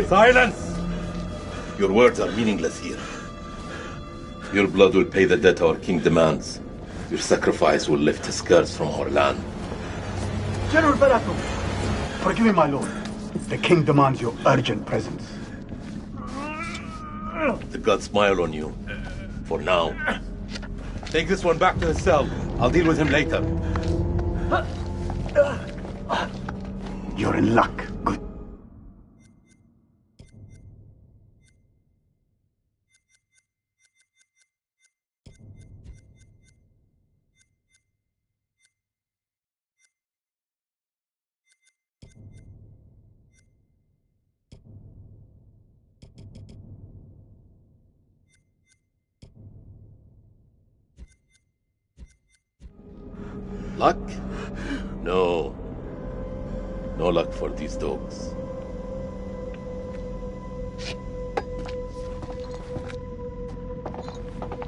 Silence! Your words are meaningless here. Your blood will pay the debt our king demands. Your sacrifice will lift his curse from our land. General Barato, forgive me, my lord. The king demands your urgent presence. The gods smile on you. For now. Take this one back to his cell. I'll deal with him later. You're in luck. Good. Luck? No. No luck for these dogs.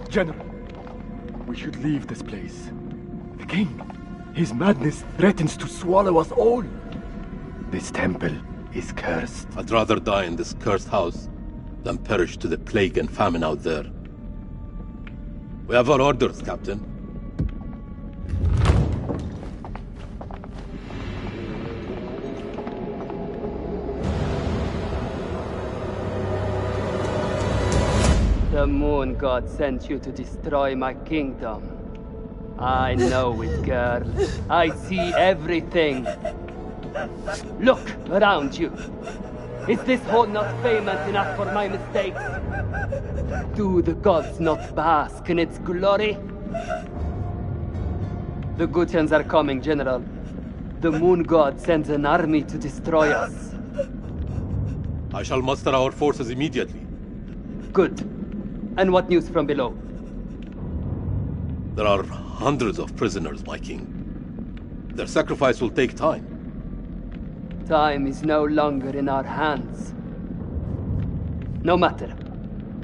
General, we should leave this place. The king, his madness threatens to swallow us all. This temple is cursed. I'd rather die in this cursed house than perish to the plague and famine out there. We have our orders, Captain. The moon god sent you to destroy my kingdom. I know it, girl. I see everything. Look around you. Is this hall not famous enough for my mistakes? Do the gods not bask in its glory? The Gutians are coming, General. The moon god sends an army to destroy us. I shall muster our forces immediately. Good. And what news from below? There are hundreds of prisoners, my king. Their sacrifice will take time. Time is no longer in our hands. No matter.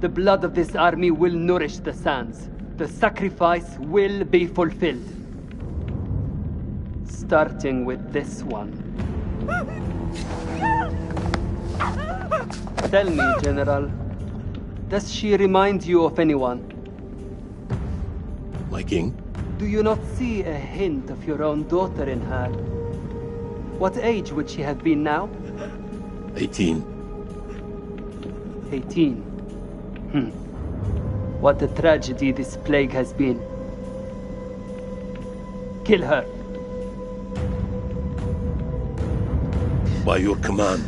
The blood of this army will nourish the sands. The sacrifice will be fulfilled. Starting with this one. Tell me, General, does she remind you of anyone? My king? Do you not see a hint of your own daughter in her? What age would she have been now? 18. 18. What a tragedy this plague has been. Kill her. By your command.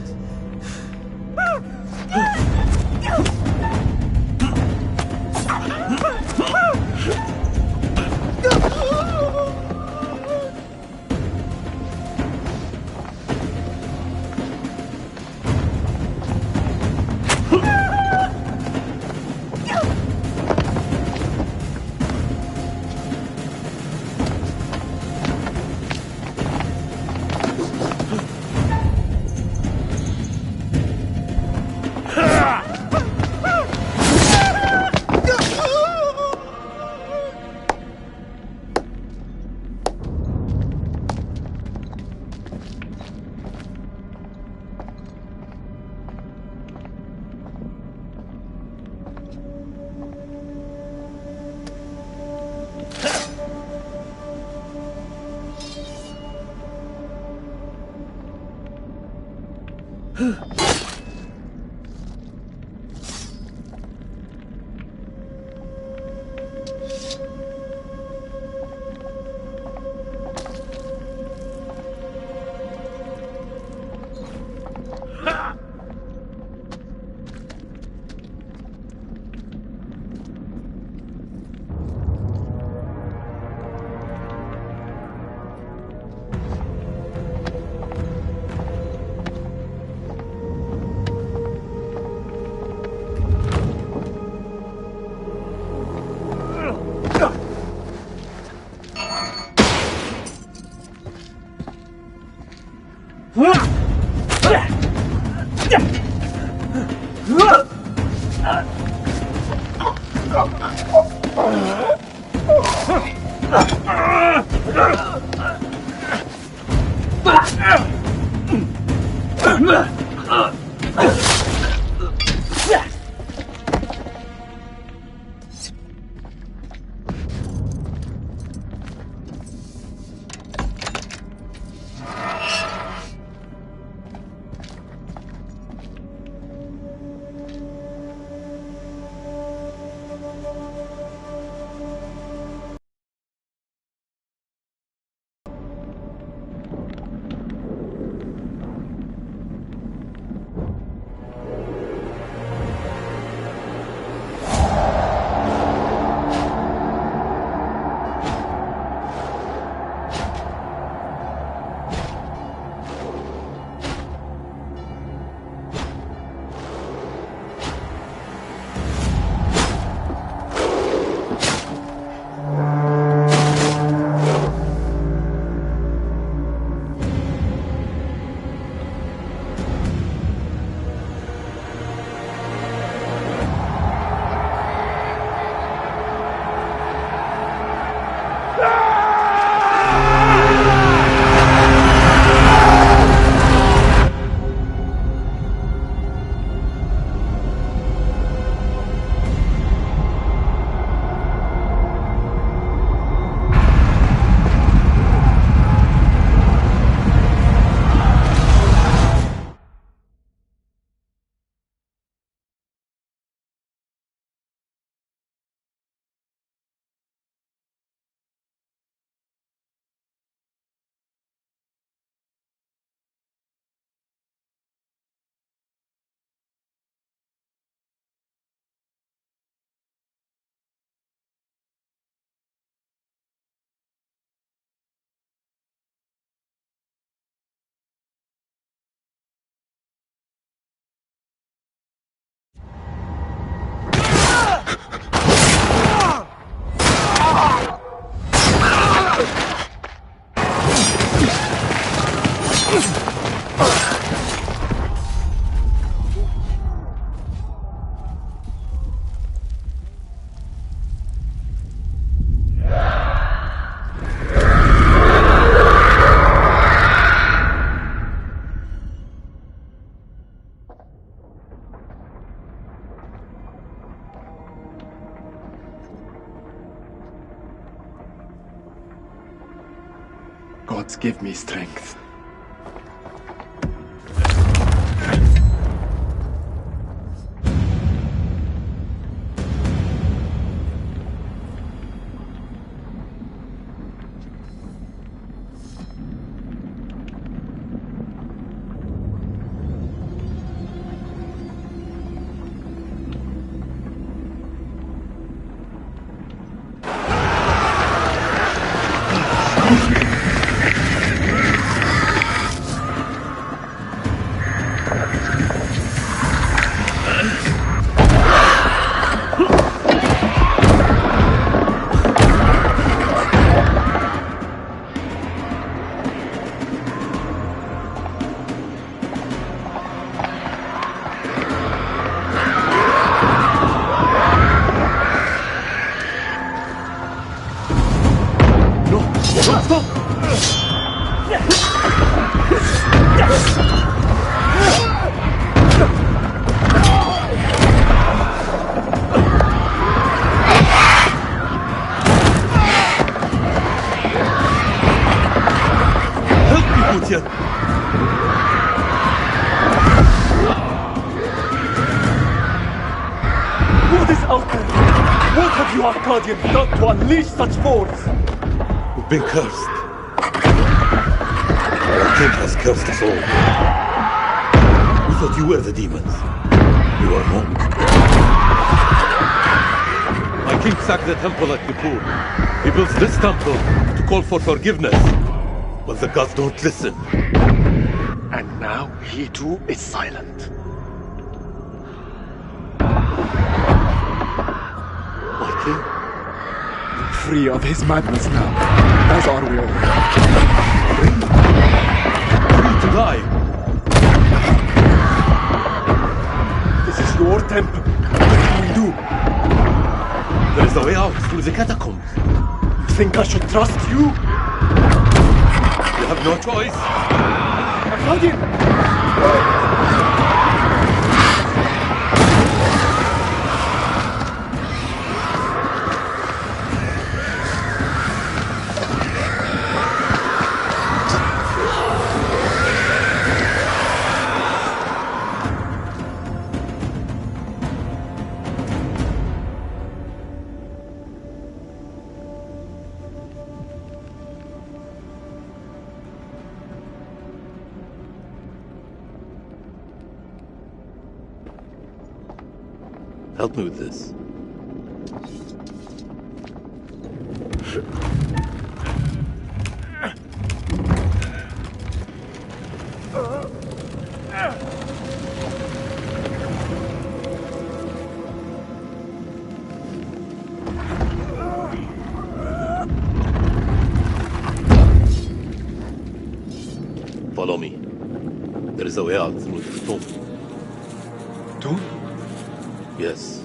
gods give me strength. What is out there? What have you Arcadians done to unleash such force? We've been cursed. Our king has cursed us all. We thought you were the demons. You are wrong. My king sacked the temple at Nippur. He builds this temple to call for forgiveness. But the gods don't listen. And now he too is silent. My king? Free of his madness now, as are we all. Free to die. This is your temple. What can we do? There is a way out through the catacombs. You think I should trust you? You have no choice. Arcadian! Help me with this. Follow me. There is a way out through the tomb. Tomb? Yes.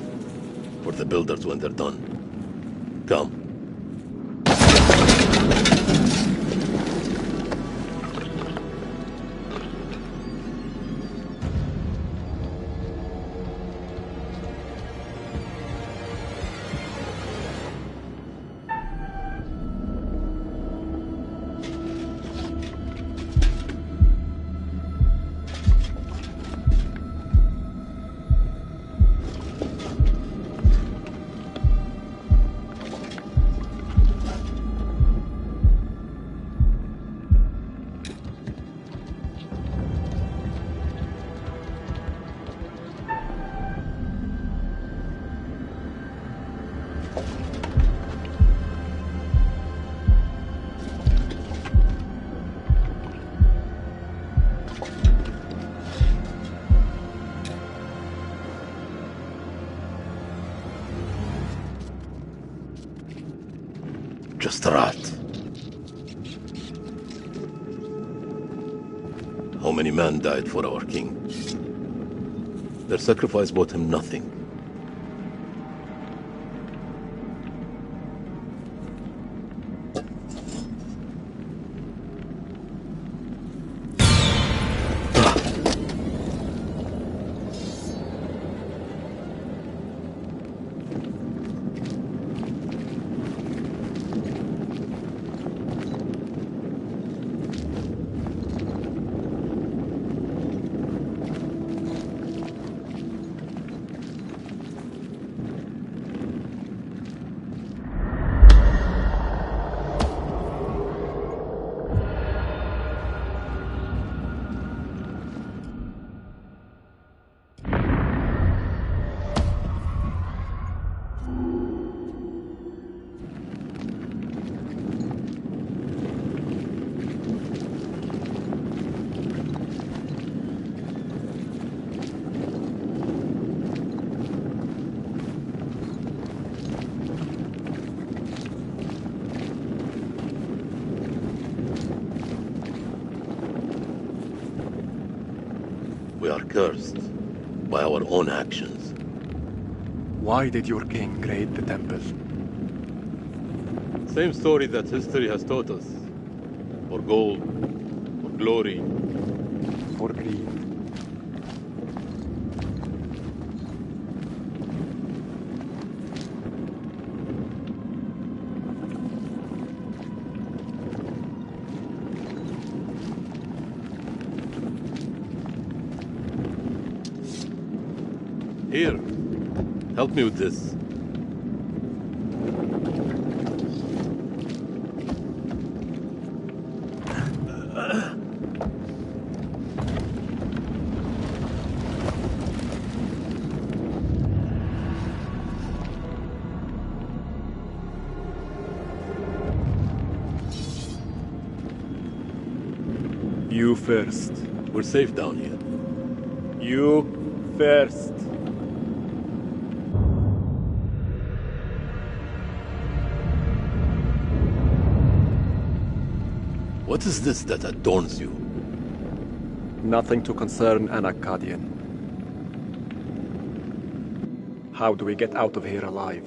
For the builders when they're done. Come. Just a rat. How many men died for our king? Their sacrifice bought him nothing. cursed by our own actions. Why did your king raid the temple? Same story that history has taught us. For gold, for glory. For greed. Here, help me with this. You first. We're safe down here. You first. What is this that adorns you? Nothing to concern an Akkadian. How do we get out of here alive?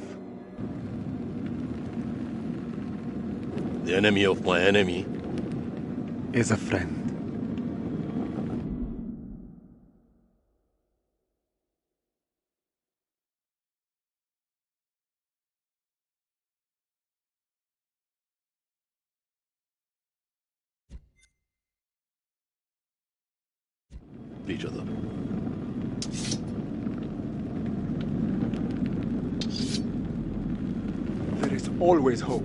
The enemy of my enemy Is a friend. each other. There is always hope.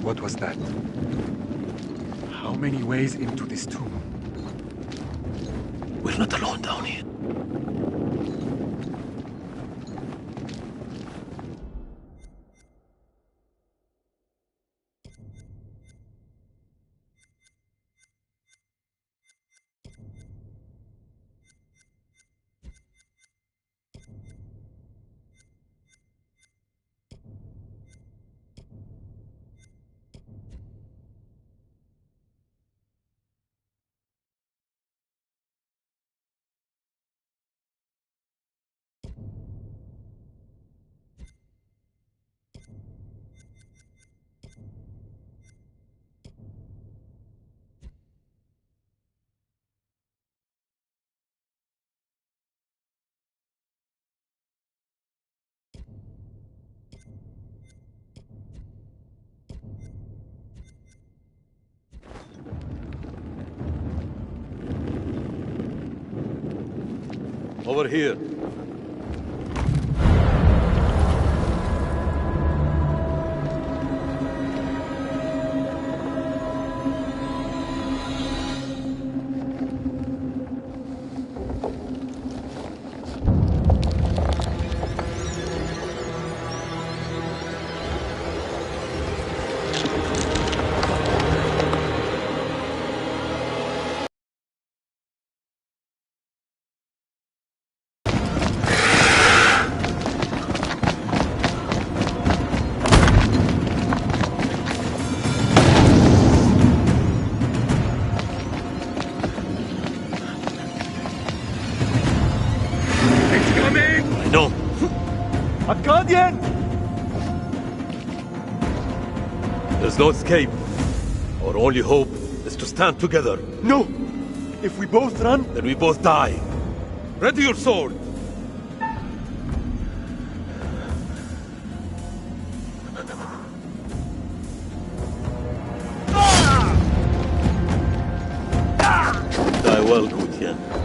What was that? How many ways into this tomb? We're not alone down here. Over here. Akkadian! There's no escape. Our only hope is to stand together. No! If we both run, Then we both die. Ready your sword. Die well, Gutian.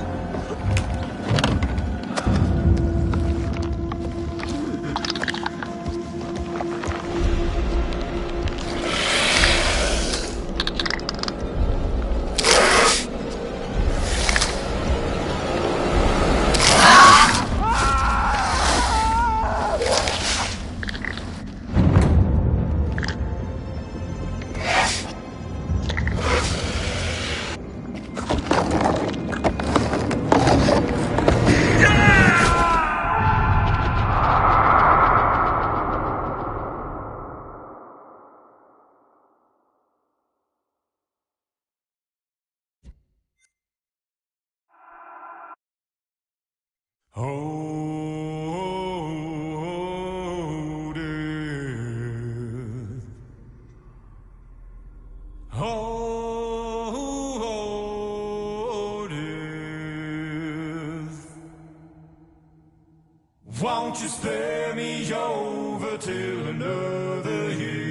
Oh, death, won't you spare me over till another year?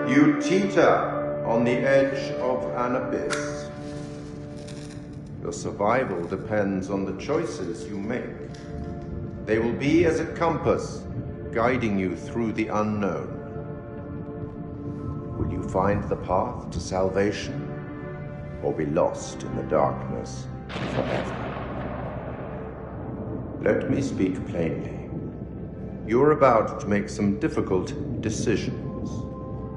You teeter on the edge of an abyss. Your survival depends on the choices you make. They will be as a compass, guiding you through the unknown. Will you find the path to salvation, or be lost in the darkness forever? Let me speak plainly. You're about to make some difficult decisions.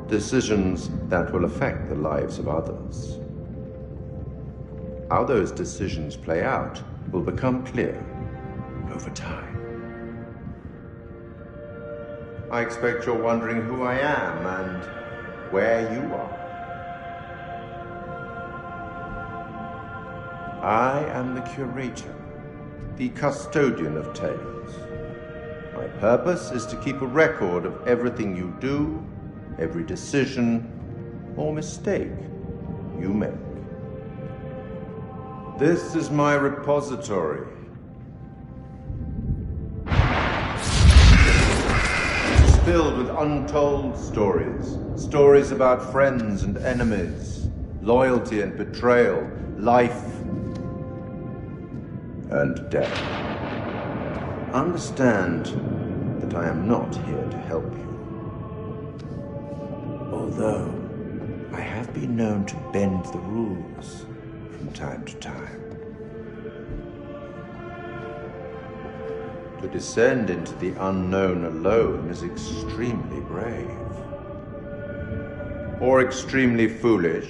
Decisions that will affect the lives of others. How those decisions play out will become clear over time. I expect you're wondering who I am and where you are. I am the curator, the custodian of tales. My purpose is to keep a record of everything you do, every decision or mistake you make. This is my repository. It's filled with untold stories. Stories about friends and enemies, loyalty and betrayal, life and death. Understand that I am not here to help you. Although I have been known to bend the rules from time to time. To descend into the unknown alone is extremely brave. Or extremely foolish.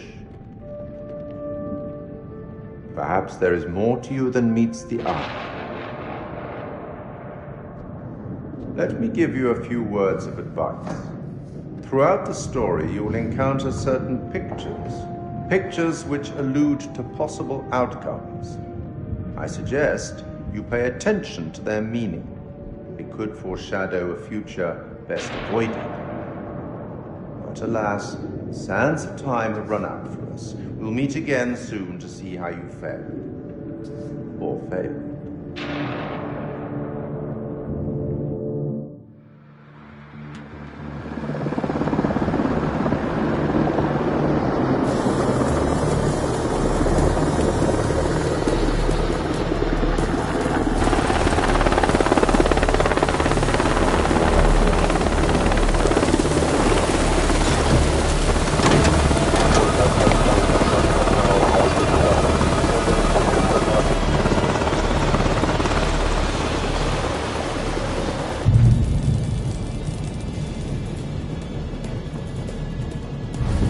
Perhaps there is more to you than meets the eye. Let me give you a few words of advice. Throughout the story, you will encounter certain pictures which allude to possible outcomes. I suggest you pay attention to their meaning. It could foreshadow a future best avoided. But alas, sands of time have run out for us. We'll meet again soon to see how you fared. Or failed.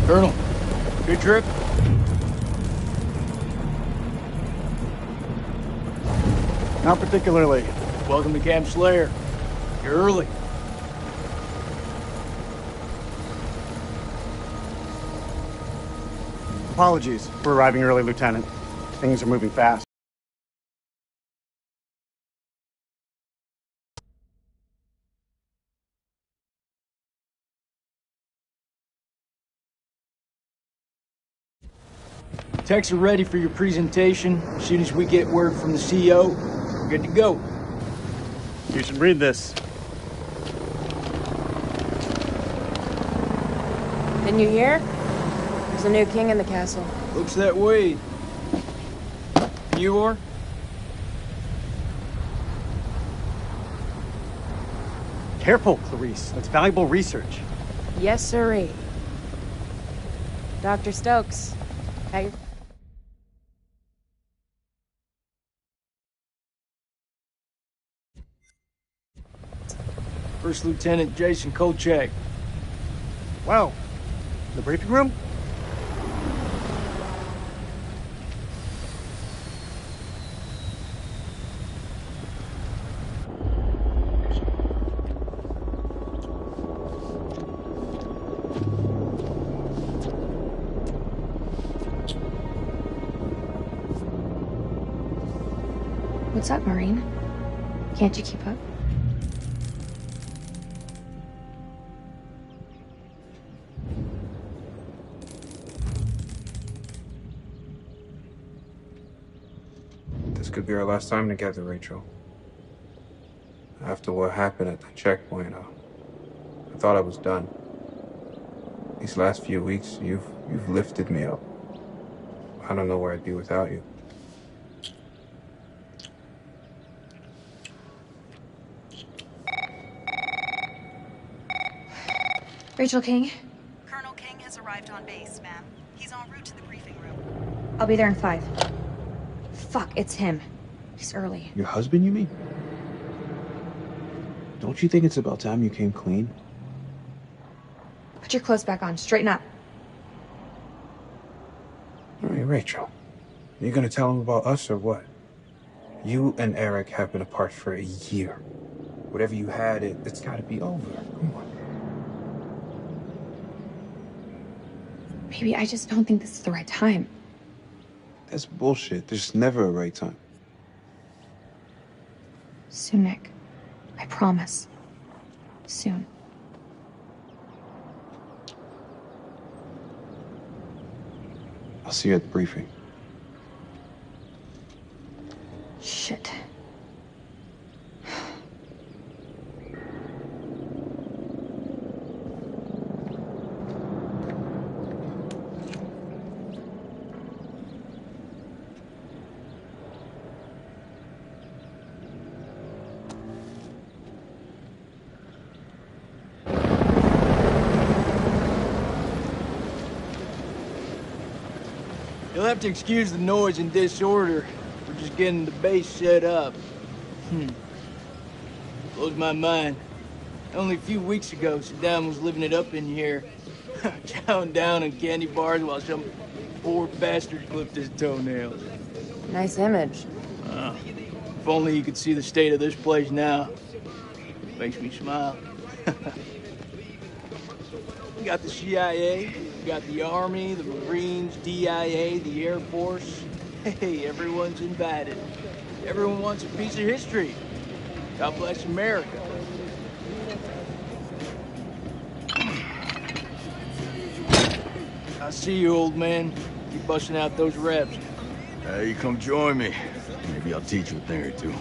Colonel, good trip? Not particularly. Welcome to Camp Slayer. You're early. Apologies for arriving early, Lieutenant. Things are moving fast. Techs are ready for your presentation. As soon as we get word from the CEO, we're good to go. You should read this. Didn't you hear? There's a new king in the castle. Looks that way. You are? Careful, Clarice. That's valuable research. Yes, sirree. Dr. Stokes. Hey. First Lieutenant Jason Kolchak. Wow. The briefing room? What's up, Marine? Can't you keep up? This could be our last time together, Rachel. After what happened at the checkpoint, I thought I was done. These last few weeks, you've lifted me up. I don't know where I'd be without you. Rachel King? Colonel King has arrived on base, ma'am. He's en route to the briefing room. I'll be there in 5. Fuck, it's him. He's early. Your husband, you mean? Don't you think it's about time you came clean? Put your clothes back on. Straighten up. All right, Rachel. You gonna tell him about us or what? You and Eric have been apart for a year. Whatever you had, it's gotta be over. Come on. Maybe I just don't think this is the right time. That's bullshit. There's never a right time. Soon, Nick. I promise. Soon. I'll see you at the briefing. Shit. You'll have to excuse the noise and disorder. We're just getting the base set up. Blows my mind. Only a few weeks ago, Saddam was living it up in here. Chowing down on candy bars while some poor bastard clipped his toenails. Nice image. If only you could see the state of this place now. Makes me smile. We got the CIA, we got the Army, the Marines, DIA, the Air Force. Hey, everyone's invited. Everyone wants a piece of history. God bless America. I see you, old man. Keep busting out those reps. Hey, come join me. Maybe I'll teach you a thing or two.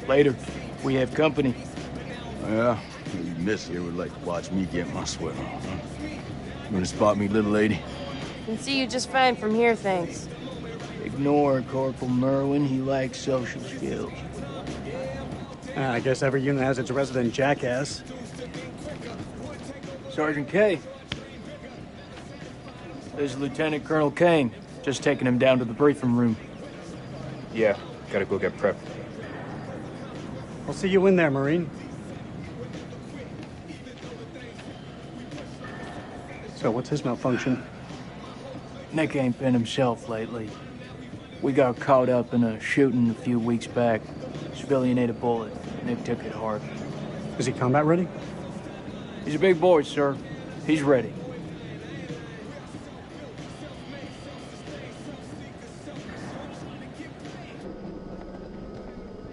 Later. We have company. Yeah, you miss here would like to watch me get my sweat on, huh? You gonna spot me, little lady? Can see you just fine from here, thanks. Ignore Corporal Merwin. He lacks social skills. I guess every unit has its resident jackass. Sergeant K. This is Lieutenant Colonel Kane. Just taking him down to the briefing room. Yeah, gotta go get prepped. I'll see you in there, Marine. So what's his malfunction? Nick ain't been himself lately. We got caught up in a shooting a few weeks back. Civilian ate a bullet. Nick took it hard. Is he combat ready? He's a big boy, sir. He's ready.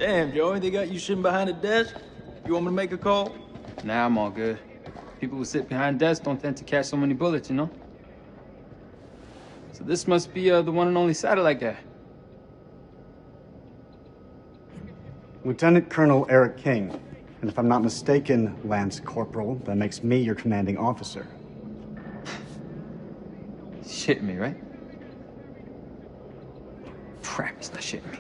Damn, Joey, they got you sitting behind a desk? You want me to make a call? Nah, I'm all good. People who sit behind desks don't tend to catch so many bullets, you know? So this must be the one and only satellite guy. Lieutenant Colonel Eric King. And if I'm not mistaken, Lance Corporal, that makes me your commanding officer. Shitting me, right? Crap, he's not shitting me.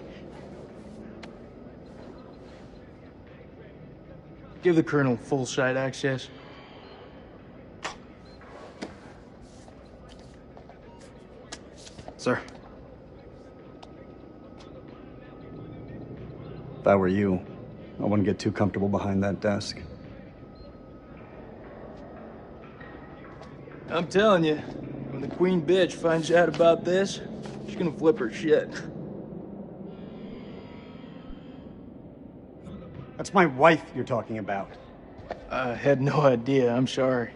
Give the Colonel full site access. Sir. If I were you, I wouldn't get too comfortable behind that desk. I'm telling you, when the Queen bitch finds out about this, she's gonna flip her shit. That's my wife you're talking about. I had no idea. I'm sorry.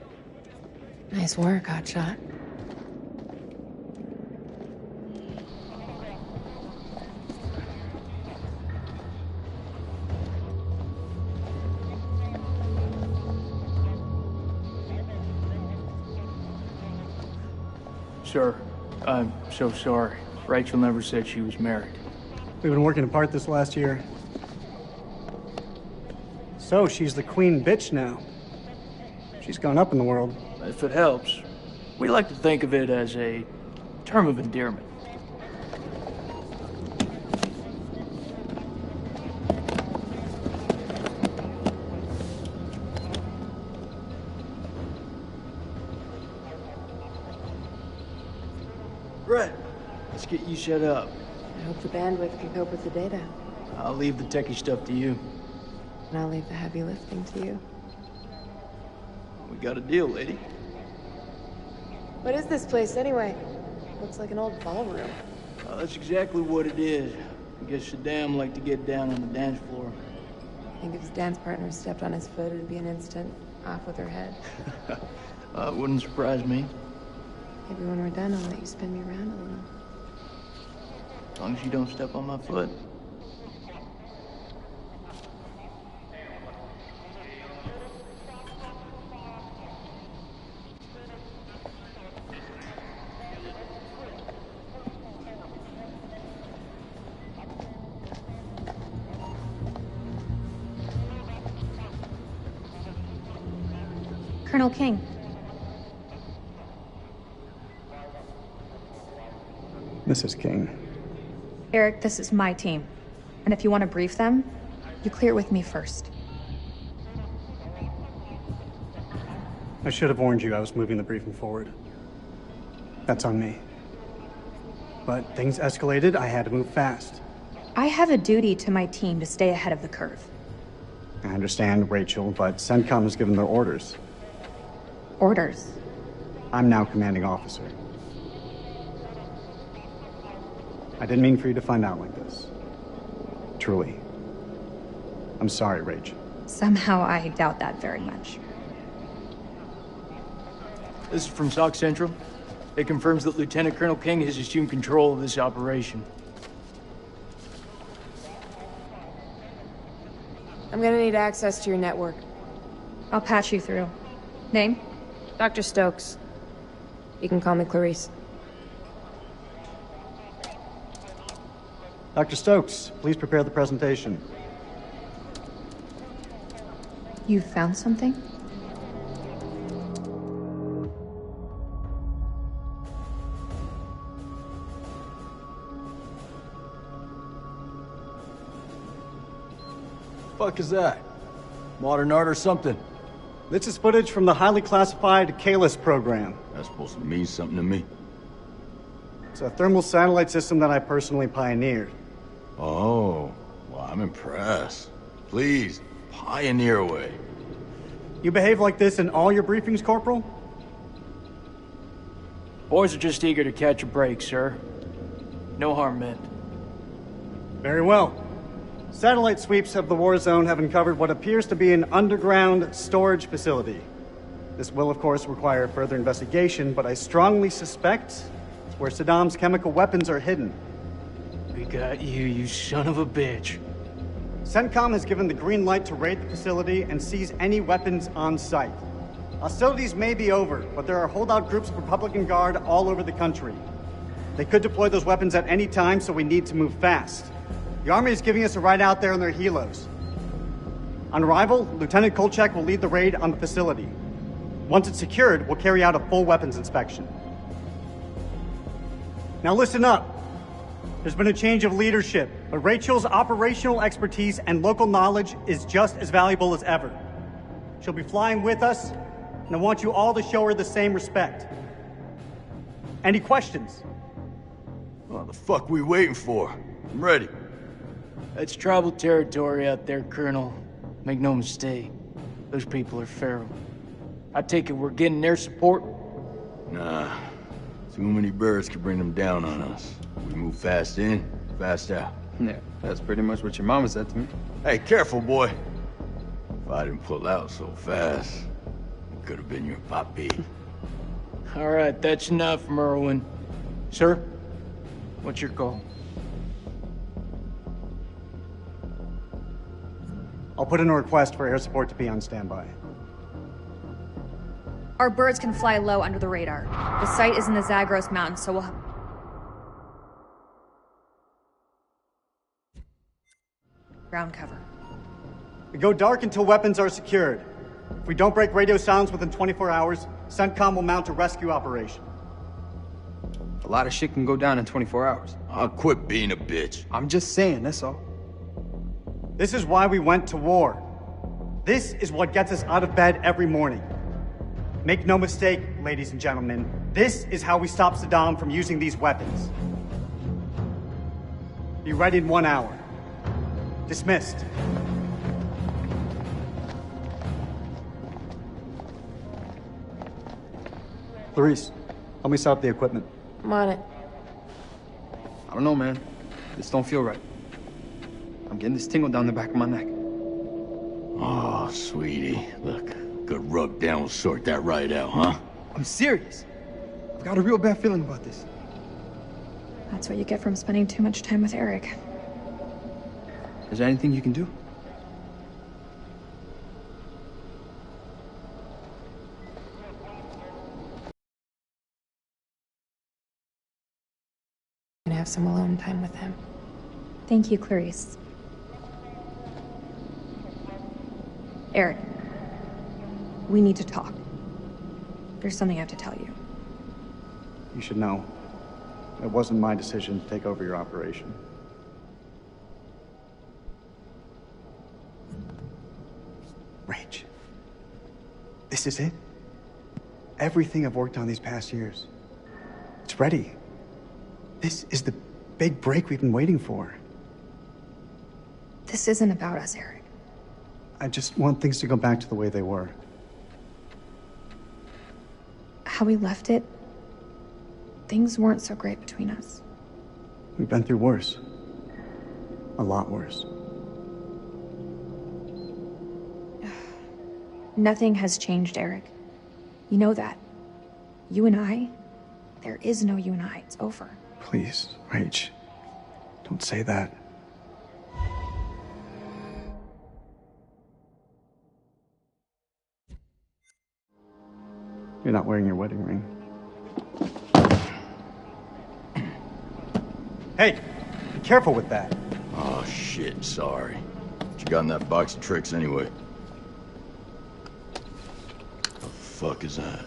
Nice work, Hotshot. Sir, I'm so sorry. Rachel never said she was married. We've been working apart this last year. So, she's the queen bitch now. She's gone up in the world. If it helps, we like to think of it as a term of endearment. Brett, let's get you set up. I hope the bandwidth can cope with the data. I'll leave the techie stuff to you. And I'll leave the heavy lifting to you. We got a deal, lady. What is this place, anyway? Looks like an old ballroom. That's exactly what it is. I guess Saddam liked to get down on the dance floor. I think if his dance partner stepped on his foot, it'd be an instant off with her head. It wouldn't surprise me. Maybe when we're done, I'll let you spin me around a little. As long as you don't step on my foot. Colonel King. Mrs. King. Eric, this is my team. And if you want to brief them, you clear it with me first. I should have warned you I was moving the briefing forward. That's on me. But things escalated, I had to move fast. I have a duty to my team to stay ahead of the curve. I understand, Rachel, but CENTCOM has given their orders. Orders? I'm now commanding officer. I didn't mean for you to find out like this. Truly. I'm sorry, Rach. Somehow I doubt that very much. This is from SOC Central. It confirms that Lieutenant Colonel King has assumed control of this operation. I'm gonna need access to your network. I'll patch you through. Name? Dr. Stokes. You can call me Clarice. Dr. Stokes, please prepare the presentation. You found something? Fuck is that? Modern art or something? This is footage from the highly classified Kalis program. That's supposed to mean something to me. It's a thermal satellite system that I personally pioneered. Oh, well, I'm impressed. Please, pioneer away. You behave like this in all your briefings, Corporal? Boys are just eager to catch a break, sir. No harm meant. Very well. Satellite sweeps of the war zone have uncovered what appears to be an underground storage facility. This will, of course, require further investigation, but I strongly suspect it's where Saddam's chemical weapons are hidden. We got you, you son of a bitch. CENTCOM has given the green light to raid the facility and seize any weapons on site. Hostilities may be over, but there are holdout groups of Republican Guard all over the country. They could deploy those weapons at any time, so we need to move fast. The Army is giving us a ride out there in their helos. On arrival, Lieutenant Kolchak will lead the raid on the facility. Once it's secured, we'll carry out a full weapons inspection. Now listen up. There's been a change of leadership, but Rachel's operational expertise and local knowledge is just as valuable as ever. She'll be flying with us, and I want you all to show her the same respect. Any questions? What the fuck we waiting for? I'm ready. That's tribal territory out there, Colonel. Make no mistake. Those people are feral. I take it we're getting their support? Nah. Too many birds could bring them down on us. We move fast in, fast out. Yeah, that's pretty much what your mama said to me. Hey, careful, boy. If I didn't pull out so fast, it could have been your papi. All right, that's enough, Merwin. Sir, what's your call? I'll put in a request for air support to be on standby. Our birds can fly low under the radar. The site is in the Zagros Mountains, so we'll have... ground cover. We go dark until weapons are secured. If we don't break radio sounds within 24 hours, CENTCOM will mount a rescue operation. A lot of shit can go down in 24 hours. I'll quit being a bitch. I'm just saying, that's all. This is why we went to war. This is what gets us out of bed every morning. Make no mistake, ladies and gentlemen, this is how we stop Saddam from using these weapons. Be ready in 1 hour. Dismissed. Clarice, help me set up the equipment. I'm on it. I don't know, man. This don't feel right. I'm getting this tingle down the back of my neck. Oh, sweetie. Look, good rub down will sort that right out, huh? I'm serious. I've got a real bad feeling about this. That's what you get from spending too much time with Eric. Is there anything you can do? Gonna have some alone time with him. Thank you, Clarice. Eric, we need to talk. There's something I have to tell you. You should know. It wasn't my decision to take over your operation. Rach, this is it? Everything I've worked on these past years. It's ready. This is the big break we've been waiting for. This isn't about us, Eric. I just want things to go back to the way they were. How we left it, things weren't so great between us. We've been through worse. A lot worse. Nothing has changed, Eric. You know that. You and I, there is no you and I. It's over. Please, Rach, don't say that. You're not wearing your wedding ring. Hey, be careful with that. Oh, shit, sorry. What you got in that box of tricks anyway? The fuck is that?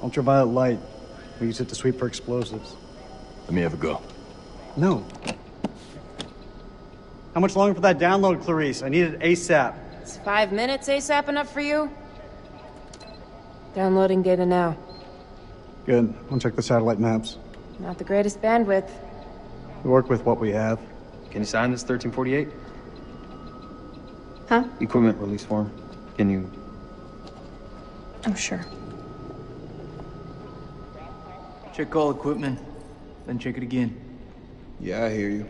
Ultraviolet light. We use it to sweep for explosives. Let me have a go. No. How much longer for that download, Clarice? I need it ASAP. Is 5 minutes ASAP enough for you? Downloading data now. Good. I'll check the satellite maps. Not the greatest bandwidth. We work with what we have. Can you sign this 1348? Huh? Equipment release form. Can you... Oh, sure. Check all equipment, then check it again. Yeah, I hear you.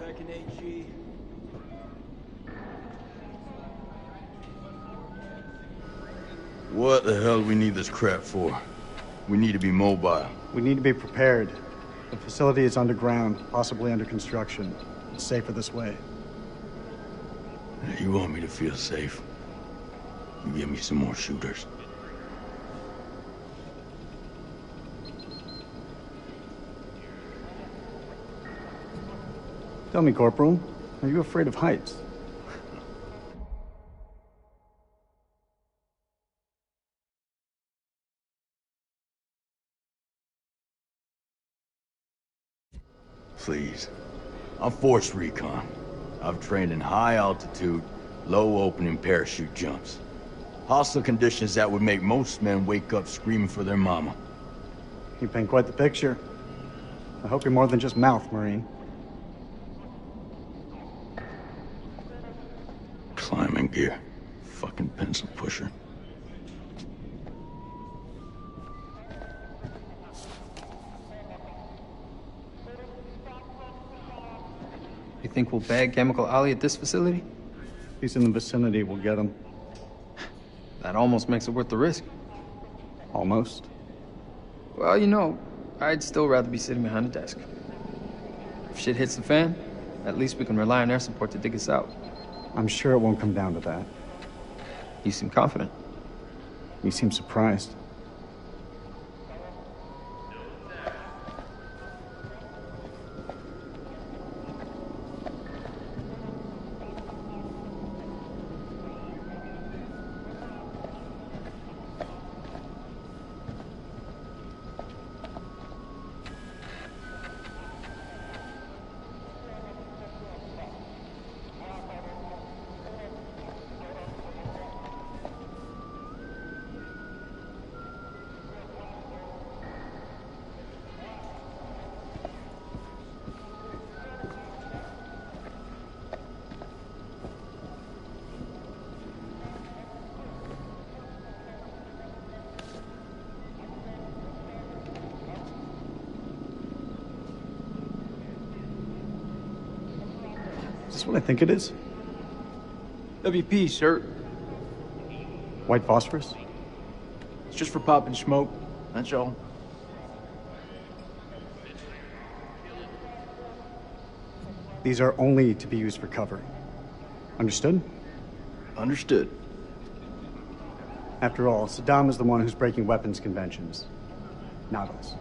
Back in HG. What the hell do we need this crap for? We need to be mobile. We need to be prepared. The facility is underground, possibly under construction. It's safer this way. You want me to feel safe? You give me some more shooters. Tell me, Corporal, are you afraid of heights? Please. I'm Force Recon. I've trained in high altitude, low opening parachute jumps. Hostile conditions that would make most men wake up screaming for their mama. You paint quite the picture. I hope you're more than just mouth, Marine. Climbing gear. Fucking pencil pusher. You think we'll bag Chemical Ali at this facility? If he's in the vicinity, we'll get him. That almost makes it worth the risk. Almost? Well, you know, I'd still rather be sitting behind a desk. If shit hits the fan, at least we can rely on air support to dig us out. I'm sure it won't come down to that. You seem confident. You seem surprised. Is this what I think it is? WP, sir. White phosphorus? It's just for popping smoke, that's all. These are only to be used for cover. Understood? Understood. After all, Saddam is the one who's breaking weapons conventions, not us.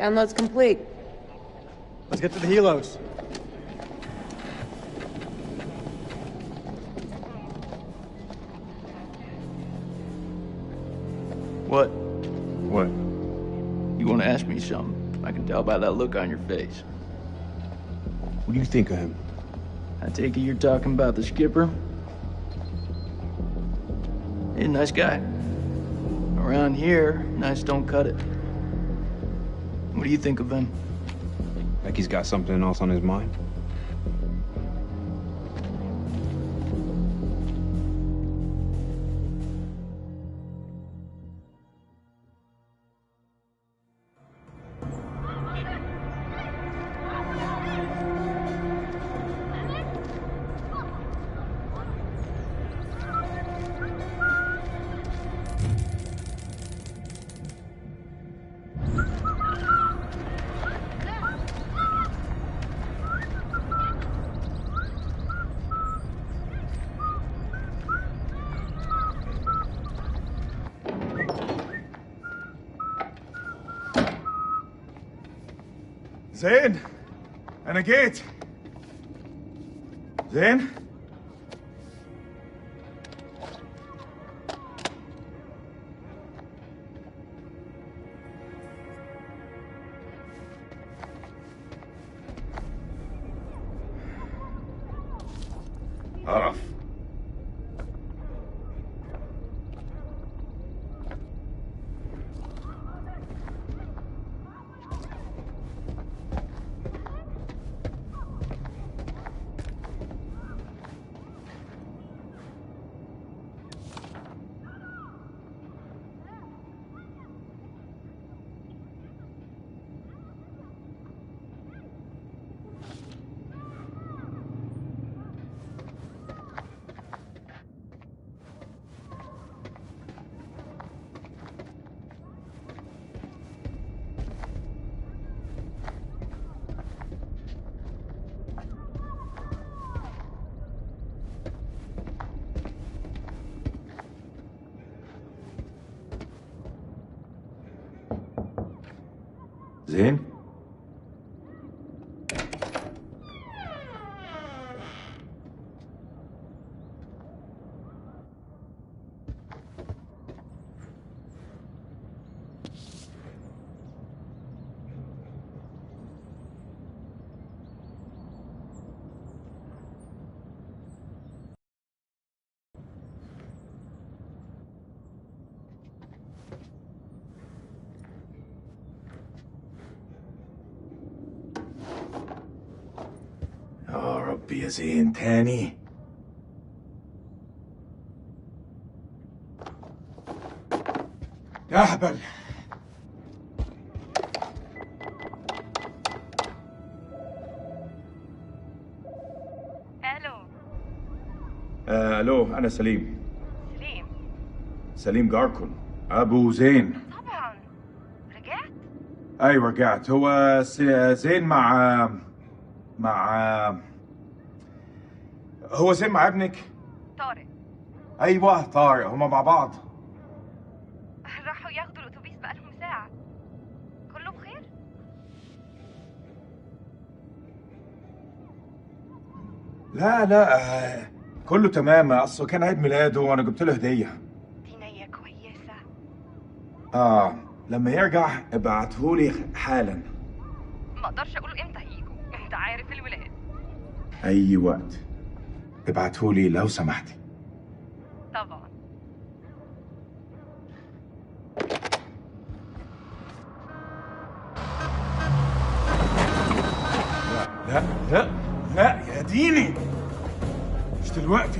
Download's complete. Let's get to the helos. What? What? You want to ask me something? I can tell by that look on your face. What do you think of him? I take it you're talking about the skipper? He's a nice guy. Around here, nice don't cut it. What do you think of him? Like he's got something else on his mind? زين أنا جيت. زين عرف. زين يا ربي يا زين تاني. يا هبل. الو انا سليم. سليم جاركون ابو زين. طبعا رجعت؟ ايوه رجعت. هو زين مع هو زين مع ابنك طارق. ايوه طارق، هما مع بعض. راحوا ياخدوا الاتوبيس بقالهم ساعة. كله بخير؟ لا كله تمام. اصله كان عيد ميلاده وانا جبت له هديه. دي نية كويسة. لما يرجع ابعتهولي حالا. ما اقدرش اقول امتى هيجوا، انت عارف الولاد. اي وقت ابعتهولي لو سمحتي. طبعا. لا يا ديني، مش دلوقتي.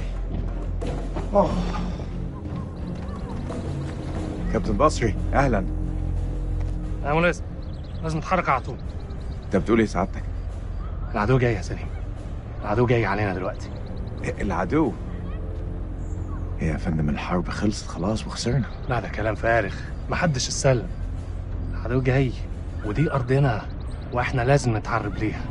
كابتن بصري اهلا. يا مناسب، لازم نتحرك على طول. انت بتقول ايه سعادتك؟ العدو جاي يا سليم، العدو جاي علينا دلوقتي. العدو؟ ايه يا فندم، الحرب خلصت خلاص وخسرنا. لا ده كلام فارغ، محدش اتسلم. العدو جاي ودي ارضنا واحنا لازم نتحرب ليها.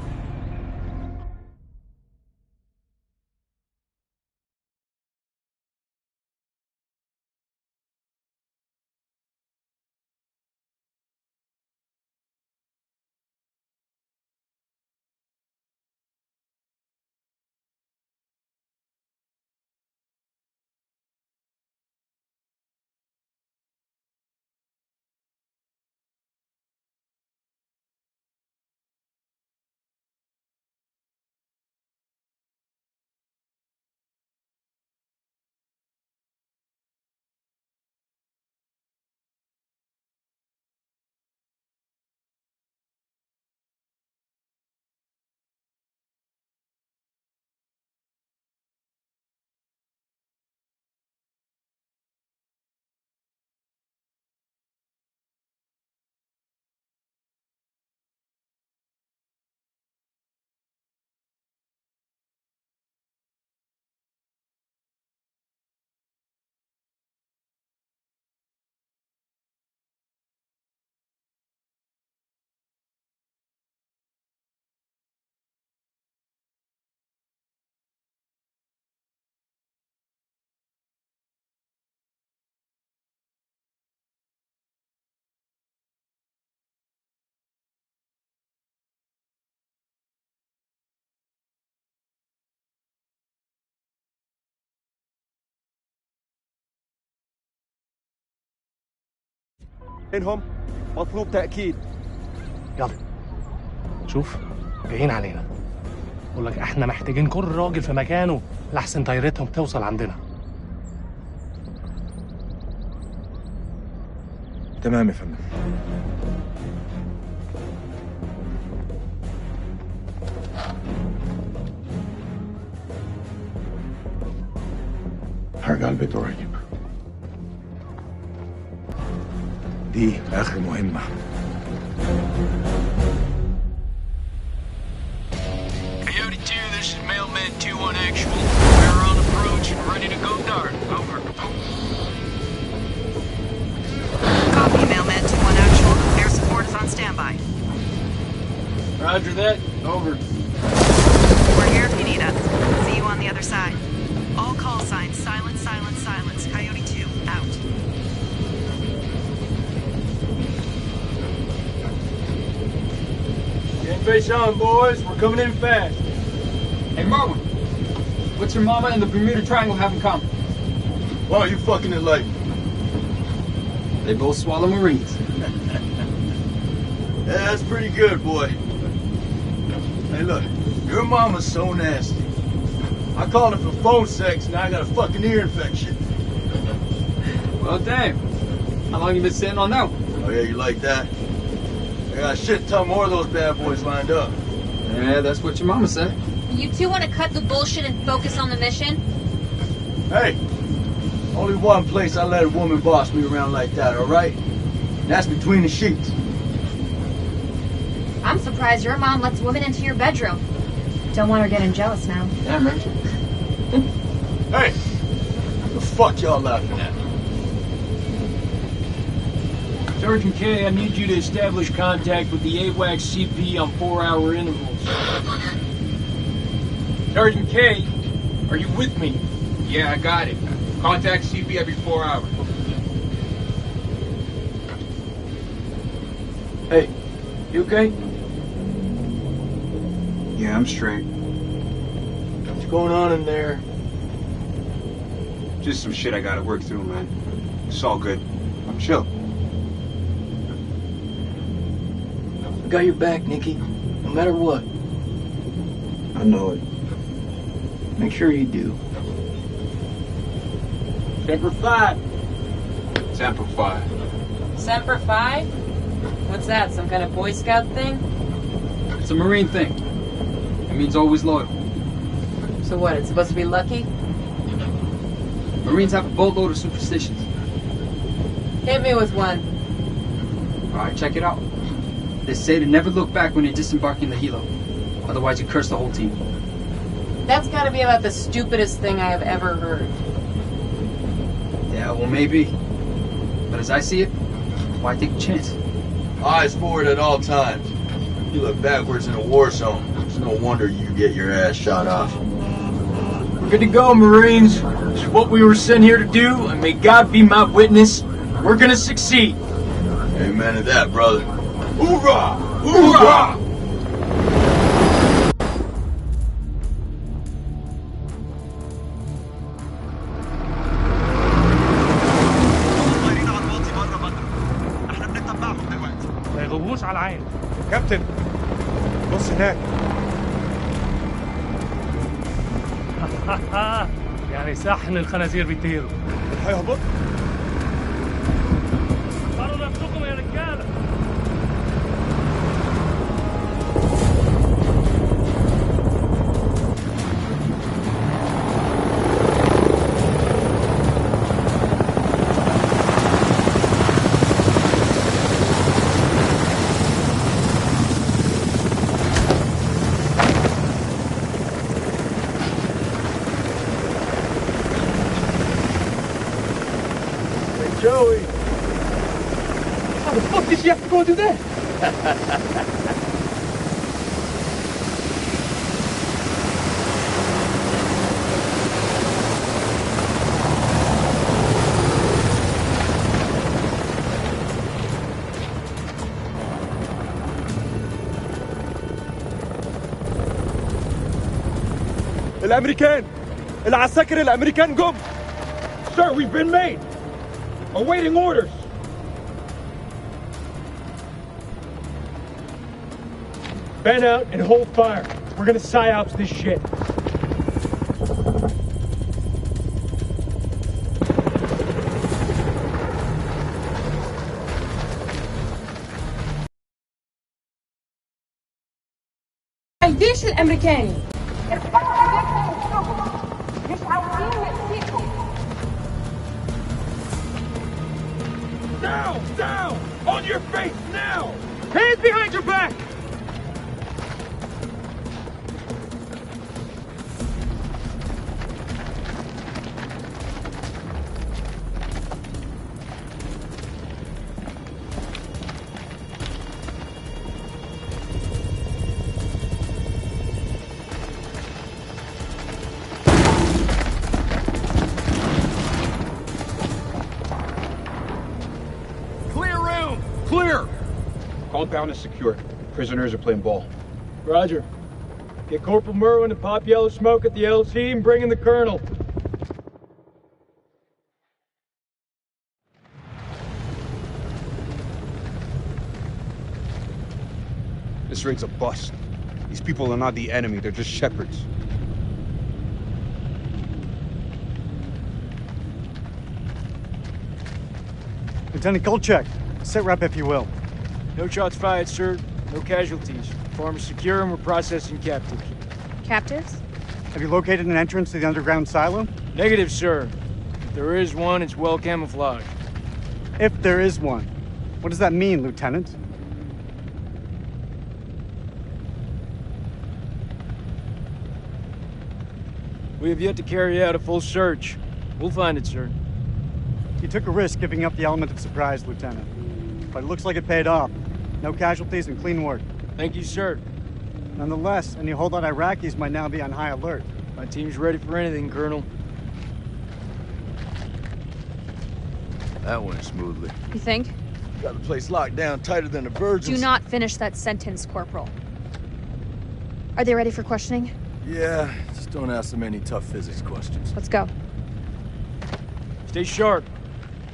بينهم مطلوب تأكيد. يلا شوف جايين علينا. بقول لك احنا محتاجين كل راجل في مكانه لحسن طيارتهم توصل عندنا. تمام يا فندم. هرجع البيت قريب. دي آخر مهمة. Coyote 2, this is Mailman 2-1 actual. We're on approach and ready to go dart. Over. Copy, Mailman 2-1 actual. Air support is on standby. Roger that. Over. We're here if you need us. See you on the other side. All call signs, silence, silence, silence. Coyote 2, out. Get face on, boys. We're coming in fast. Hey, Marwin. What's your mama and the Bermuda Triangle have in common? Why are you fucking enlightened? They both swallow Marines. Yeah, that's pretty good, boy. Hey, look. Your mama's so nasty. I called her for phone sex, and I got a fucking ear infection. Well, damn. How long you been sitting on that one? Oh, yeah, you like that? I got a shit ton more of those bad boys lined up. Yeah, that's what your mama said. You two want to cut the bullshit and focus on the mission? Hey, only one place I let a woman boss me around like that, all right? That's between the sheets. I'm surprised your mom lets women into your bedroom. Don't want her getting jealous now. Damn, Rachel. Hey, what the fuck y'all laughing at? Sergeant K, I need you to establish contact with the AWACS CP on 4-hour intervals. Sergeant K, are you with me? Yeah, I got it. Contact CP every 4 hours. Hey, you okay? Yeah, I'm straight. What's going on in there? Just some shit I gotta work through, man. It's all good. I'm chill. I got your back, Nikki. No matter what. I know it. Make sure you do. Semper Fi. Semper Fi. Semper Fi? What's that, some kind of Boy Scout thing? It's a Marine thing. It means always loyal. So what, it's supposed to be lucky? Marines have a boatload of superstitions. Hit me with one. Alright, check it out. They say to never look back when you're disembarking the helo. Otherwise you curse the whole team. That's gotta be about the stupidest thing I have ever heard. Yeah, well maybe. But as I see it, why take a chance? Eyes forward at all times. You look backwards in a war zone. It's no wonder you get your ass shot off. We're good to go, Marines. It's what we were sent here to do, and may God be my witness. We're gonna succeed. Amen to that, brother. Hoorah! Hoorah! ما يغوبوش على العين. كابتن بص هناك. يعني صحن الخنازير بيطيروا. هيهبط. صاروا نفسكم يا رجاله. Joey! How the fuck did you have to go do that? الأمريكان! العساكر الأمريكان جم! Sir, we've been made! Awaiting orders! Ben out and hold fire. We're gonna psyops this shit. الجيش الامريكاني Down! Down! On your face now! Hands behind your back! Compound is secure. Prisoners are playing ball. Roger. Get Corporal Merwin to pop yellow smoke at the LC and bring in the Colonel. This ring's a bust. These people are not the enemy, they're just shepherds. Lieutenant Kolchak, sit rep if you will. No shots fired, sir. No casualties. Farm is secure and we're processing captives. Captives? Have you located an entrance to the underground silo? Negative, sir. If there is one, it's well camouflaged. If there is one. What does that mean, Lieutenant? We have yet to carry out a full search. We'll find it, sir. You took a risk giving up the element of surprise, Lieutenant. But it looks like it paid off. No casualties and clean work. Thank you, sir. Nonetheless, any holdout Iraqis might now be on high alert. My team's ready for anything, Colonel. That went smoothly. You think? Got the place locked down tighter than a virgin's. Do not finish that sentence, Corporal. Are they ready for questioning? Yeah, just don't ask them any tough physics questions. Let's go. Stay sharp.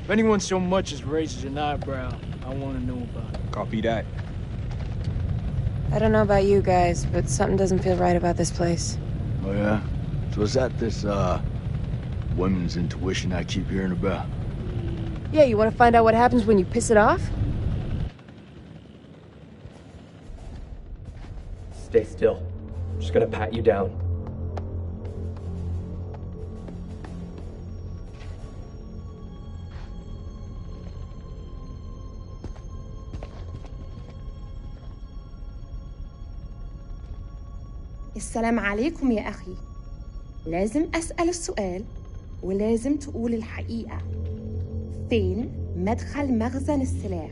If anyone so much as raises an eyebrow, I want to know about it. Copy that. I don't know about you guys, but something doesn't feel right about this place. Oh, yeah? So is that this, women's intuition I keep hearing about? Yeah, you want to find out what happens when you piss it off? Stay still. I'm just gonna pat you down. السلام عليكم يا أخي. لازم أسأل السؤال ولازم تقول الحقيقة. فين مدخل مخزن السلاح؟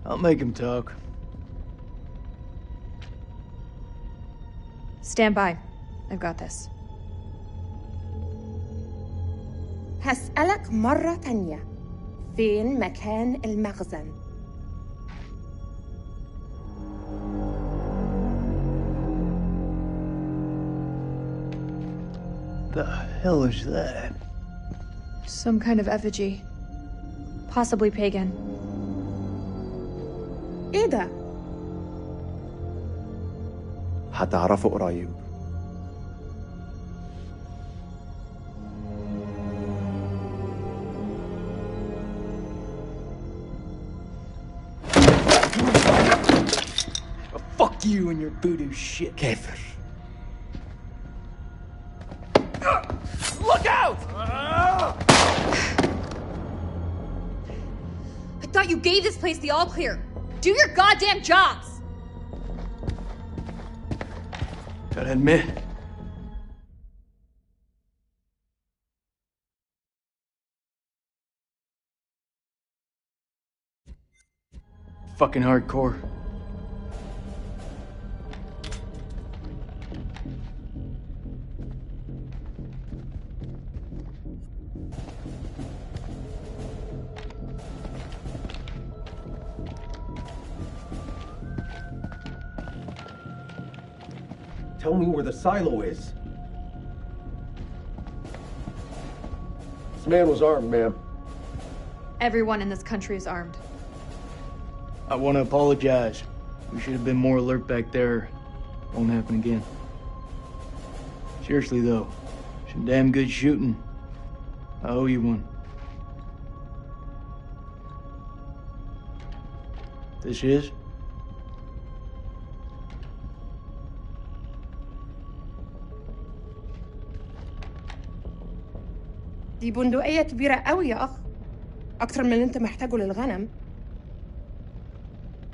I'll make him talk. Stand by. I've got this. هسألك مرة تانية. فين مكان المخزن؟ The hell is that? Some kind of effigy. Possibly pagan. إيه ده؟ هتعرفوا قريب. Fuck you and your voodoo shit. كافر. Look out! I thought you gave this place the all clear. Do your goddamn jobs! Gotta admit. Fucking hardcore. Tell me where the silo is. man was armed, ma'am. Everyone in this country is armed. I want to apologize. We should have been more alert back there. Won't happen again. Seriously, though, some damn good shooting. I owe you one. This is? دي بندقية كبيرة قوي يا أخ. أكتر من اللي أنت محتاجه للغنم.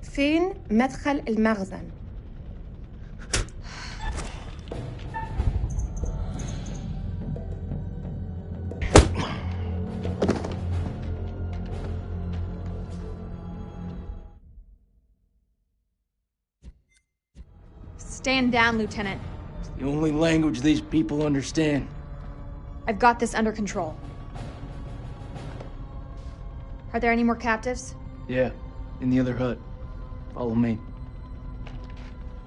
فين مدخل المخزن؟ Stand down, Lieutenant. It's the only language these people understand. I've got this under control. Are there any more captives? Yeah, in the other hut. Follow me.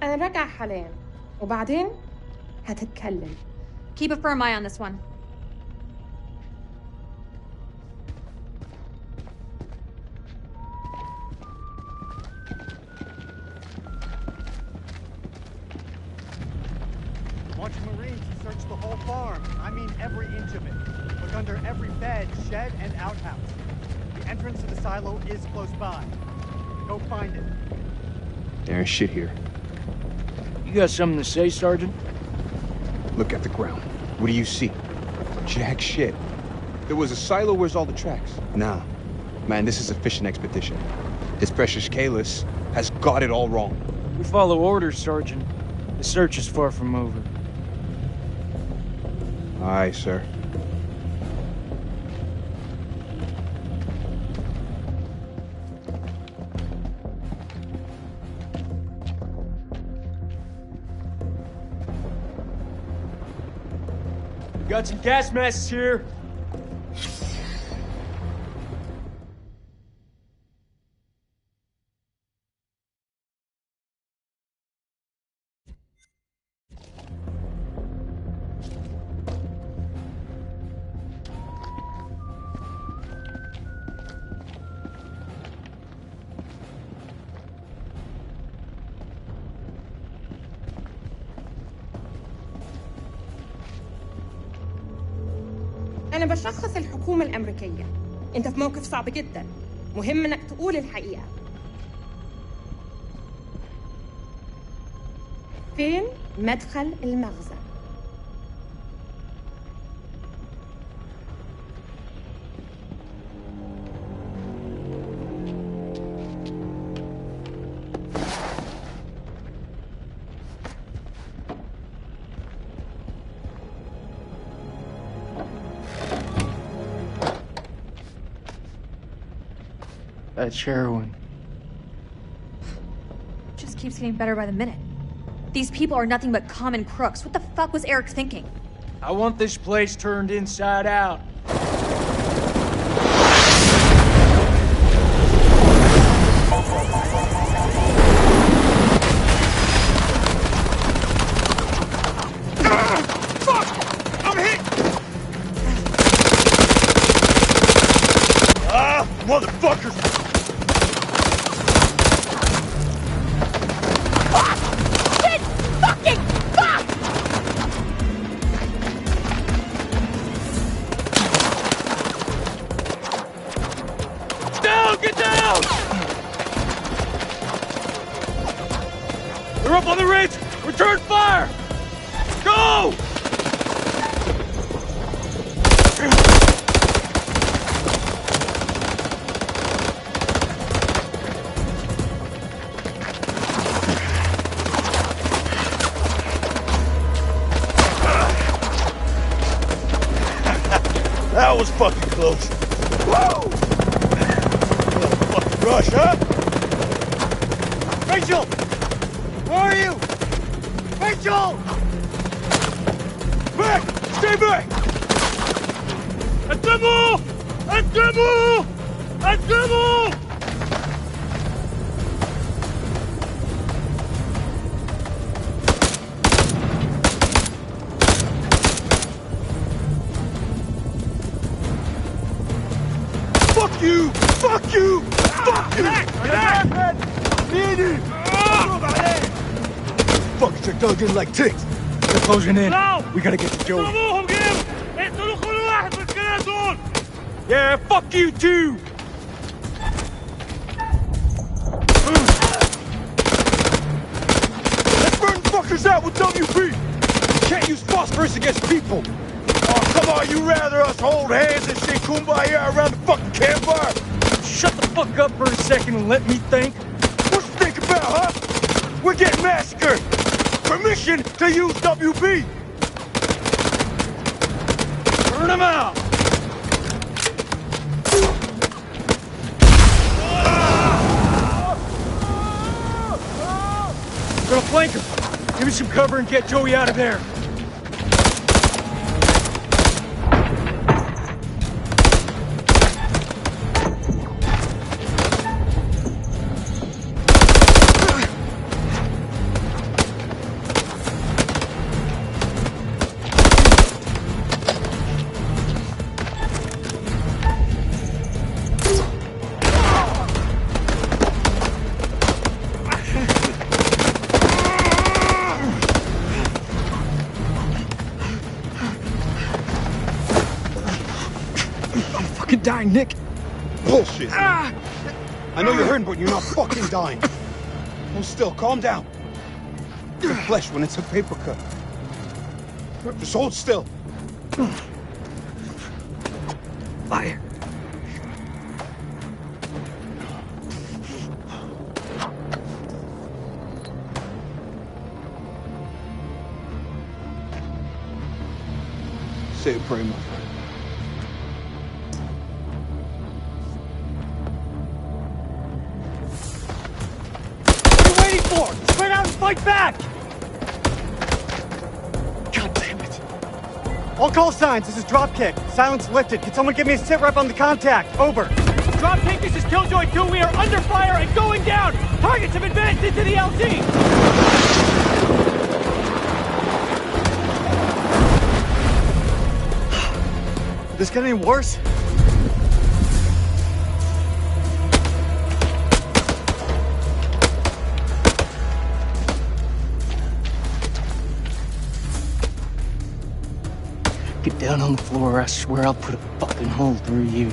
أنا راجع حاليا وبعدين هتتكلم. Keep a firm eye on this one. Watch Marines to search the whole farm. I mean every inch of it. Look under every bed, shed, and outhouse. The entrance to the silo is close by. Go find it. There ain't shit here. You got something to say, Sergeant? Look at the ground. What do you see? Jack shit. There was a silo, where's all the tracks? Nah. Man, this is a fishing expedition. This precious Kalis has got it all wrong. We follow orders, Sergeant. The search is far from over. Aye, sir. Got some gas masks here. أنا بشخص الحكومة الأمريكية. أنت في موقف صعب جدا. مهم إنك تقول الحقيقة. فين مدخل المخزن؟ That's heroin. Just keeps getting better by the minute. These people are nothing but common crooks. What the fuck was Eric thinking? I want this place turned inside out. Motherfuckers! Shit! Fucking fuck! Down! Get down! They're up on the ridge! Return fire! Go! That was fucking close. Whoa! Fucking rush, huh? Rachel! Where are you? Rachel! Back! Stay back! Attendu! Attendu! Attendu! Fuck you! Fuck you! Fuck you! Fuckers are dug in like ticks. They're closing in. We gotta get to Joey. Yeah, fuck you too! Let's burn fuckers out with WP! You can't use phosphorus against people! Oh, come on, you rather us hold hands and sing Kumbaya around the fucking campfire? Shut the fuck up for a second and let me think. What you think about, huh? We're getting massacred! Permission to use WP! Burn them out! We're gonna flank him. Give me some cover and get Joey out of there. Dying, Nick. Bullshit. I know you're hurting, but you're not fucking dying. Hold still. Calm down. It's flesh when it's a paper cut. Just hold still. Fire. Say a prayer, my friend. Spread out and fight back! God damn it. All call signs, this is Dropkick. Silence lifted. Can someone give me a sit rep on the contact? Over. Dropkick, this is Killjoy 2. We are under fire and going down. Targets have advanced into the LZ. This get any worse? Get down on the floor, or I swear I'll put a fucking hole through you.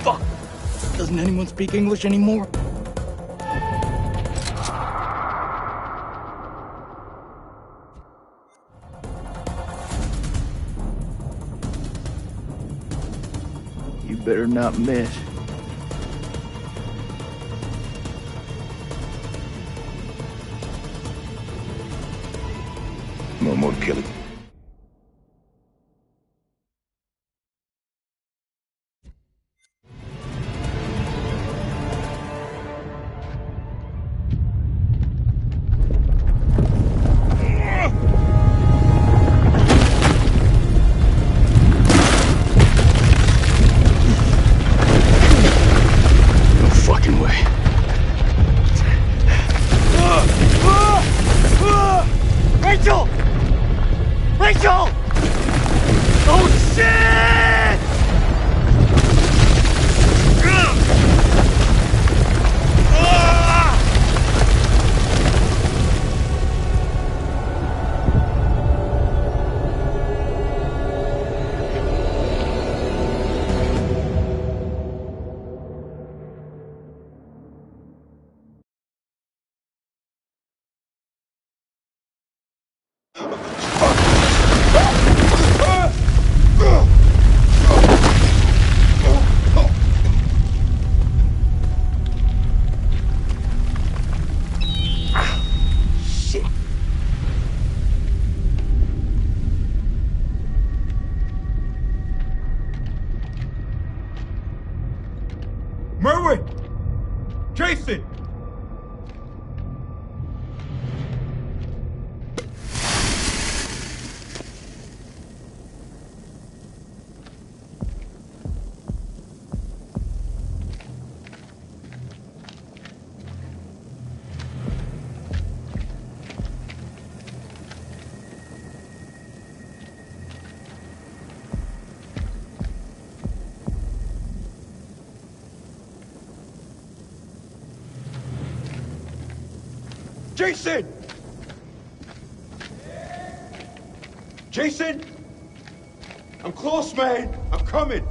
Fuck! Doesn't anyone speak English anymore? Better not miss. No more killing. Rachel! Rachel! Oh shit! Merwin! Jason! Jason! Jason? I'm close, man. I'm coming.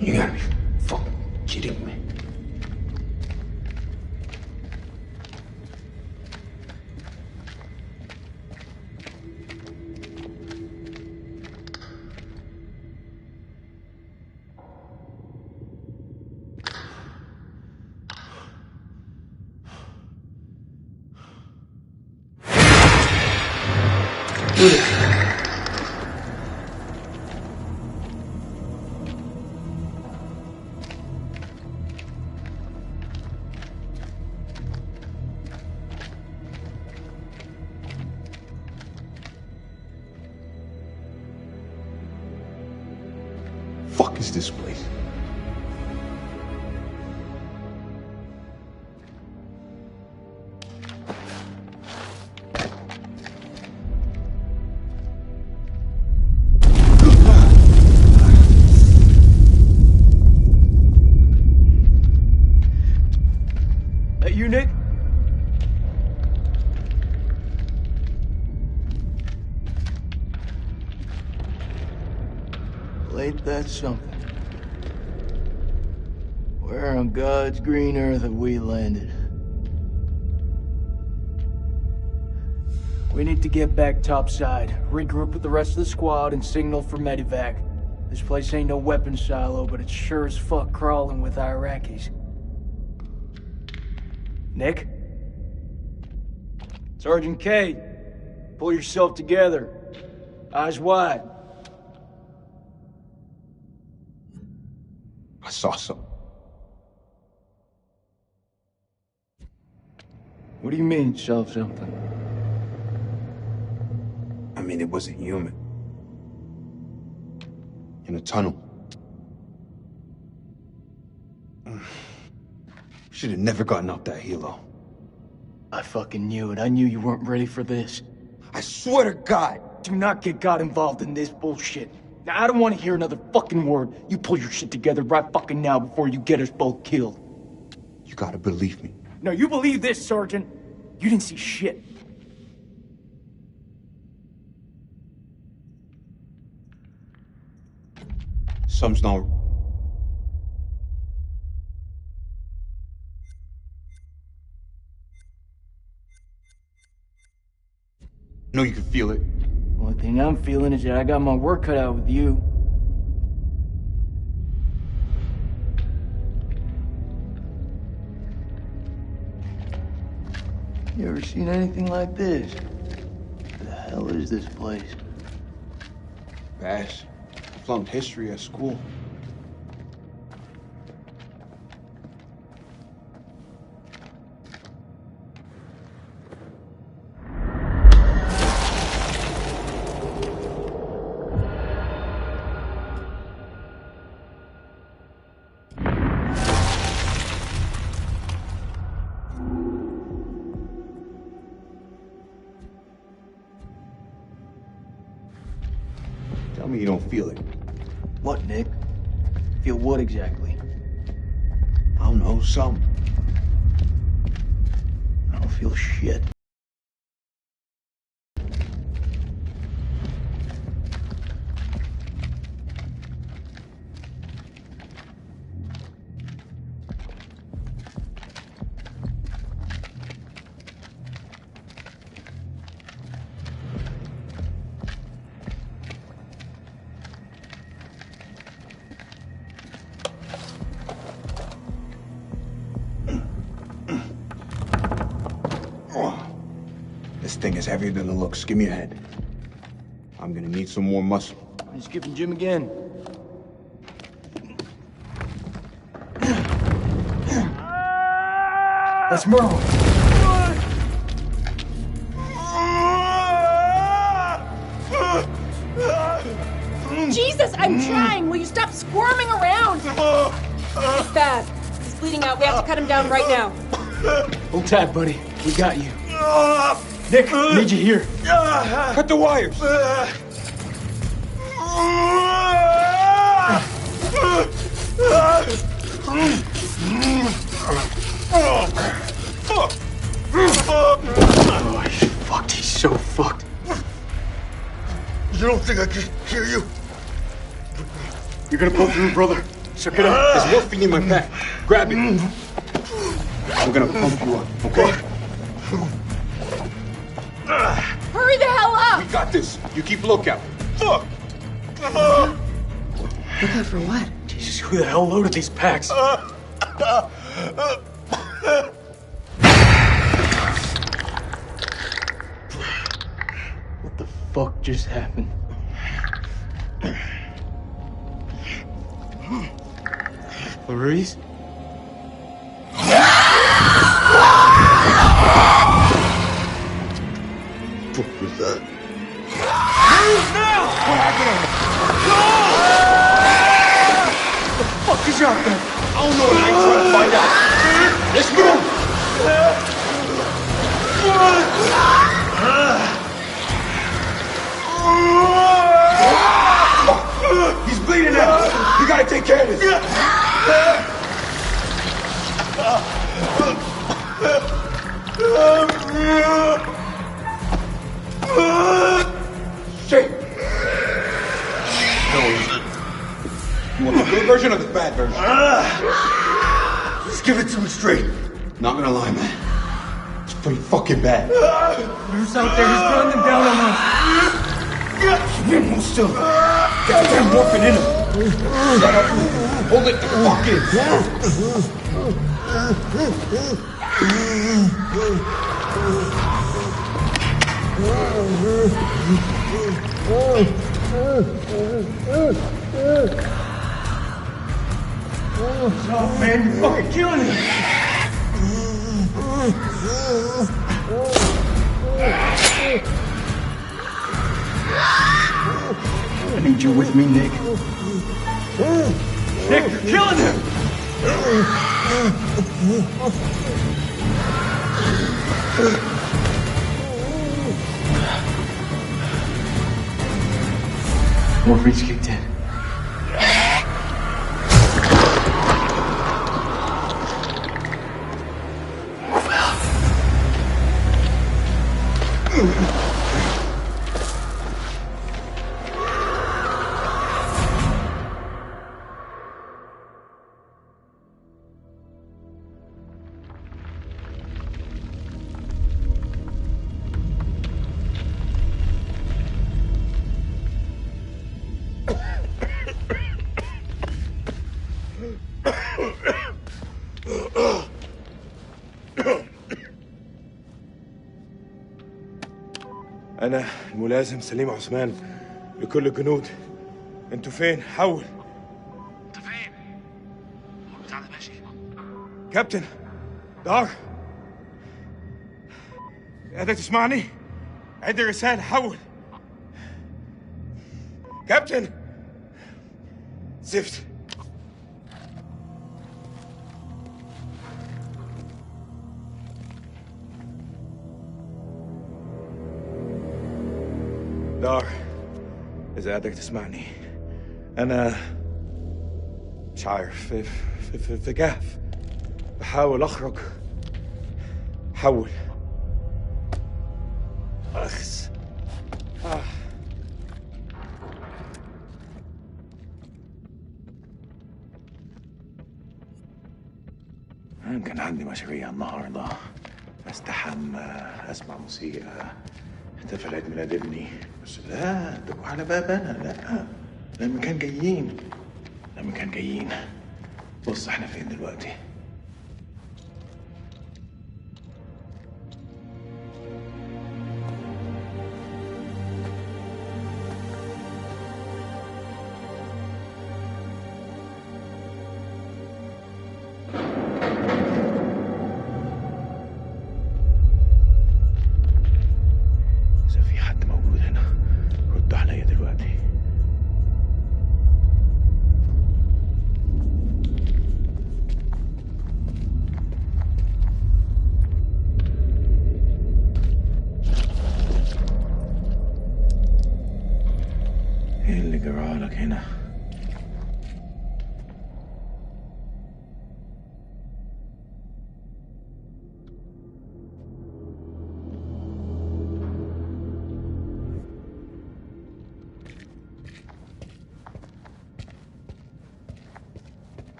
You gotta be fucking kidding me. Fuck is this place? That you, Nick? Well, ain't that something? Where on God's green earth have we landed? We need to get back topside, regroup with the rest of the squad, and signal for medevac. This place ain't no weapons silo, but it's sure as fuck crawling with Iraqis. Nick? Sergeant K, pull yourself together. Eyes wide. I saw something. What do you mean, saw something? I mean, it wasn't human. In a tunnel. Should have never gotten up that helo. I fucking knew it. I knew you weren't ready for this. I swear to God! Do not get God involved in this bullshit. Now, I don't want to hear another fucking word. You pull your shit together right fucking now before you get us both killed. You gotta believe me. No, you believe this, Sergeant. You didn't see shit. Something's not... No, you can feel it. Only thing I'm feeling is that I got my work cut out with you. You ever seen anything like this? What the hell is this place? Bash. I flunked history at school. Tell me you don't feel it. What, Nick? Feel what exactly? I don't know, something. I don't feel shit. This thing is heavier than it looks. Give me a hand. I'm gonna need some more muscle. Just giving Jim again. Let's move. Jesus, I'm trying. Will you stop squirming around? It's bad. He's bleeding out. We have to cut him down right now. Hold tight, buddy. We got you. Nick, need you here. Cut the wires. Oh, he's fucked. He's so fucked. You don't think I can hear you? You're gonna pull through, brother. Check it out. There's morphine in my pack. Grab it. I'm gonna pump you up, okay? Hurry the hell up! We got this. You keep lookout. Fuck! Lookout for what? Jesus, who the hell loaded these packs? What the fuck just happened? Maurice? What was that? Move now! What happened? What the fuck is out there? I don't know. I ain't trying to find out. Let's move! He's bleeding out. You gotta take care of this. Shit. You want the good version or the bad version? Just give it to me straight. Not gonna lie, man. It's pretty fucking bad. Who's out there? He's running down on us. Man, hold still. Get the damn morphine in him. Shut up. Hold it the fuck in. Oh, man, you're fucking killing him. I need you with me, Nick. Nick, you're killing him! Morphine's kicked in. أنا الملازم سليم عثمان لكل الجنود. أنتوا فين؟ حول. أنت فين؟ هو البتاع ده ماشي. كابتن دار، قادر تسمعني؟ عد الرسالة. حول. كابتن زفت. دار، إذا قادر تسمعني، أنا مش عارف في كهف بحاول أخرج. حول. أخس. كان عندي مشاريع النهارده، استحمى، اسمع موسيقى، احتفل عيد ميلاد ابني، بس لا دقوا على بابنا. لا لما كان جايين بص احنا فين دلوقتي.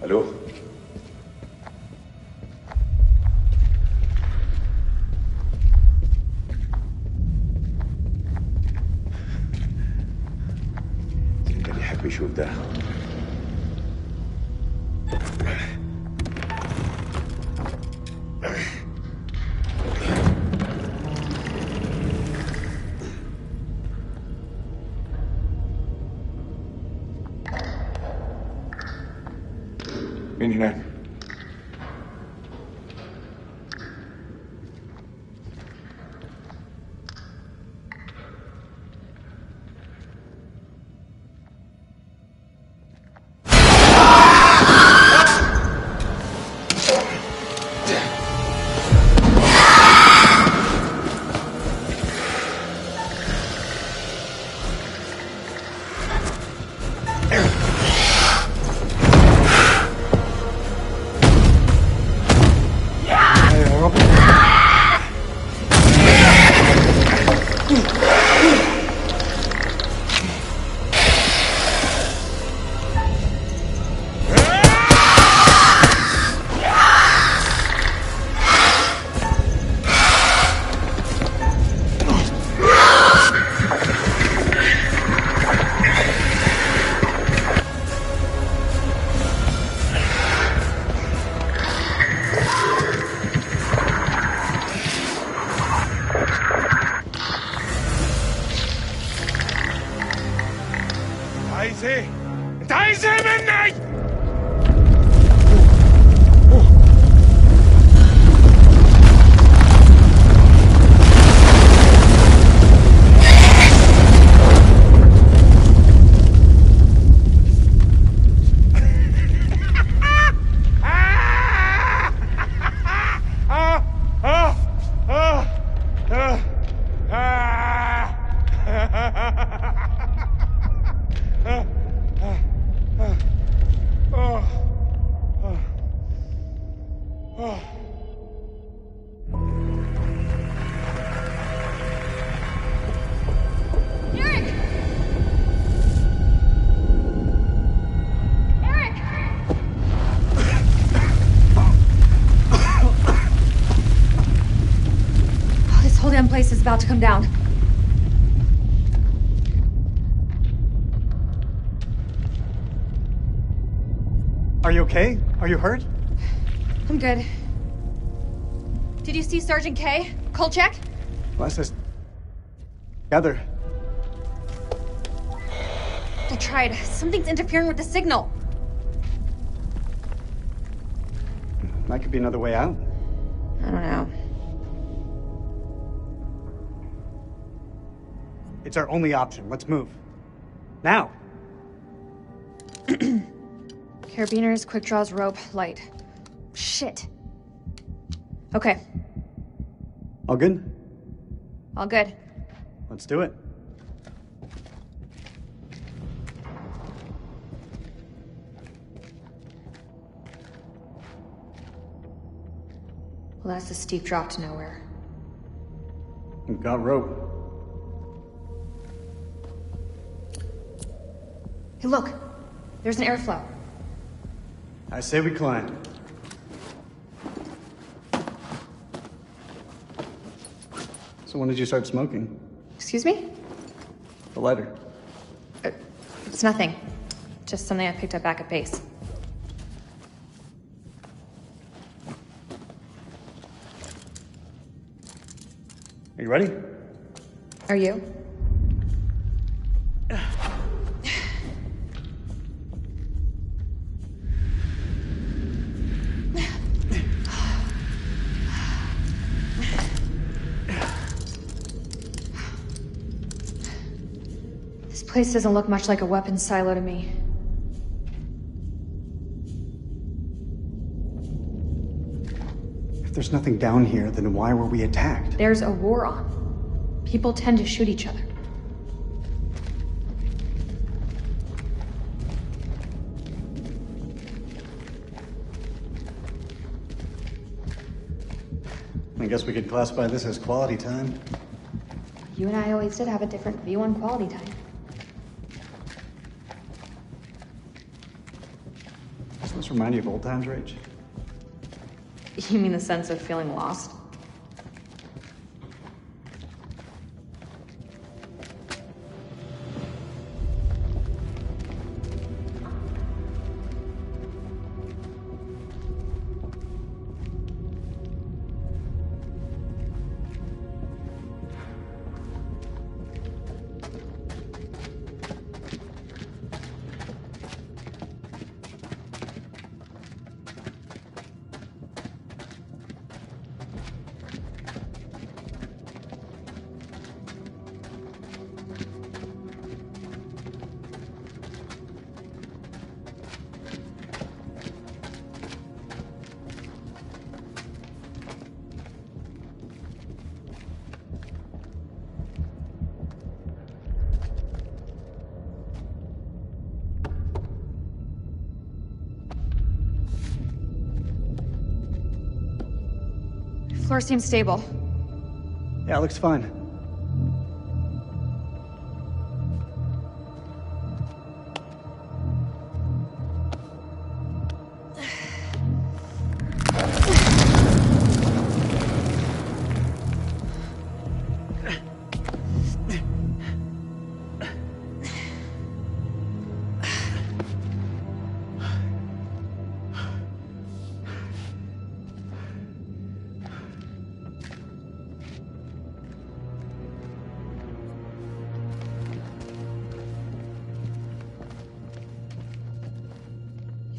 الو. مين اللي يحب يشوف ده؟ مين هناك؟ عايز ايه؟ انت عايز ايه مني؟ Place is about to come down. Are you okay? Are you hurt? I'm good. Did you see Sergeant K? Kolchak? Let's just gather. I tried. Something's interfering with the signal. That could be another way out. I don't know. It's our only option. Let's move. Now! Carabiners, quick draws, rope, light. Shit. Okay. All good? All good. Let's do it. Well, that's a steep drop to nowhere. We've got rope. Hey, look! There's an airflow. I say we climb. So when did you start smoking? Excuse me? The lighter. It's nothing. Just something I picked up back at base. Are you ready? Are you? This place doesn't look much like a weapons silo to me. If there's nothing down here, then why were we attacked? There's a war on. People tend to shoot each other. I guess we could classify this as quality time. You and I always did have a different view on quality time. Does this remind you of old times, Rach? You mean the sense of feeling lost? Floor seems stable. Yeah, it looks fine.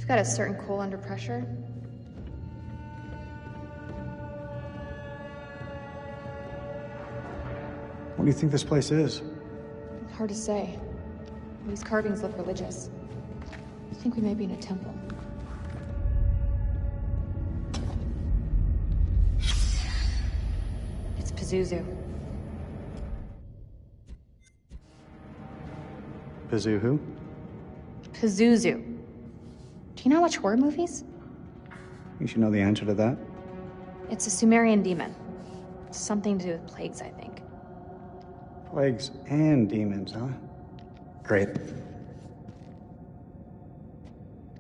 Got a certain coal under pressure. What do you think this place is? Hard to say. These carvings look religious. I think we may be in a temple. It's Pazuzu. Pazu who? Pazuzu. Do you not watch horror movies? You should know the answer to that. It's a Sumerian demon. Something to do with plagues, I think. Plagues and demons, huh? Great.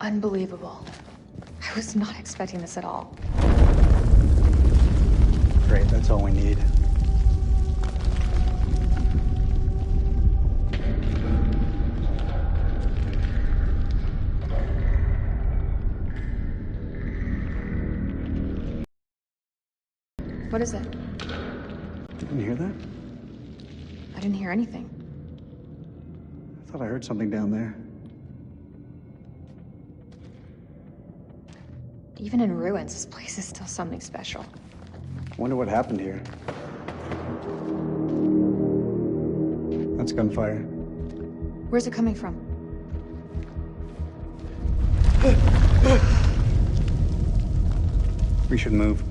Unbelievable. I was not expecting this at all. Great, that's all we need. What is it? You didn't hear that? I didn't hear anything. I thought I heard something down there. Even in ruins, this place is still something special. I wonder what happened here. That's gunfire. Where's it coming from? We should move.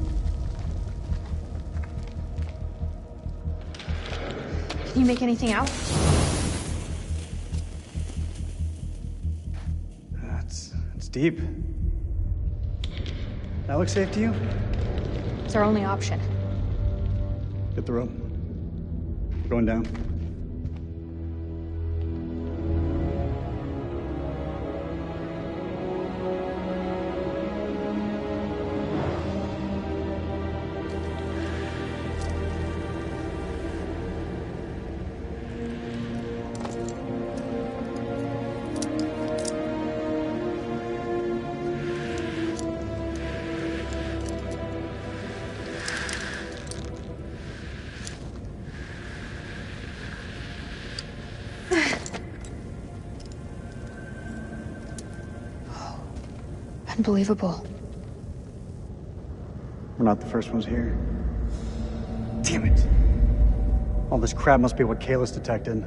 Can you make anything out? It's deep. That looks safe to you? It's our only option. Get the rope. We're going down. Unbelievable. We're not the first ones here. Damn it. All this crap must be what Kalis detected.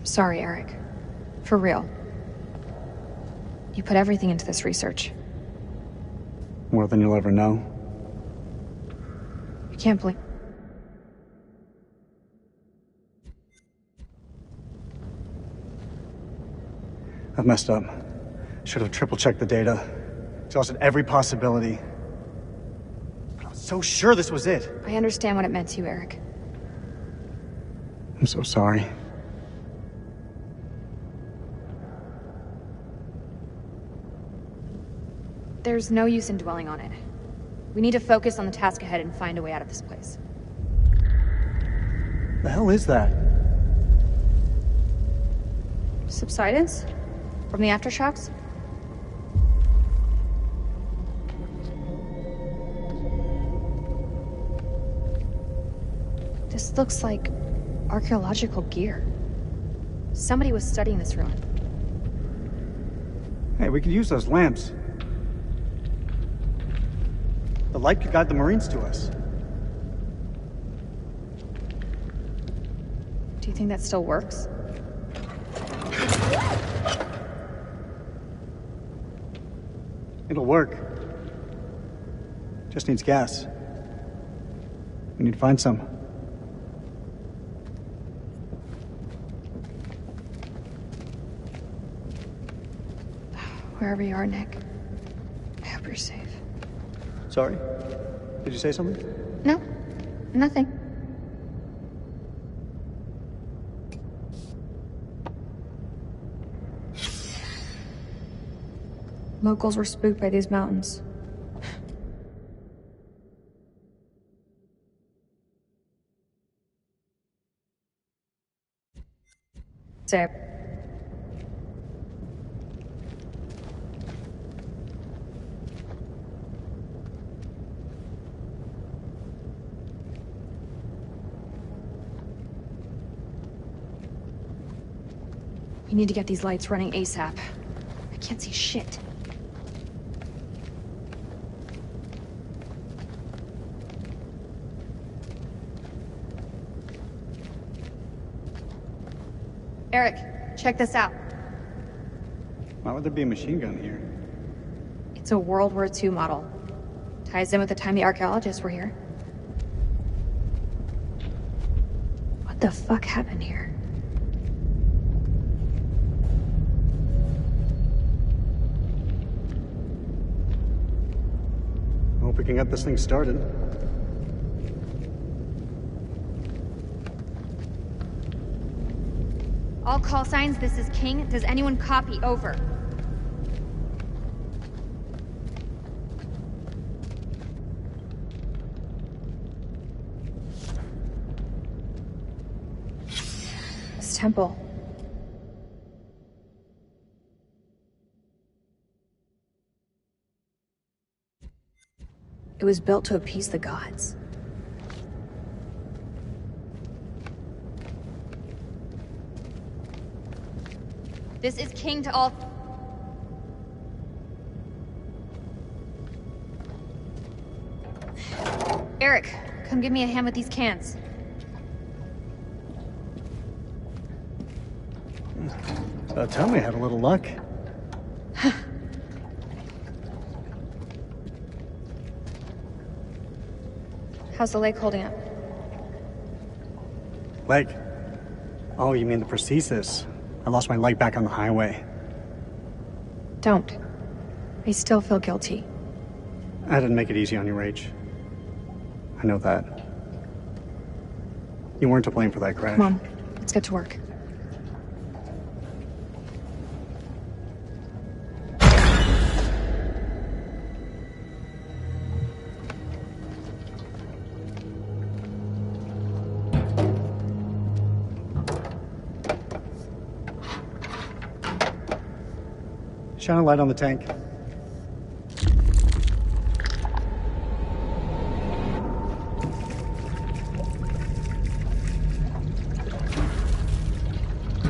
Sorry, Eric. For real. You put everything into this research. More than you'll ever know. You can't blame... I've messed up. Should have triple-checked the data. Exhausted every possibility. But I was so sure this was it. I understand what it meant to you, Eric. I'm so sorry. There's no use in dwelling on it. We need to focus on the task ahead and find a way out of this place. The hell is that? Subsidence? From the aftershocks? This looks like archaeological gear. Somebody was studying this ruin. Hey, we could use those lamps. The light could guide the Marines to us. Do you think that still works? It'll work. Just needs gas. We need to find some. Wherever you are, Nick, I hope you're safe. Sorry? Did you say something? No, nothing. Locals were spooked by these mountains. Say. We need to get these lights running ASAP. I can't see shit. Eric, check this out. Why would there be a machine gun here? It's a World War II model. Ties in with the time the archaeologists were here. What the fuck happened here? Hope we can get this thing started. All call signs, this is King. Does anyone copy? Over. This temple. It was built to appease the gods. This is King to all... Eric, come give me a hand with these cans. Tell me I had a little luck. How's the lake holding up? Leg? Oh, you mean the prosthesis? I lost my leg back on the highway. Don't. I still feel guilty. I didn't make it easy on your Rach. I know that. You weren't to blame for that crash. Come on, let's get to work. Shine a light on the tank.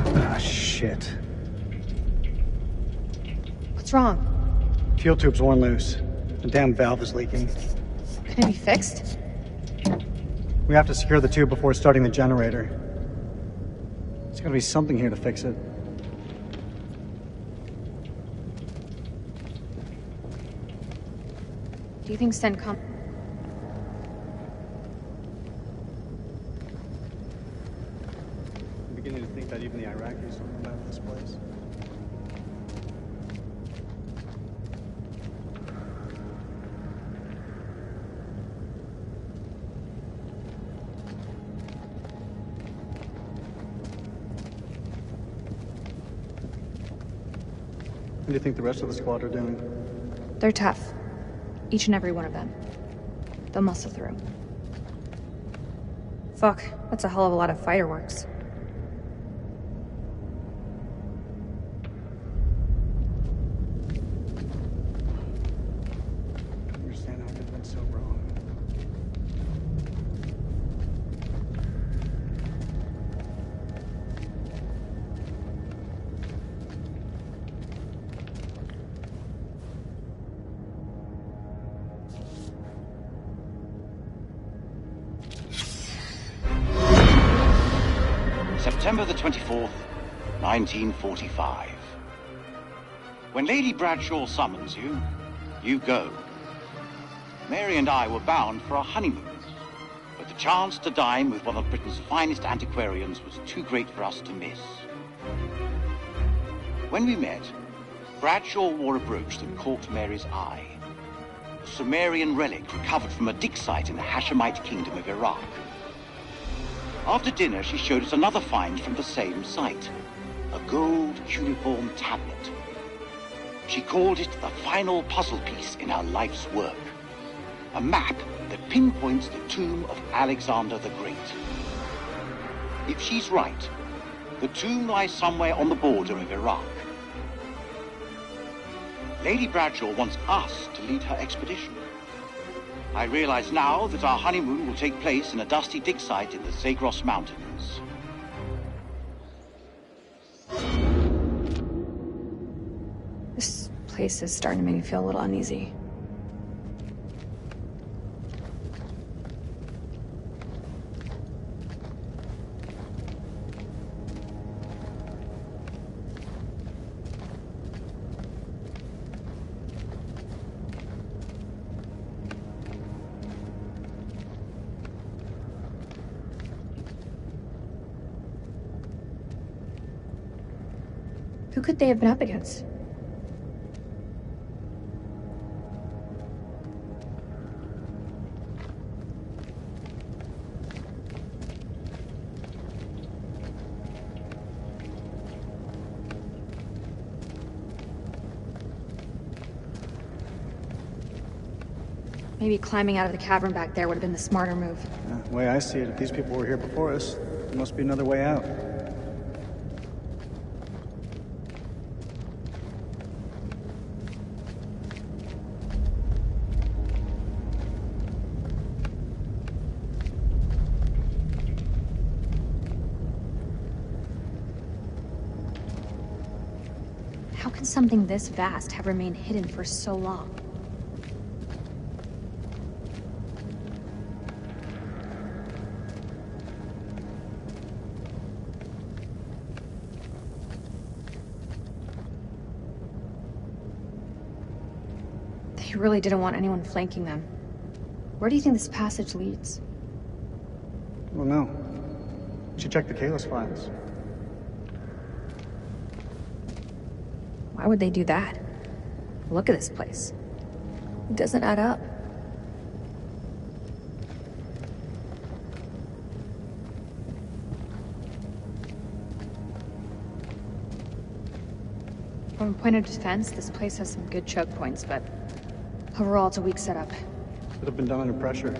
Ah, shit. What's wrong? Fuel tube's worn loose. The damn valve is leaking. Can it be fixed? We have to secure the tube before starting the generator. There's gotta be something here to fix it. Do you think CENTCOM... I'm beginning to think that even the Iraqis don't know about this place. What do you think the rest of the squad are doing? They're tough. Each and every one of them. They'll muscle through. Fuck, that's a hell of a lot of fireworks. I don't understand how it went so wrong. September the 24th, 1945. When Lady Bradshaw summons you, you go. Mary and I were bound for a honeymoon, but the chance to dine with one of Britain's finest antiquarians was too great for us to miss. When we met, Bradshaw wore a brooch that caught Mary's eye. A Sumerian relic recovered from a dig site in the Hashemite kingdom of Iraq. After dinner, she showed us another find from the same site, a gold cuneiform tablet. She called it the final puzzle piece in her life's work, a map that pinpoints the tomb of Alexander the Great. If she's right, the tomb lies somewhere on the border of Iraq. Lady Bradshaw wants us to lead her expedition. I realize now that our honeymoon will take place in a dusty dig site in the Zagros Mountains. This place is starting to make me feel a little uneasy. Who could they have been up against? Maybe climbing out of the cavern back there would have been the smarter move. The way I see it, if these people were here before us, there must be another way out. How can something this vast have remained hidden for so long? They really didn't want anyone flanking them. Where do you think this passage leads? Well, no. You should check the Kalis files. Why would they do that? Look at this place. It doesn't add up. From a point of defense, this place has some good choke points, but overall it's a weak setup. Could have been done under pressure.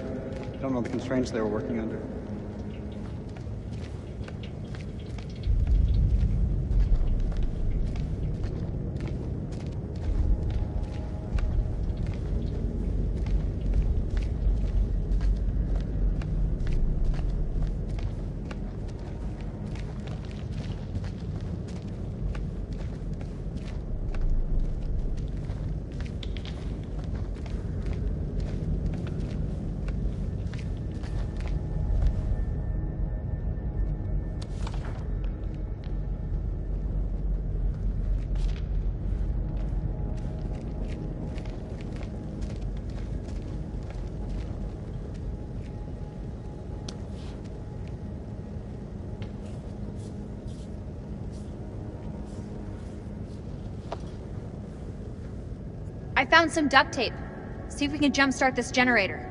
Don't know the constraints they were working under. I found some duct tape. See if we can jumpstart this generator.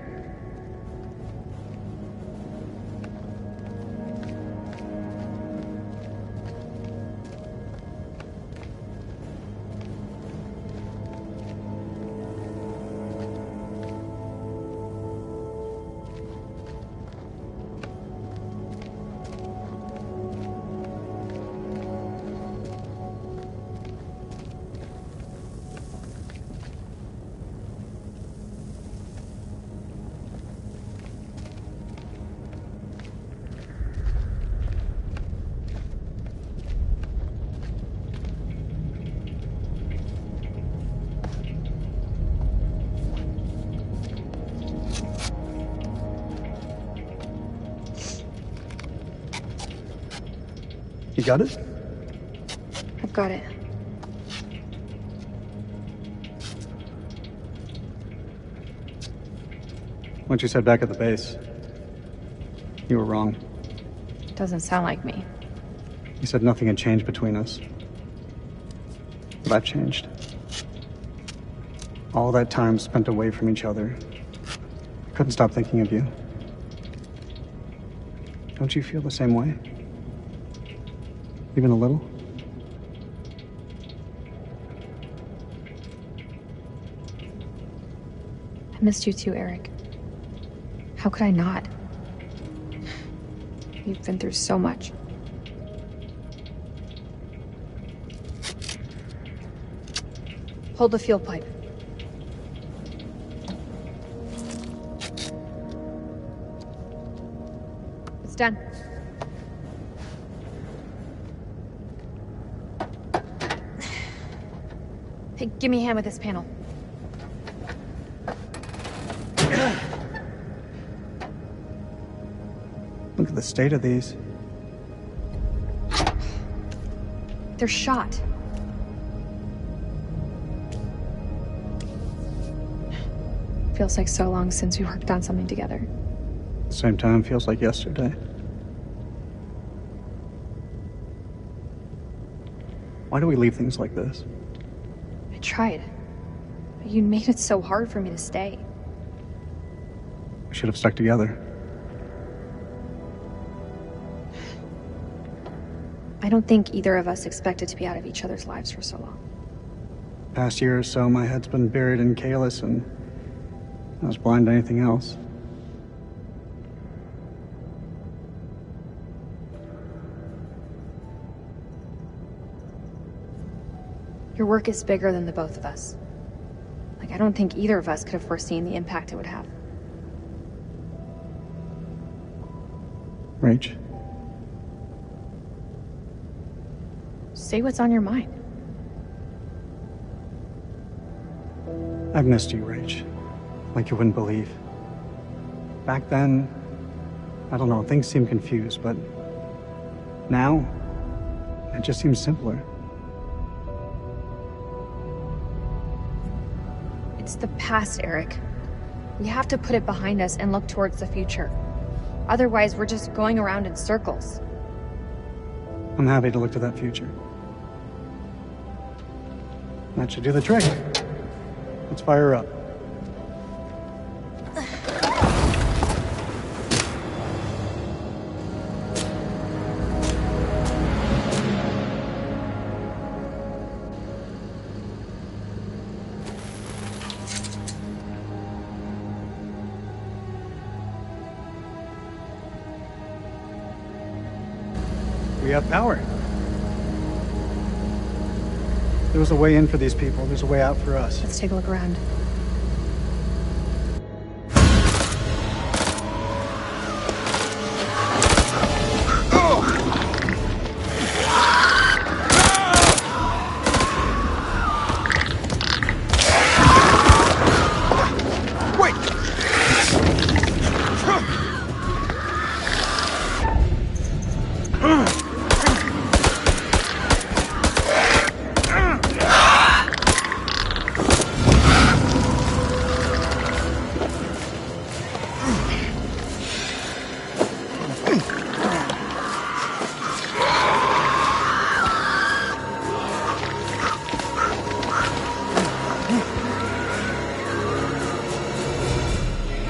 You got it? I've got it. What you said back at the base, you were wrong. Doesn't sound like me. You said nothing had changed between us. But I've changed. All that time spent away from each other. I couldn't stop thinking of you. Don't you feel the same way? Even a little? I missed you too, Eric. How could I not? You've been through so much. Hold the fuel pipe. It's done. Hey, give me a hand with this panel. Look at the state of these. They're shot. Feels like so long since we worked on something together. At the same time, feels like yesterday. Why do we leave things like this? I tried. But you made it so hard for me to stay. We should have stuck together. I don't think either of us expected to be out of each other's lives for so long. Past year or so, my head's been buried in Kalis, and I was blind to anything else. Your work is bigger than the both of us. Like, I don't think either of us could have foreseen the impact it would have. Rach. Say what's on your mind. I've missed you, Rach. Like you wouldn't believe. Back then, I don't know, things seemed confused, but now, it just seems simpler. It's the past, Eric. We have to put it behind us and look towards the future. Otherwise, we're just going around in circles. I'm happy to look to that future. That should do the trick. Let's fire her up. We have power. There was a way in for these people. There's a way out for us. Let's take a look around.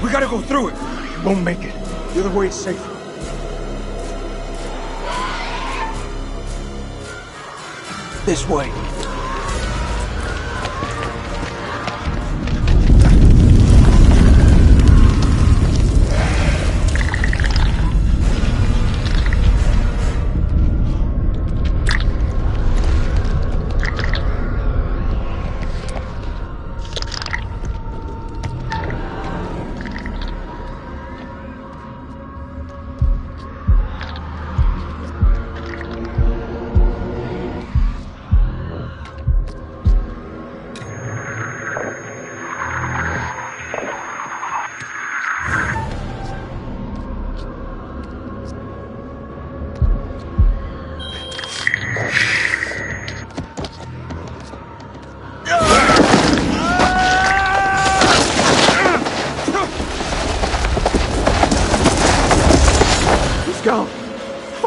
We gotta go through it. You won't make it. The other way is safer. This way.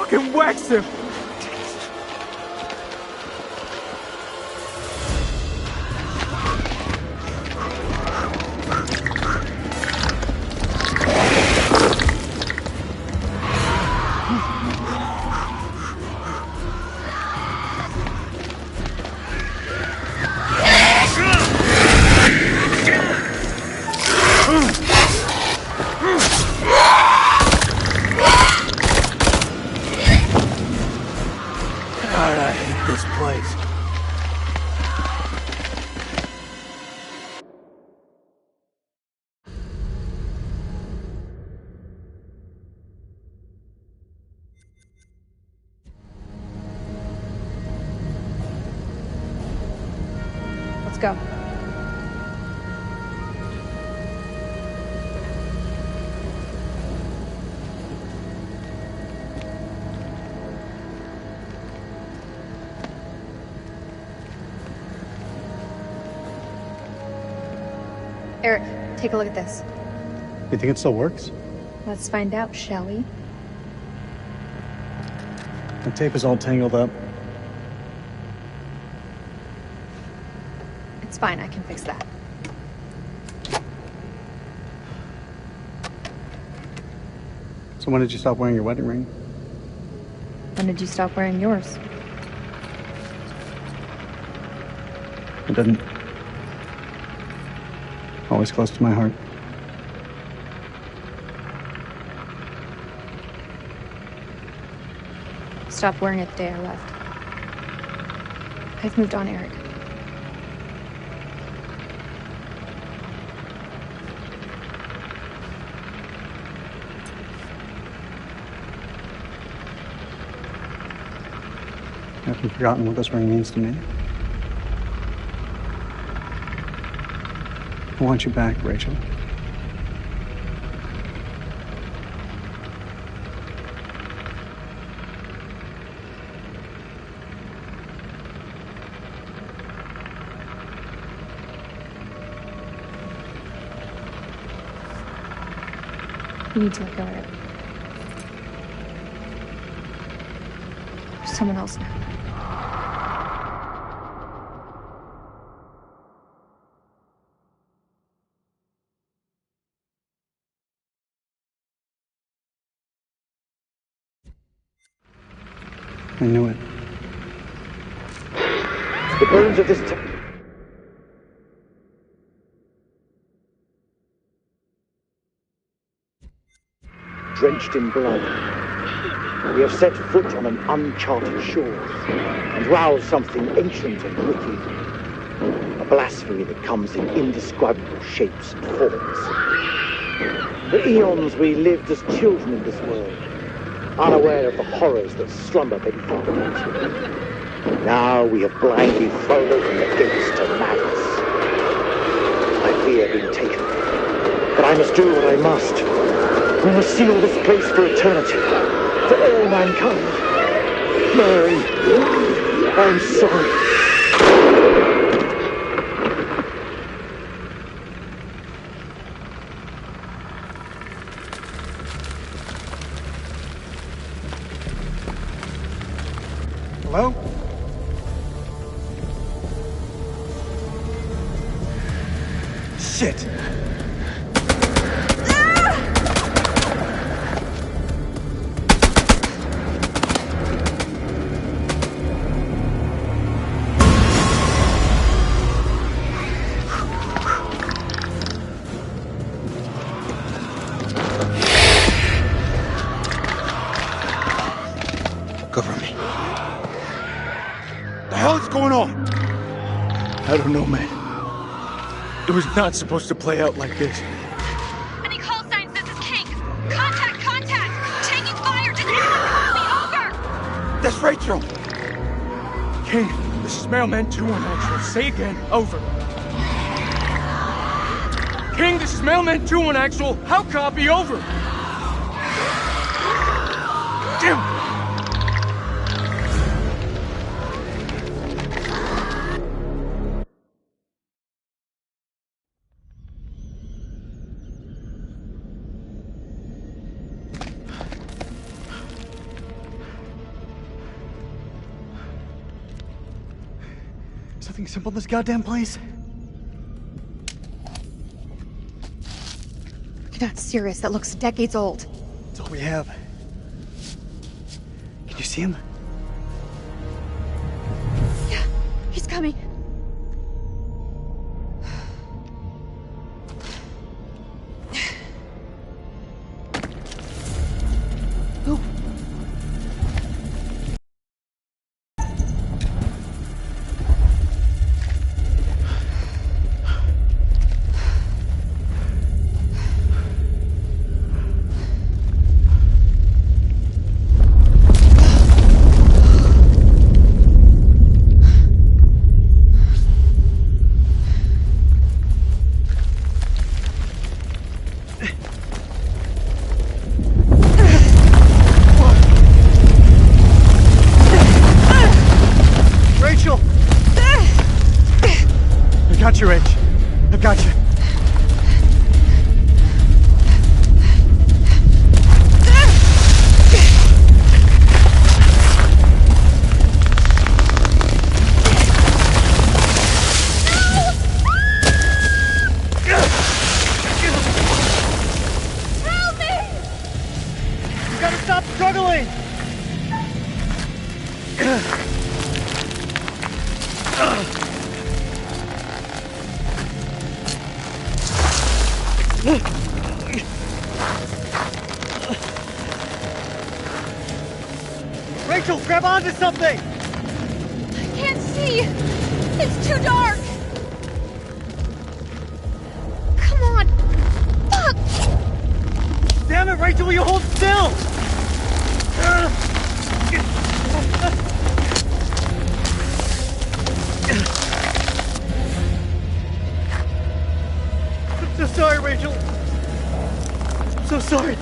fucking wax him! God, I hate this place. Let's go. Eric, take a look at this. You think it still works? Let's find out, shall we? The tape is all tangled up. It's fine, I can fix that. So when did you stop wearing your wedding ring? When did you stop wearing yours? It didn't. Always close to my heart. Stopped wearing it the day I left. I've moved on, Eric. Have you forgotten what this ring means to me? I want you back, Rachel. You need to let go of it. There's someone else now. I knew it. The bones of this drenched in blood, we have set foot on an uncharted shore and roused something ancient and wicked, a blasphemy that comes in indescribable shapes and forms. For eons we lived as children in this world, unaware of the horrors that slumber beneath our feet. Now we have blindly thrown open the gates to madness. I fear being taken, but I must do what I must. We must seal this place for eternity, for all mankind. Mary, I'm sorry. Hello? Shit! Cover me. The hell is going on? I don't know, man. It was not supposed to play out like this. Any call signs? This is King. Contact, contact! Taking fire! Does anyone call me? Over! That's Rachel! King, this is Mailman 2-1 actual. Say again. Over. King, this is Mailman 2-1 actual. How copy? Over. Damn! Something simple in this goddamn place? You're not serious. That looks decades old. That's all we have. Can you see him? Yeah, he's coming. Rachel, grab onto something! I can't see! It's too dark! Come on! Fuck! Damn it, Rachel, will you hold still? I'm so sorry, Rachel. I'm so sorry.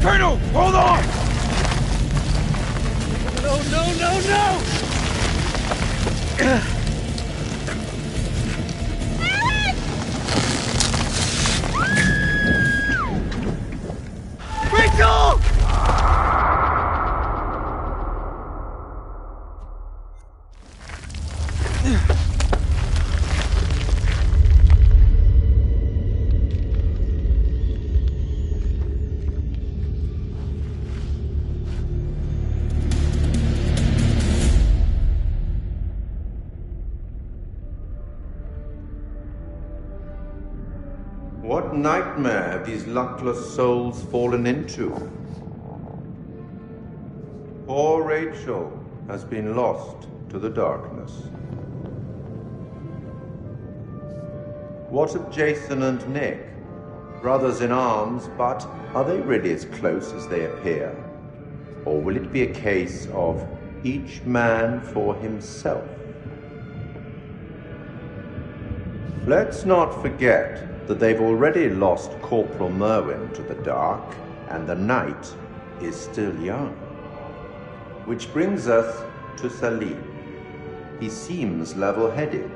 Colonel, hold on! No, no, no, no! Rachel! What nightmare have these luckless souls fallen into? Poor Rachel has been lost to the darkness. What of Jason and Nick? Brothers in arms, but are they really as close as they appear? Or will it be a case of each man for himself? Let's not forget that they've already lost Corporal Merwin to the dark, and the night is still young. Which brings us to Salim. He seems level-headed,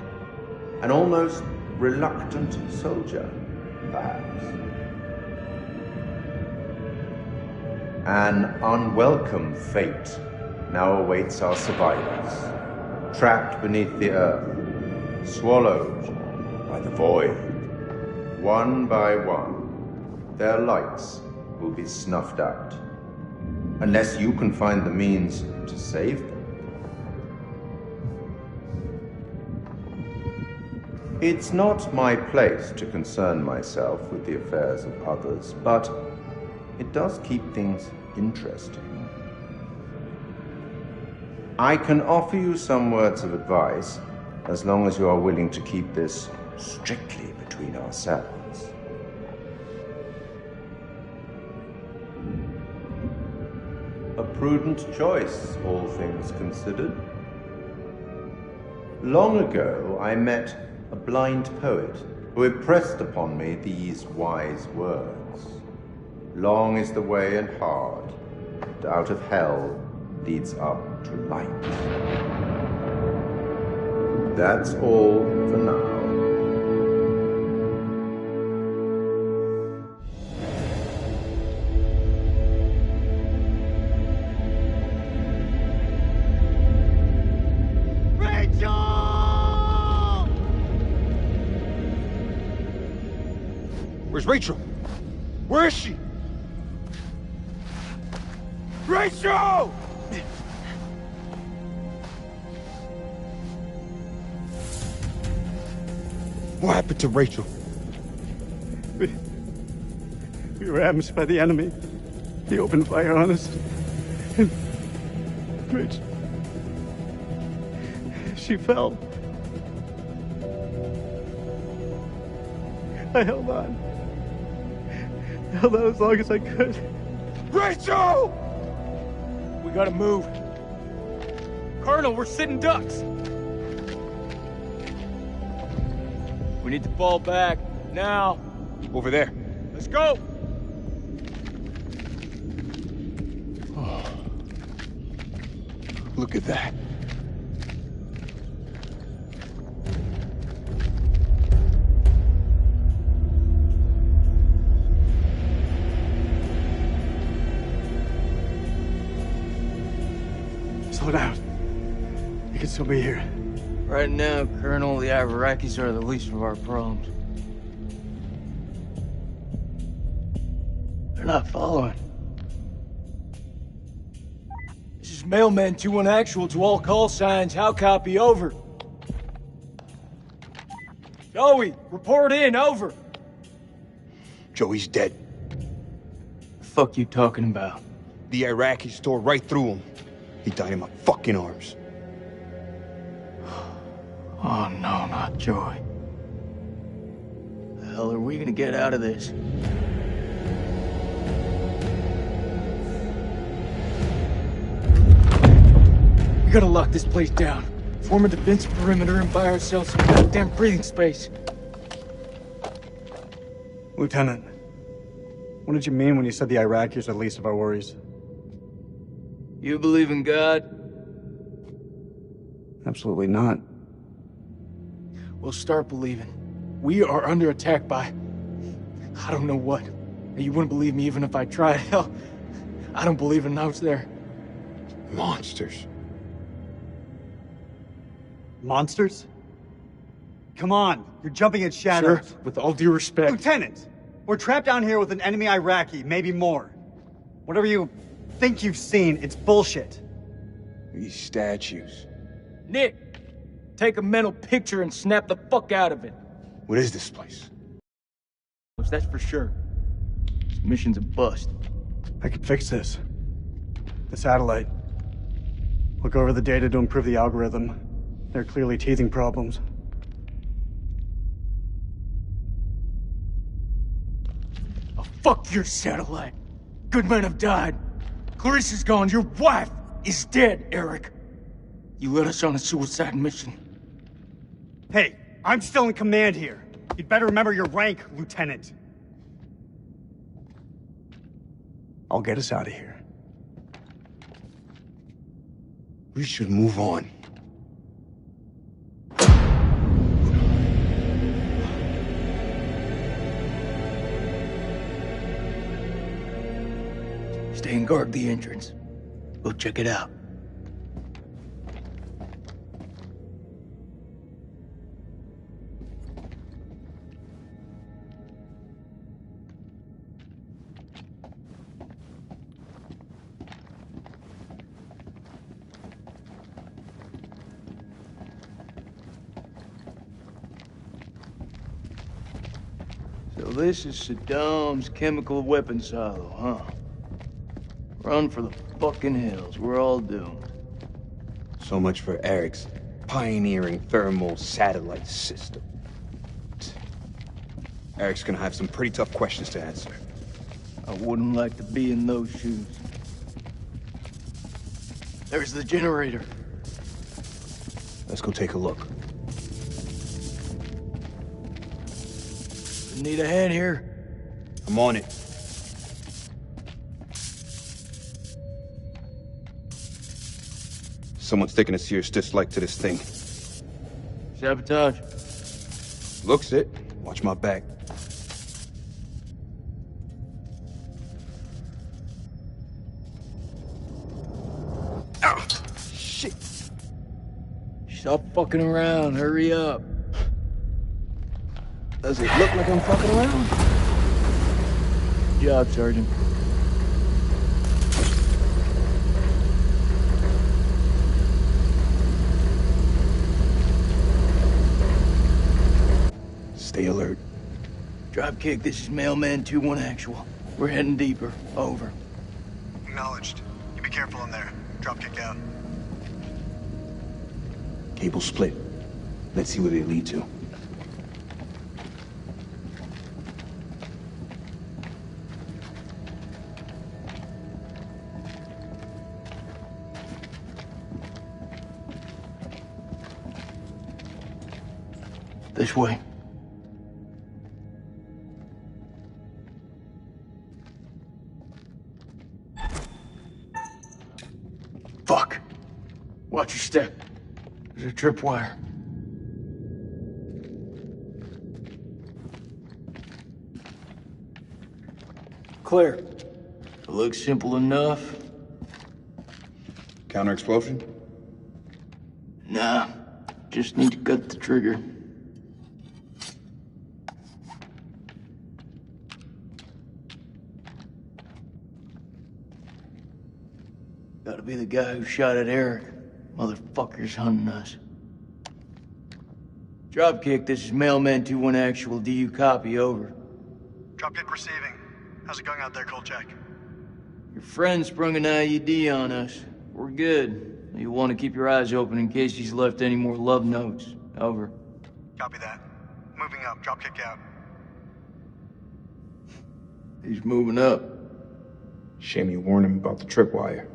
an almost reluctant soldier, perhaps. An unwelcome fate now awaits our survivors, trapped beneath the earth, swallowed by the void. One by one, their lights will be snuffed out, unless you can find the means to save them. It's not my place to concern myself with the affairs of others, but it does keep things interesting. I can offer you some words of advice, as long as you are willing to keep this strictly between ourselves. A prudent choice, all things considered. Long ago, I met a blind poet who impressed upon me these wise words. Long is the way and hard, and out of hell leads up to light. That's all for now. Where's Rachel? Where is she? Rachel! What happened to Rachel? We were ambushed by the enemy. He opened fire on us. And Rachel, she fell. I held on. I held on as long as I could. Rachel! We gotta move. Colonel, we're sitting ducks. We need to fall back. Now. Over there. Let's go! Oh. Look at that. Slow down. You can still be here. Right now, Colonel, the Iraqis are the least of our problems. They're not following. This is Mailman 2-1 actual to all call signs. How copy? Over. Joey, report in. Over. Joey's dead. The fuck you talking about? The Iraqis tore right through him. He died in my fucking arms. Oh no, not Joey. The hell are we gonna get out of this? We gotta lock this place down. Form a defense perimeter and buy ourselves some goddamn breathing space. Lieutenant, what did you mean when you said the Iraqis are the least of our worries? You believe in God? Absolutely not. We'll start believing. We are under attack by... I don't know what. You wouldn't believe me even if I tried. Hell, I don't believe in out there. Monsters. Monsters? Come on, you're jumping at shadows. Sir, with all due respect. Lieutenant, we're trapped down here with an enemy Iraqi, maybe more. Whatever you think you've seen, it's bullshit. These statues. Nick, take a mental picture and snap the fuck out of it. What is this place? That's for sure. This mission's a bust. I can fix this. The satellite. Look over the data to improve the algorithm. There are clearly teething problems. Oh, fuck your satellite. Good men have died. Clarissa's gone. Your wife is dead, Eric. You led us on a suicide mission. Hey, I'm still in command here. You'd better remember your rank, Lieutenant. I'll get us out of here. We should move on. Stay and guard the entrance. We'll check it out. So this is Saddam's chemical weapon silo, huh? Run for the fucking hills. We're all doomed. So much for Eric's pioneering thermal satellite system. Eric's gonna have some pretty tough questions to answer. I wouldn't like to be in those shoes. There's the generator. Let's go take a look. Need a hand here? I'm on it. Someone's taking a serious dislike to this thing. Sabotage. Looks it. Watch my back. Ah, shit. Stop fucking around. Hurry up. Does it look like I'm fucking around? Good job, Sergeant. Stay alert. Dropkick, this is Mailman 2-1 actual. We're heading deeper. Over. Acknowledged. You be careful in there. Dropkick down. Cable split. Let's see where they lead to. This way. Fuck. Watch your step. There's a tripwire. Clear. It looks simple enough. Counter explosion? Nah. Just need to cut the trigger. Gotta be the guy who shot at Eric. Motherfucker's hunting us. Dropkick, this is Mailman 2-1 actual. Do you copy? Over. Dropkick receiving. How's it going out there, Kolchak? Your friend sprung an IED on us. We're good. You'll want to keep your eyes open in case he's left any more love notes. Over. Copy that. Moving up. Dropkick out. He's moving up. Shame you warned him about the tripwire.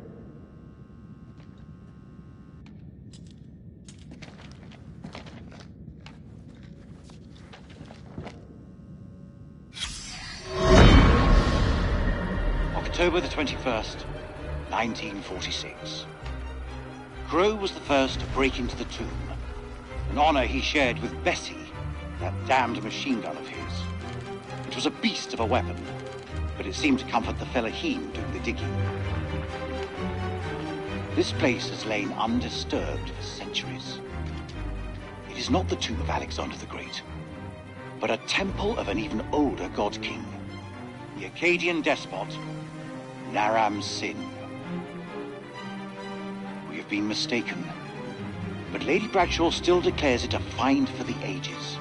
October the 21st, 1946. Crow was the first to break into the tomb, an honor he shared with Bessie, that damned machine gun of his. It was a beast of a weapon, but it seemed to comfort the fellaheen doing the digging. This place has lain undisturbed for centuries. It is not the tomb of Alexander the Great, but a temple of an even older god king, the Akkadian despot, Naram Sin. We have been mistaken, but Lady Bradshaw still declares it a find for the ages.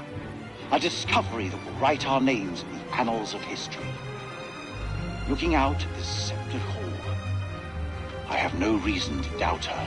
A discovery that will write our names in the annals of history. Looking out at this sceptred hall, I have no reason to doubt her.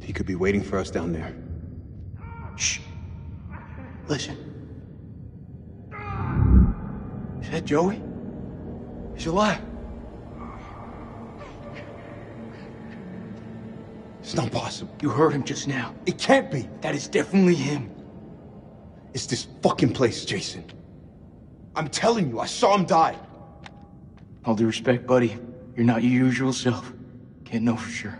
He could be waiting for us down there. Shh. Listen. Is that Joey? He's alive. It's not possible. You heard him just now. It can't be. That is definitely him. It's this fucking place, Jason. I'm telling you, I saw him die. All due respect, buddy, you're not your usual self. Can't know for sure.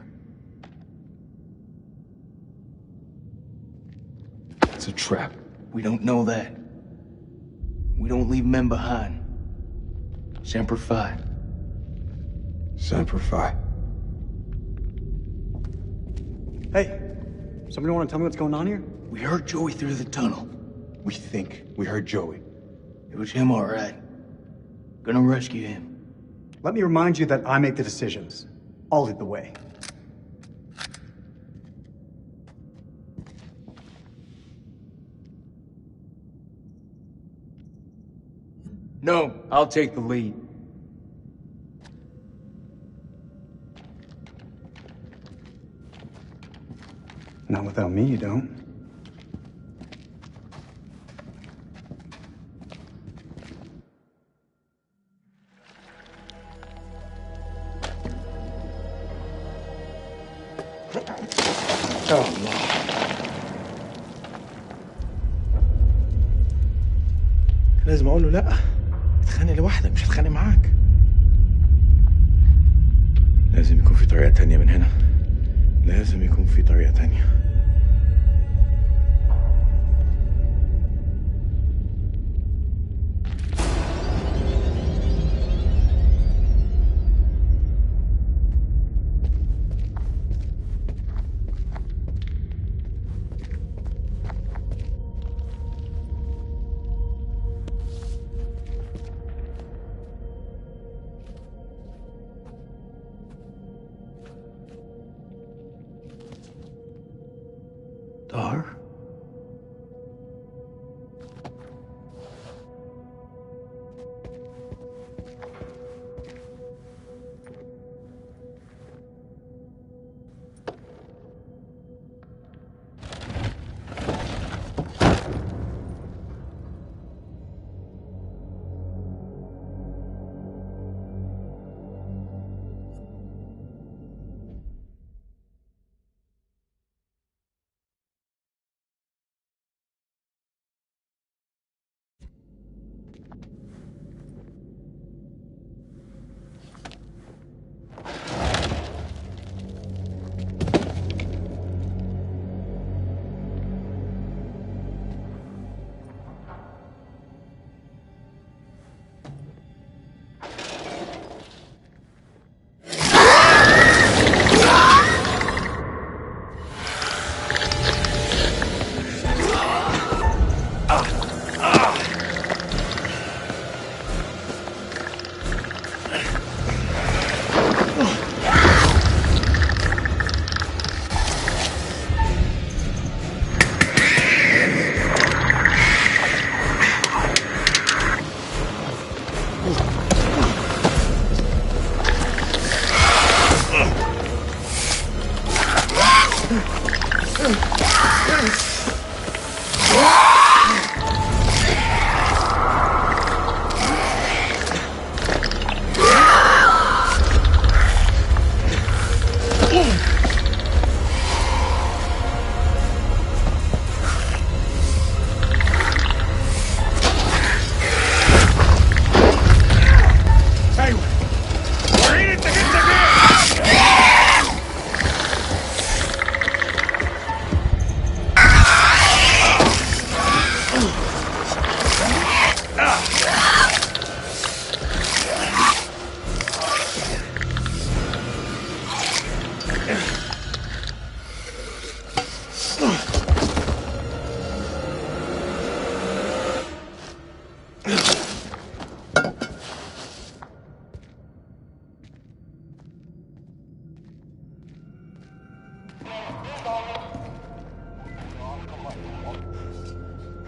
It's a trap. We don't know that. We don't leave men behind. Semper Fi. Semper Fi. Hey, somebody want to tell me what's going on here? We heard Joey through the tunnel. We think we heard Joey. It was him, all right. Gonna rescue him. Let me remind you that I make the decisions. I'll lead the way. No, I'll take the lead. Not without me, you don't. Oh الله. لازم اقول له لا، اتخانق لوحدك مش هتخانق معاك. لازم يكون في طريقة تانية من هنا. لازم يكون في طريقة تانية. Dar?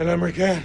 الأمريكان.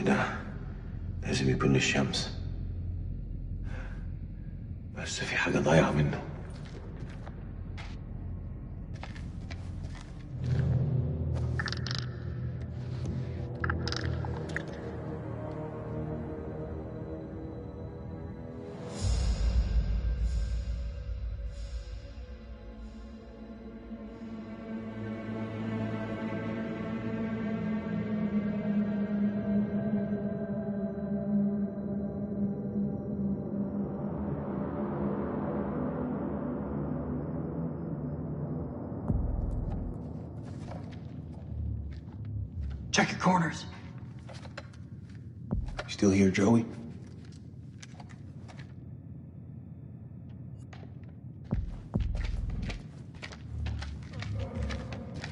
الظلم ده لازم يكون الشمس، بس في حاجة ضايعة منه. Check your corners. Still here, Joey?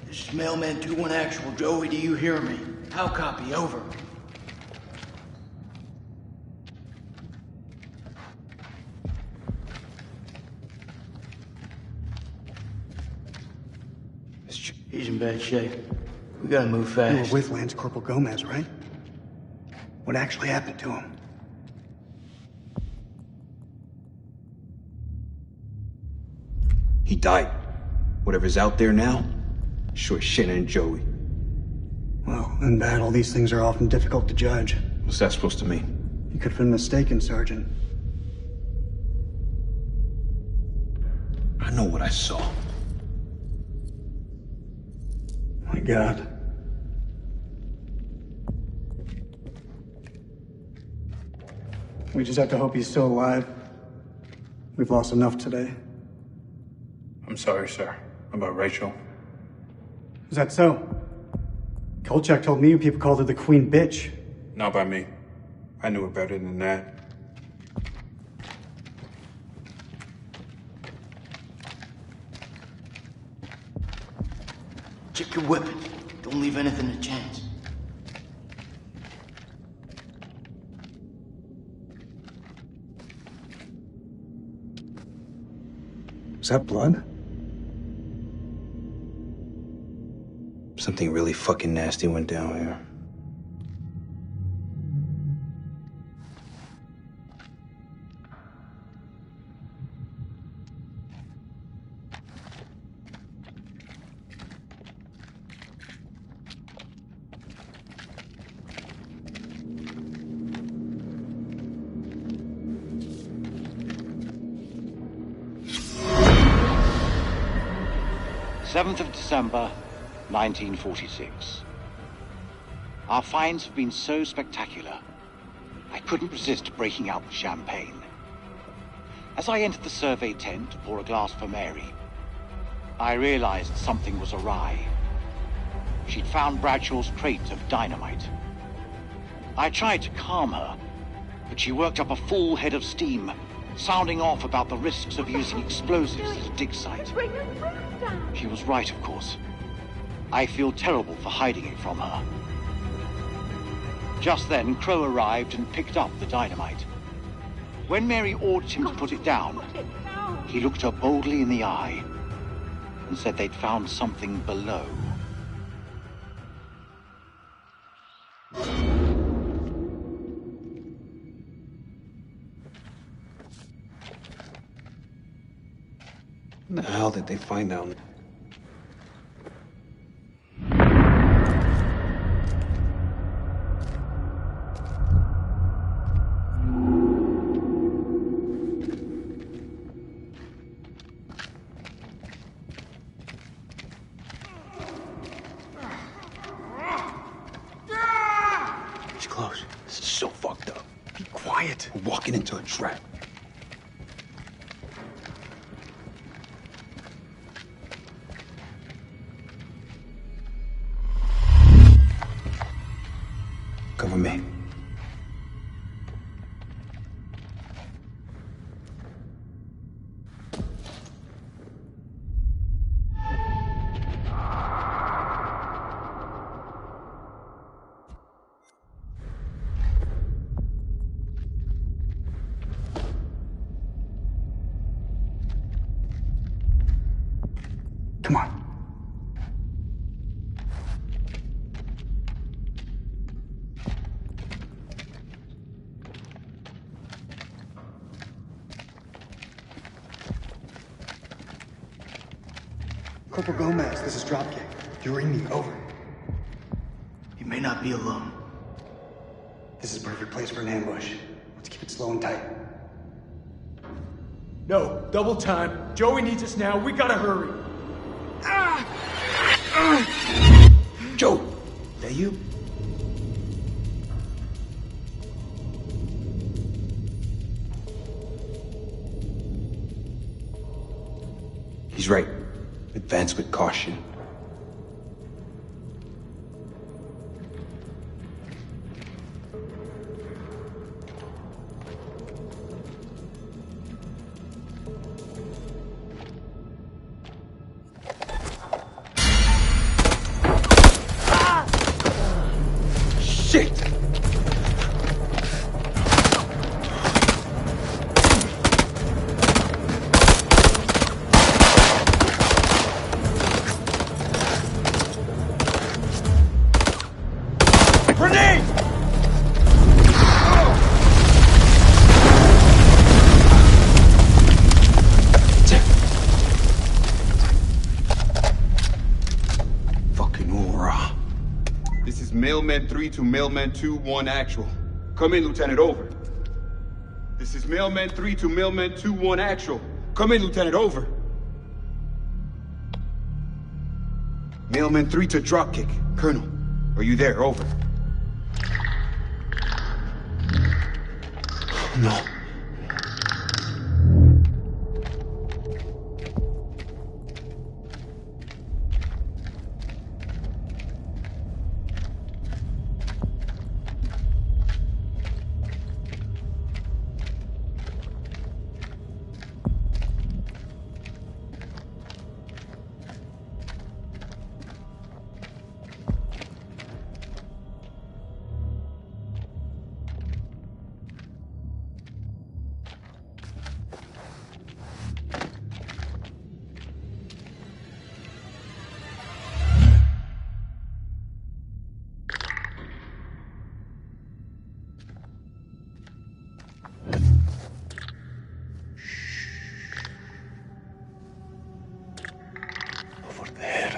This is Mailman 2-1 Actual. Joey, do you hear me? How copy? Over. He's in bad shape. We gotta move fast. You were with Lance Corporal Gomez, right? What actually happened to him? He died. Whatever's out there now, sure shit ain't Joey. Well, in battle, these things are often difficult to judge. What's that supposed to mean? You could have been mistaken, Sergeant. I know what I saw. My God. We just have to hope he's still alive. We've lost enough today. I'm sorry, sir. About Rachel. Is that so? Kolchak told me you people called her the Queen Bitch. Not by me. I knew her better than that. Check your weapon. Don't leave anything to chance. Is that blood? Something really fucking nasty went down here. December 1946. Our finds have been so spectacular, I couldn't resist breaking out the champagne. As I entered the survey tent to pour a glass for Mary, I realized something was awry. She'd found Bradshaw's crate of dynamite. I tried to calm her, but she worked up a full head of steam, sounding off about the risks of using explosives at a dig site. She was right, of course. I feel terrible for hiding it from her. Just then, Crow arrived and picked up the dynamite. When Mary ordered him to put it down, he looked her boldly in the eye and said they'd found something below. What the hell did they find down there? It's close. This is so fucked up. Be quiet. We're walking into a trap. Cover me. Come on. Corporal Gomez, this is Dropkick. You read me, over. You may not be alone. This is a perfect place for an ambush. Let's keep it slow and tight. No, double time. Joey needs us now. We gotta hurry. Joe, that you? He's right. Advance with caution. Shit! Grenade! Fucking hoorah. This is Mailman 3 to Mailman 2-1 actual. Come in, Lieutenant, over. This is Mailman 3 to Mailman 2-1 actual. Come in, Lieutenant, over. Mailman 3 to Dropkick. Colonel, are you there? Over. No.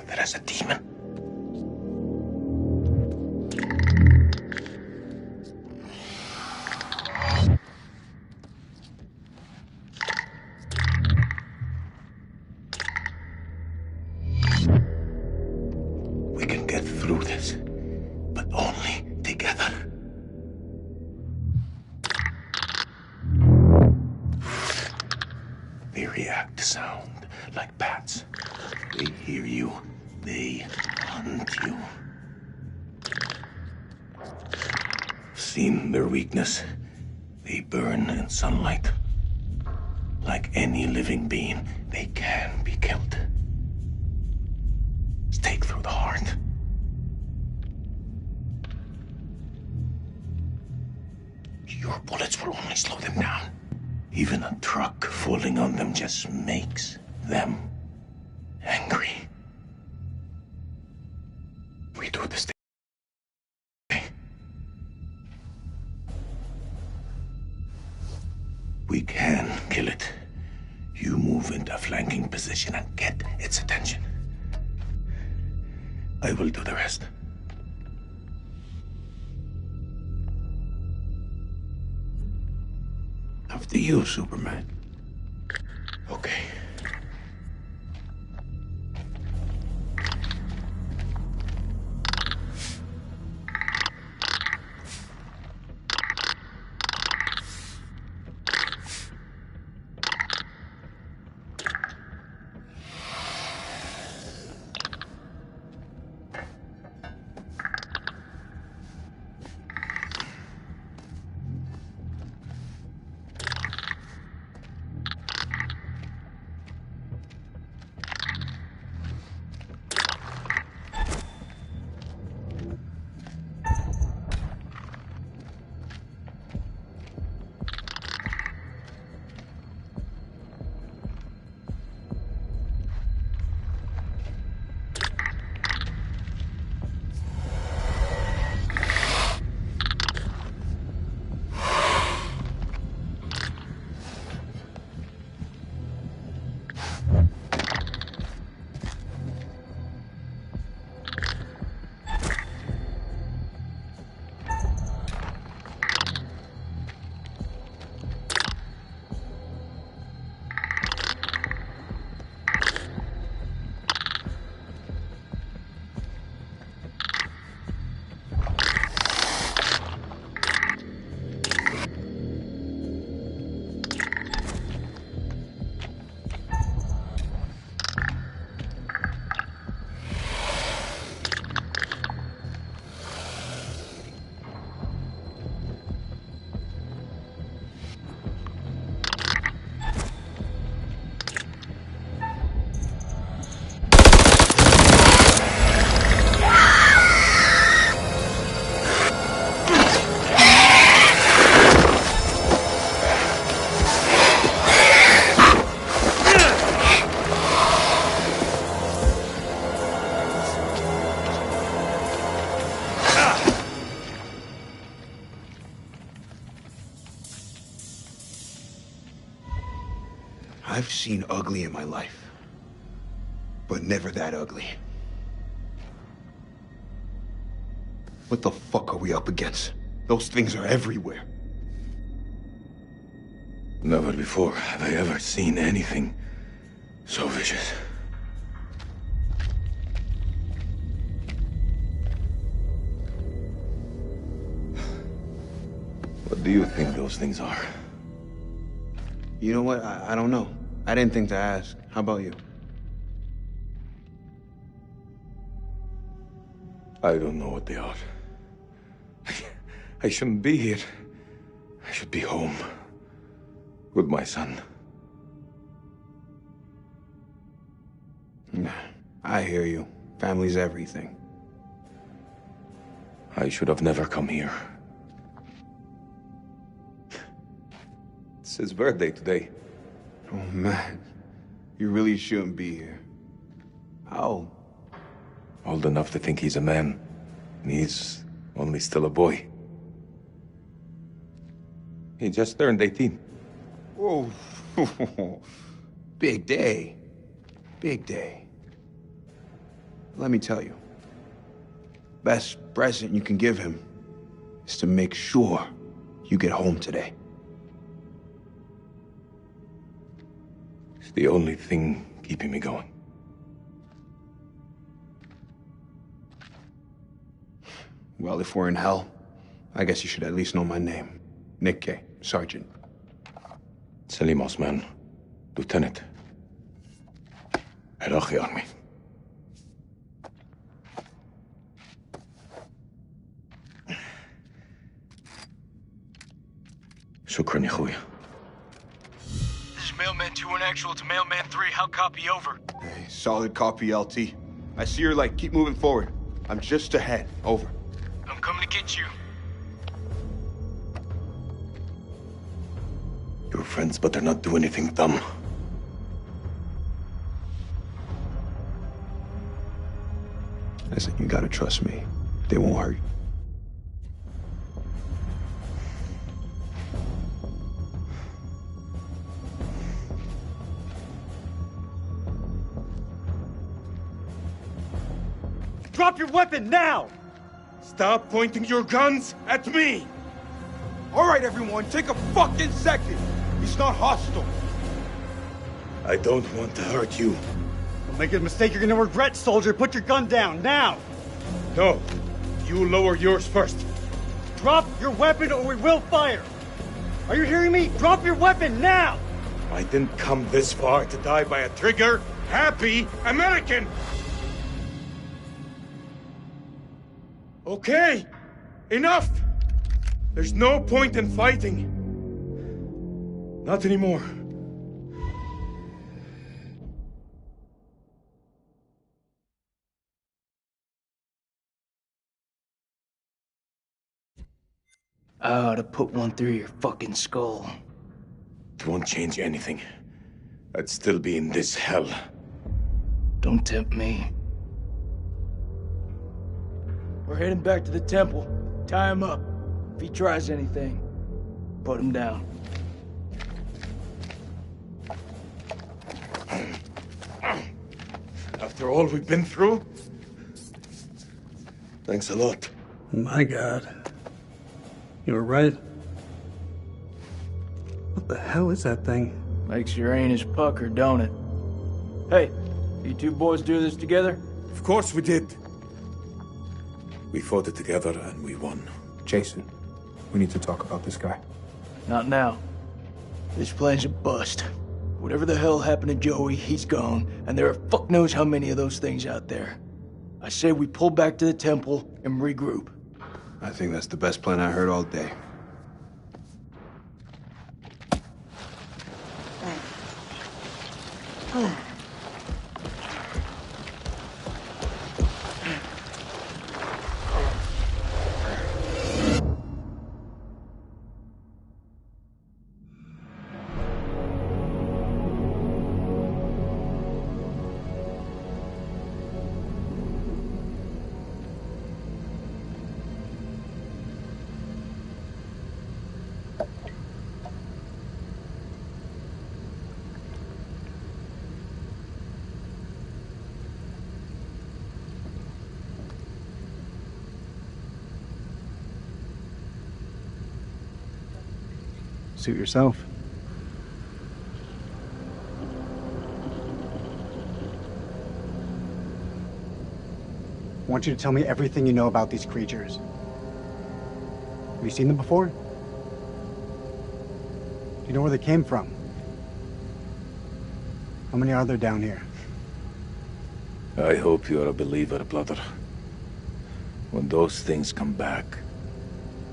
There is a demon. We can get through this, but only together. They react to sound like bats. They hear you. They hunt you. Seen their weakness. They burn in sunlight. Like any living being, they can be killed. Stake through the heart. Your bullets will only slow them down. Even a truck falling on them just makes them angry. We do this thing. We can kill it. You move into a flanking position and get its attention. I will do the rest. After you, Superman. Okay. I've seen ugly in my life, but never that ugly. What the fuck are we up against? Those things are everywhere. Never before have I ever seen anything so vicious. What do you think those things are? You know what? I don't know. I didn't think to ask. How about you? I don't know what they are. I shouldn't be here. I should be home with my son. I hear you. Family's everything. I should have never come here. It's his birthday today. Oh, man. You really shouldn't be here. How old? Old enough to think he's a man. And he's only still a boy. He just turned 18. Whoa. Big day. Big day. Let me tell you. Best present you can give him is to make sure you get home today. It's the only thing keeping me going. Well, if we're in hell, I guess you should at least know my name. Nick K, Sergeant. Salim Osman, Lieutenant. Iraqi Army. Shukran, ya khoya. This is Mailman 2 and actual to Mailman 3. How copy over? Hey, solid copy, LT. I see your light. Keep moving forward. I'm just ahead. Over. I'm coming to get you. You're friends, but they're not doing anything dumb. Listen, you gotta trust me. They won't hurt you. Drop your weapon now! Stop pointing your guns at me! All right, everyone, take a fucking second. He's not hostile. I don't want to hurt you. Don't make a mistake you're gonna regret, soldier. Put your gun down, now! No. You lower yours first. Drop your weapon or we will fire! Are you hearing me? Drop your weapon, now! I didn't come this far to die by a trigger-happy American! Okay! Enough! There's no point in fighting. Not anymore. I ought to put one through your fucking skull. It won't change anything. I'd still be in this hell. Don't tempt me. We're heading back to the temple. Tie him up. If he tries anything, put him down. After all we've been through? Thanks a lot. My God. You were right. What the hell is that thing? Makes your anus pucker, don't it? Hey, you two boys do this together? Of course we did. We fought it together and we won. Jason, we need to talk about this guy. Not now. This plan's a bust. Whatever the hell happened to Joey, he's gone, and there are fuck knows how many of those things out there. I say we pull back to the temple and regroup. I think that's the best plan I heard all day. Suit yourself. I want you to tell me everything you know about these creatures. Have you seen them before? Do you know where they came from? How many are there down here? I hope you're a believer, brother. When those things come back,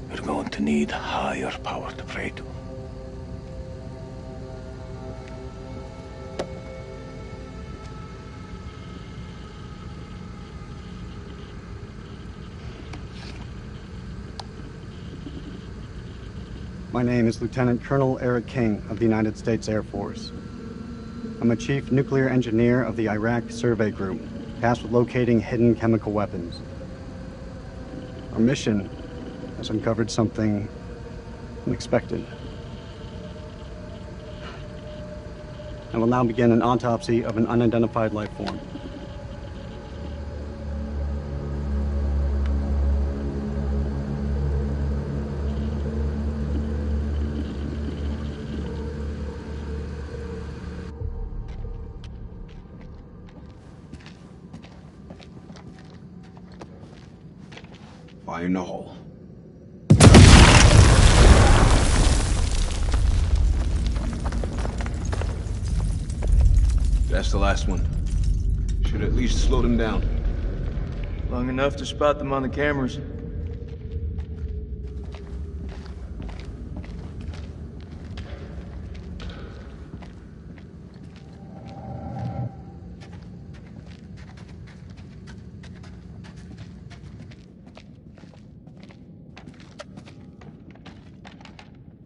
you're going to need higher power to pray to. My name is Lieutenant Colonel Eric King of the United States Air Force. I'm a chief nuclear engineer of the Iraq Survey Group, tasked with locating hidden chemical weapons. Our mission has uncovered something unexpected. I will now begin an autopsy of an unidentified life form. Fire in the hole. That's the last one. Should at least slow them down. Long enough to spot them on the cameras.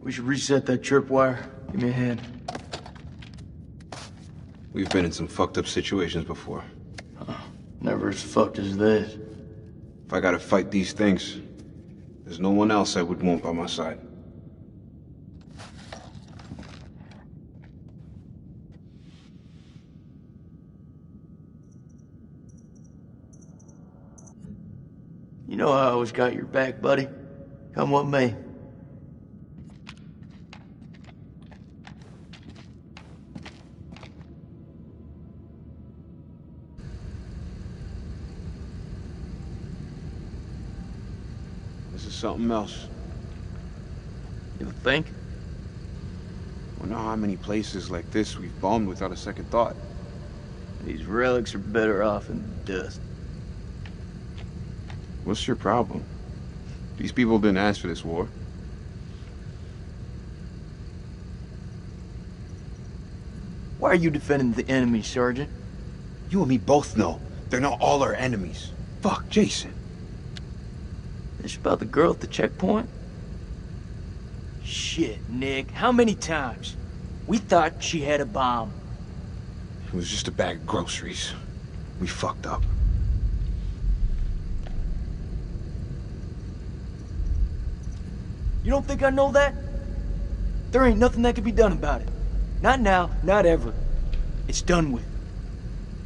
We should reset that tripwire. Give me a hand. We've been in some fucked up situations before. Never as fucked as this. If I gotta fight these things, there's no one else I would want by my side. You know I always got your back, buddy. Come what may. This is something else. You think? Wonder how many places like this we've bombed without a second thought. These relics are better off in dust. What's your problem? These people didn't ask for this war. Why are you defending the enemy, Sergeant? You and me both know they're not all our enemies. Fuck, Jason. This about the girl at the checkpoint? Shit, Nick. How many times? We thought she had a bomb. It was just a bag of groceries. We fucked up. You don't think I know that? There ain't nothing that can be done about it. Not now, not ever. It's done with.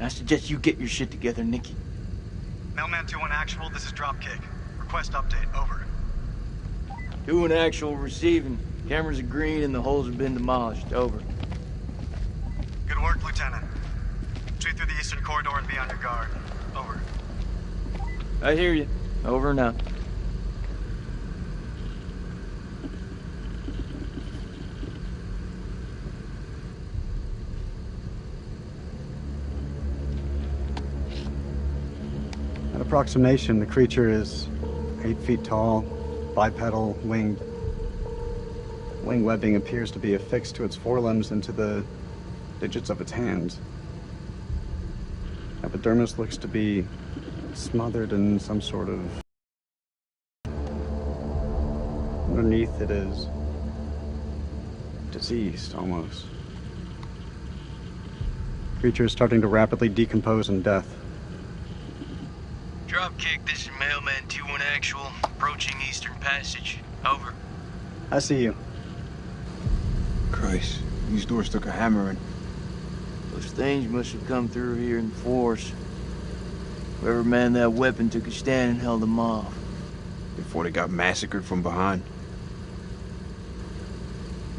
I suggest you get your shit together, Nikki. Mailman 2-1 actual, this is Dropkick. Request update, over. 2-1 actual receiving. Cameras are green and the holes have been demolished, over. Good work, Lieutenant. Retreat through the eastern corridor and be on your guard, over. I hear you. Over and out. At approximation, the creature is 8 feet tall, bipedal, winged. Wing webbing appears to be affixed to its forelimbs and to the digits of its hands. Epidermis looks to be smothered in some sort of... Underneath it is diseased, almost. Creature is starting to rapidly decompose in death. Dropkick, this is Mailman 2-1 actual. Approaching Eastern Passage. Over. I see you. Christ, these doors took a hammering. Those things must have come through here in force. Whoever manned that weapon took a stand and held them off. Before they got massacred from behind.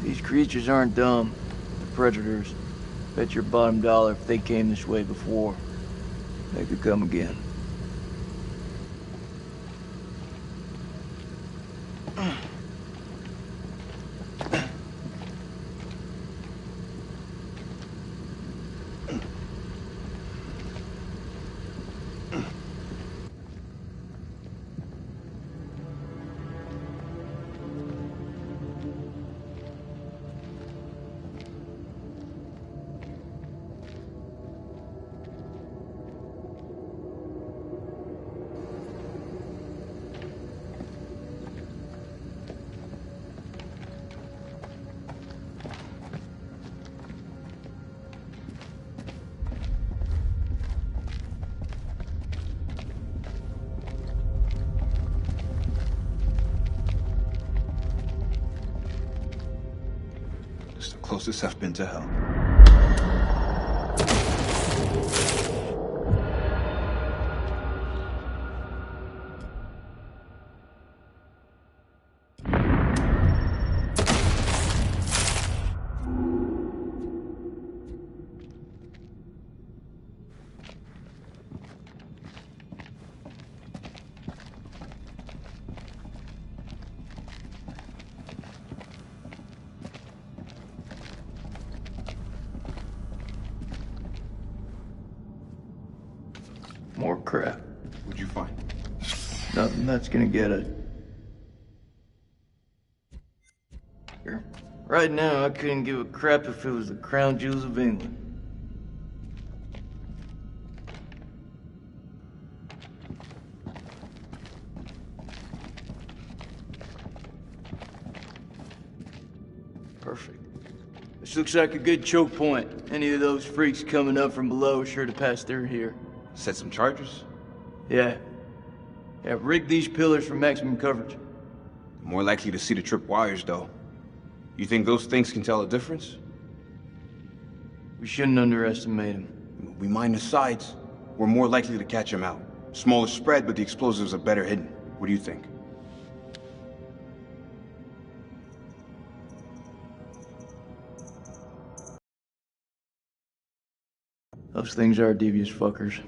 These creatures aren't dumb. They're predators. Bet your bottom dollar if they came this way before, they could come again. It's the closest I've been to hell. More crap. What'd you find? Nothing that's gonna get it. Right now, I couldn't give a crap if it was the crown jewels of England. Perfect. This looks like a good choke point. Any of those freaks coming up from below are sure to pass through here. Set some charges? Yeah, rig these pillars for maximum coverage. More likely to see the trip wires, though. You think those things can tell a difference? We shouldn't underestimate them. We mine the sides. We're more likely to catch them out. Smaller spread, but the explosives are better hidden. What do you think? Those things are devious fuckers.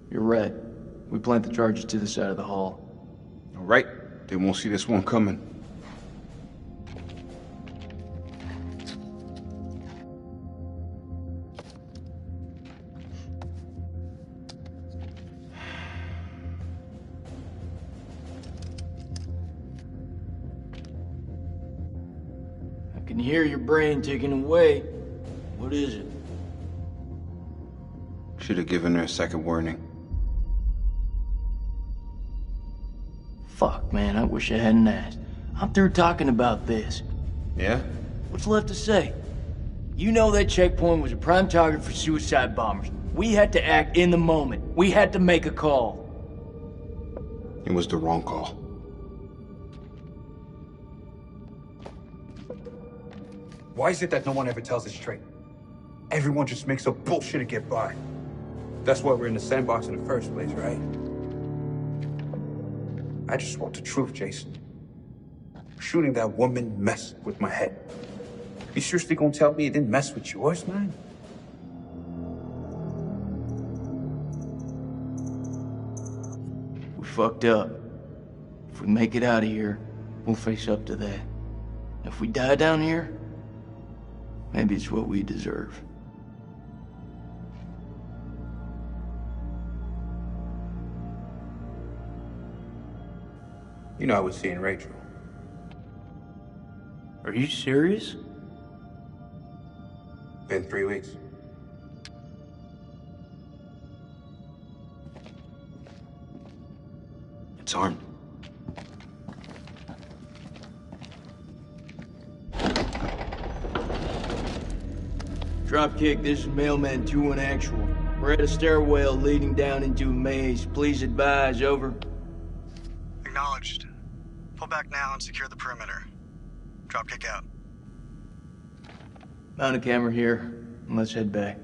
You're right. We plant the charges to the side of the hall. All right. They won't see this one coming. I can hear your brain ticking away. What is it? Should have given her a second warning. Fuck, man, I wish I hadn't asked. I'm through talking about this. Yeah? What's left to say? You know that checkpoint was a prime target for suicide bombers. We had to act in the moment. We had to make a call. It was the wrong call. Why is it that no one ever tells it straight? Everyone just makes up bullshit to get by. That's why we're in the sandbox in the first place, right? I just want the truth, Jason. Shooting that woman messed with my head. You seriously gonna tell me it didn't mess with yours, man? We fucked up. If we make it out of here, we'll face up to that. If we die down here, maybe it's what we deserve. You know I was seeing Rachel. Are you serious? Been 3 weeks. It's armed. Dropkick, this is Mailman 2-1 Actual. We're at a stairwell leading down into a maze. Please advise, over. Acknowledged. Pull back now and secure the perimeter. Dropkick out. Mount a camera here, and let's head back.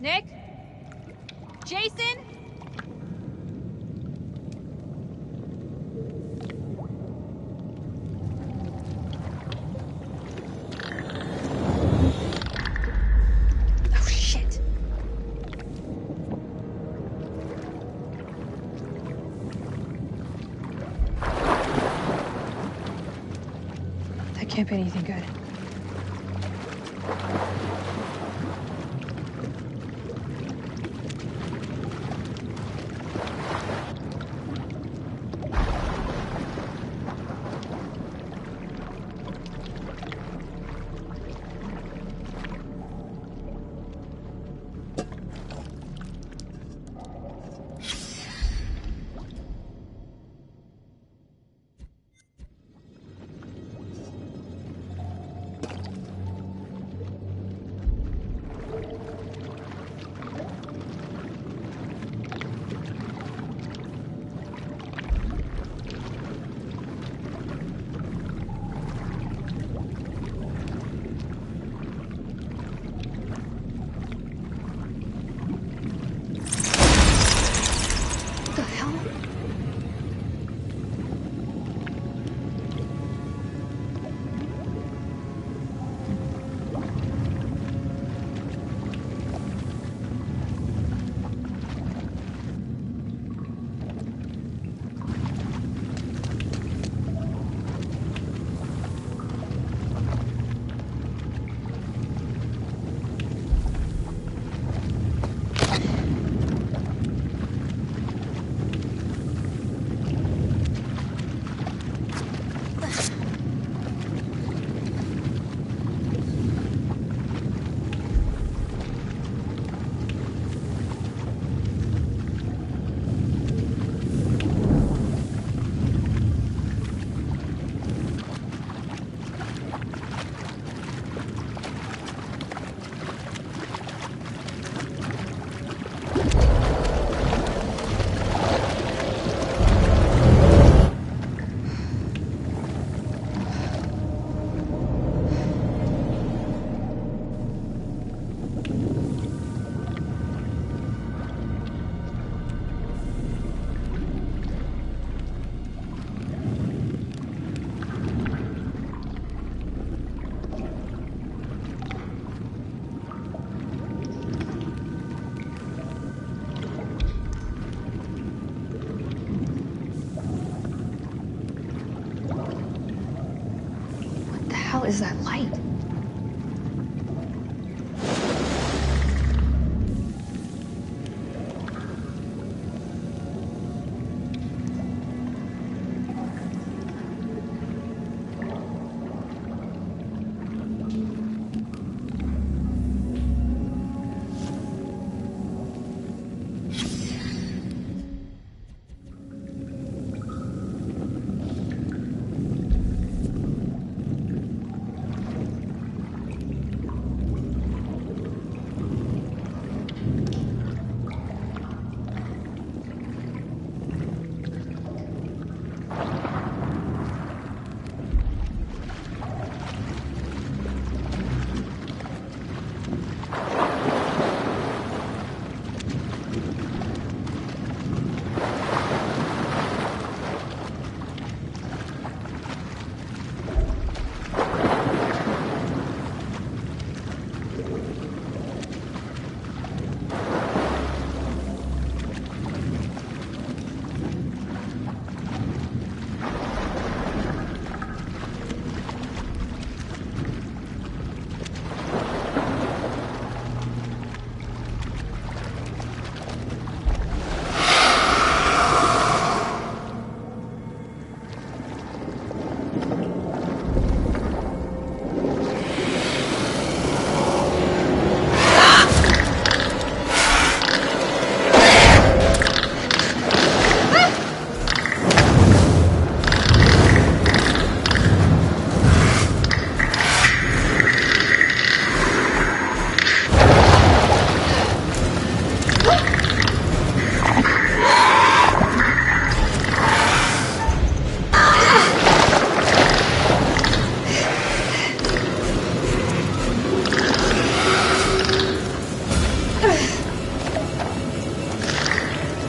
Nick? Jason? Oh, shit. That can't be anything good.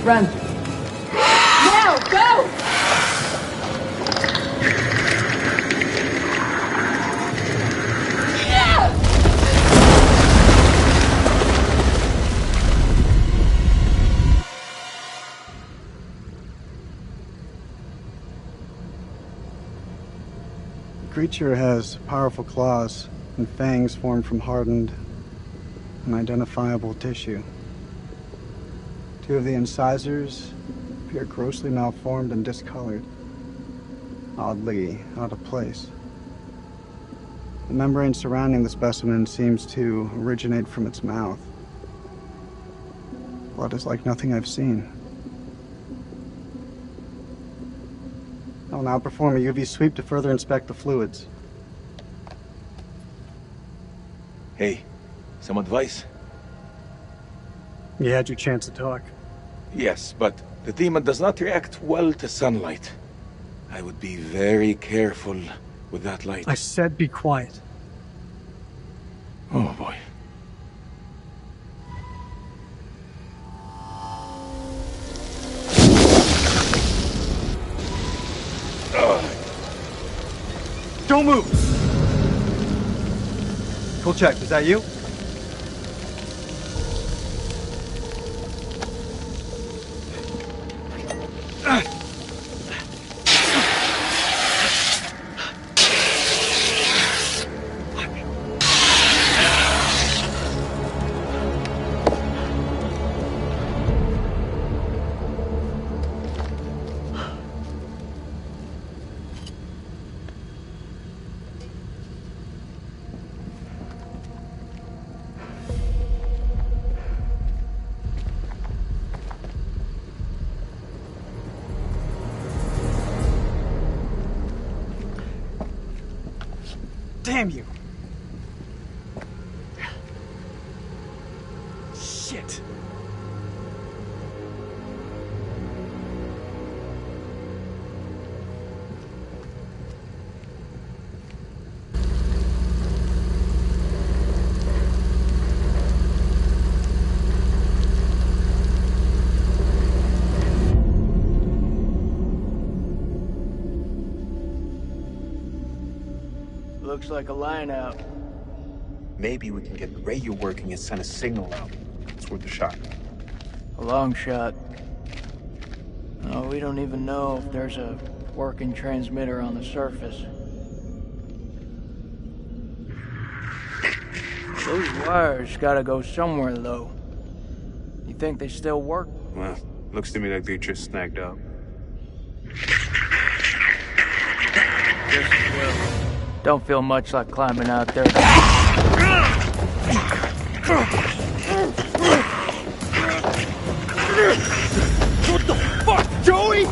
Run. Now, go! The creature has powerful claws and fangs formed from hardened, unidentifiable tissue. 2 of the incisors appear grossly malformed and discolored, oddly out of place. The membrane surrounding the specimen seems to originate from its mouth. Blood is like nothing I've seen. I'll now perform a UV sweep to further inspect the fluids. Hey, some advice? You had your chance to talk. Yes, but the demon does not react well to sunlight. I would be very careful with that light. I said be quiet. Oh boy. Don't move! Kolchak, is that you? Damn you! Shit! Looks like a line out. Maybe we can get the radio working and send a signal out. It's worth a shot. A long shot. Oh, we don't even know if there's a working transmitter on the surface. Those wires gotta go somewhere, though. You think they still work? Well, looks to me like they just snagged up. Just as well. Don't feel much like climbing out there. What the fuck, Joey?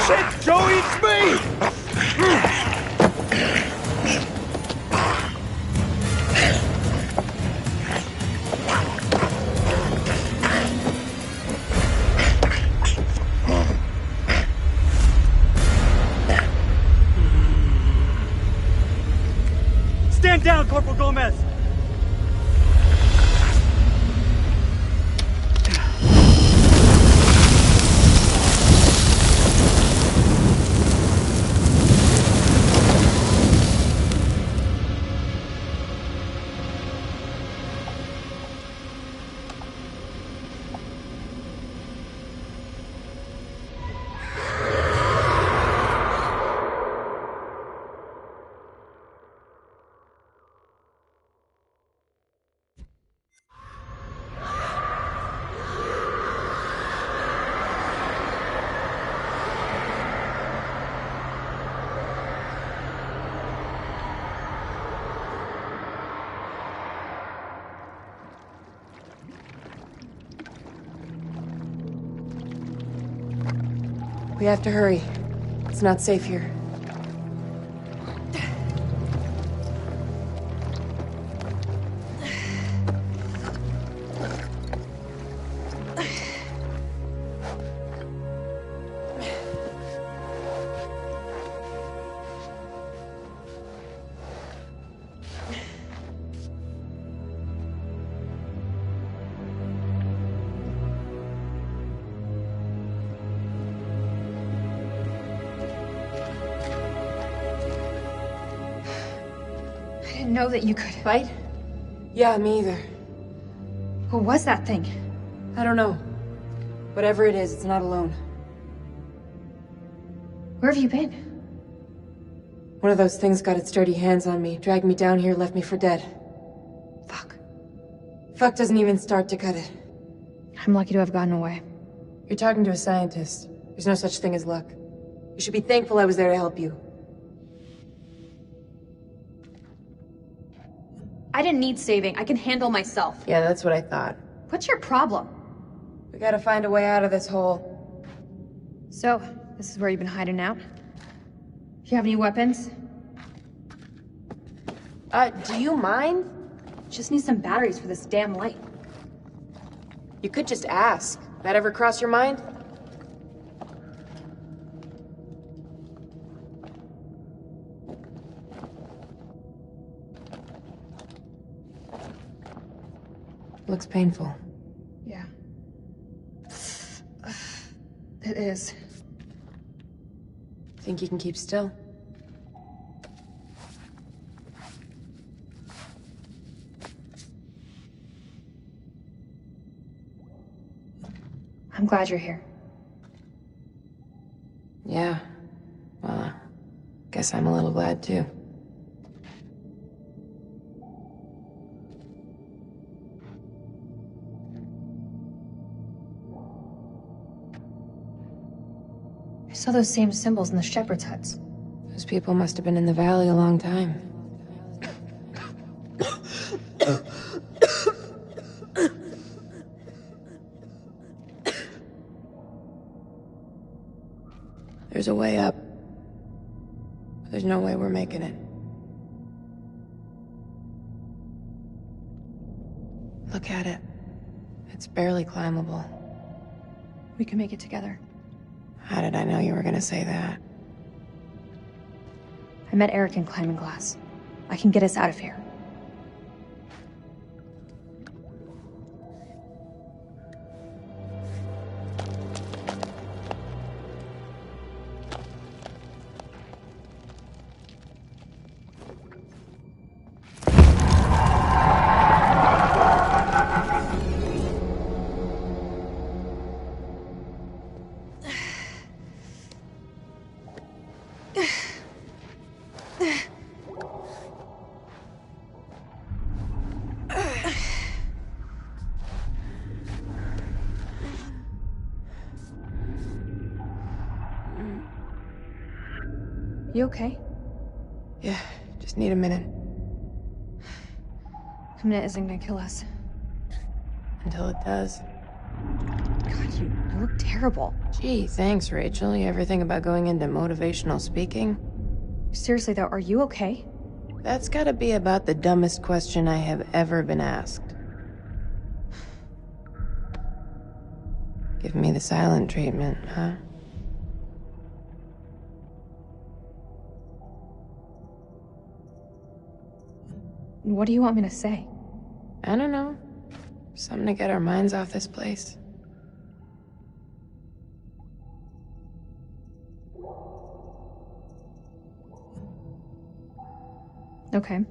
Shit, Joey, it's me! Stand down, Corporal Gomez! We have to hurry. It's not safe here. didn't know that you could... Fight? Yeah, me either. What was that thing? I don't know. Whatever it is, it's not alone. Where have you been? One of those things got its dirty hands on me, dragged me down here, left me for dead. Fuck. Fuck doesn't even start to cut it. I'm lucky to have gotten away. You're talking to a scientist. There's no such thing as luck. You should be thankful I was there to help you. I didn't need saving. I can handle myself. Yeah, that's what I thought. What's your problem? We gotta find a way out of this hole. So, this is where you've been hiding out? Do you have any weapons? Do you mind? Just need some batteries for this damn light. You could just ask. That ever cross your mind? Looks painful. Yeah. It is. Think you can keep still? I'm glad you're here. Yeah. Well, guess I'm a little glad too. I saw those same symbols in the shepherd's huts. Those people must have been in the valley a long time. There's a way up. There's no way we're making it. Look at it. It's barely climbable. We can make it together. How did I know you were gonna say that? I met Eric in Climbing Glass. I can get us out of here. You okay? Yeah, just need a minute. A minute isn't gonna kill us. Until it does. God, you look terrible. Gee, thanks, Rachel. You ever think about going into motivational speaking? Seriously though, are you okay? That's gotta be about the dumbest question I have ever been asked. Give me the silent treatment, huh? What do you want me to say? I don't know. Something to get our minds off this place. Okay.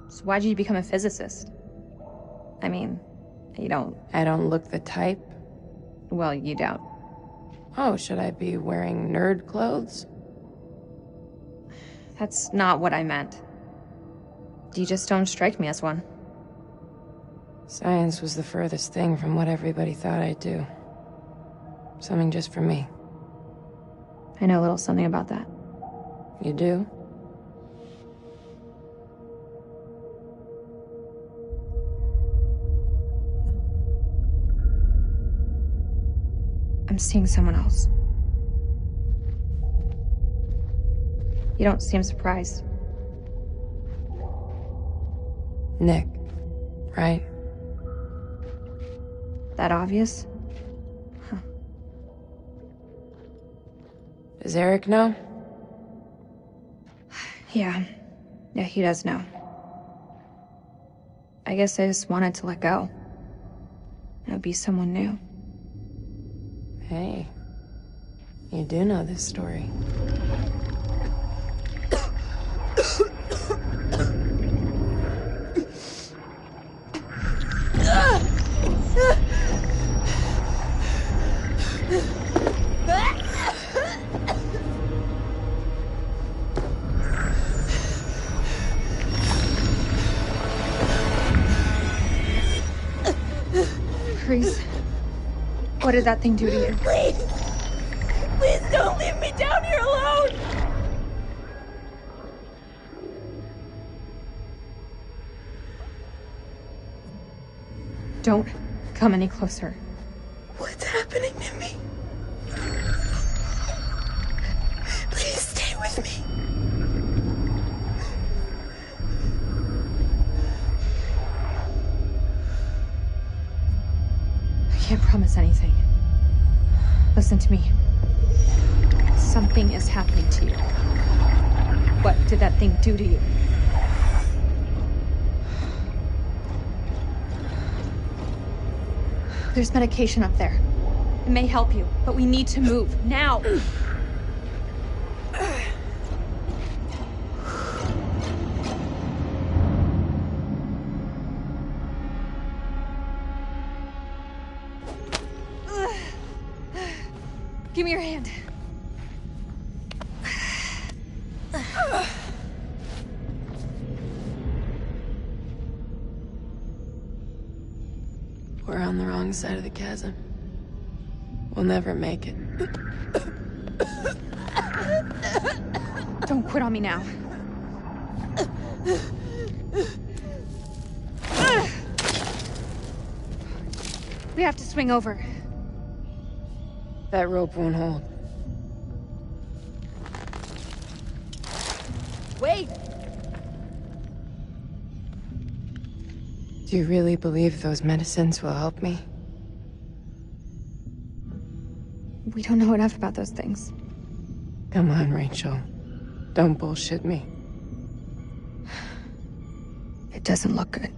So why'd you become a physicist? I mean, you don't... I don't look the type. Well, you don't. Oh, should I be wearing nerd clothes? That's not what I meant. You just don't strike me as one. Science was the furthest thing from what everybody thought I'd do. Something just for me. I know a little something about that. You do? I'm seeing someone else. You don't seem surprised. Nick, right? That obvious? Huh. Does Eric know? Yeah, he does know. I guess I just wanted to let go. And it'd be someone new. Hey, you do know this story. Therese, what did that thing do to you? Please! Please don't leave me down here alone! Don't come any closer. What's happening to me? Please stay with me. I can't promise anything. Listen to me. Something is happening to you. What did that thing do to you? There's medication up there. It may help you, but we need to move, now! Give me your hand. We're on the wrong side of the chasm. We'll never make it. Don't quit on me now. We have to swing over. That rope won't hold. Wait! Do you really believe those medicines will help me? We don't know enough about those things. Come on, Rachel. Don't bullshit me. It doesn't look good.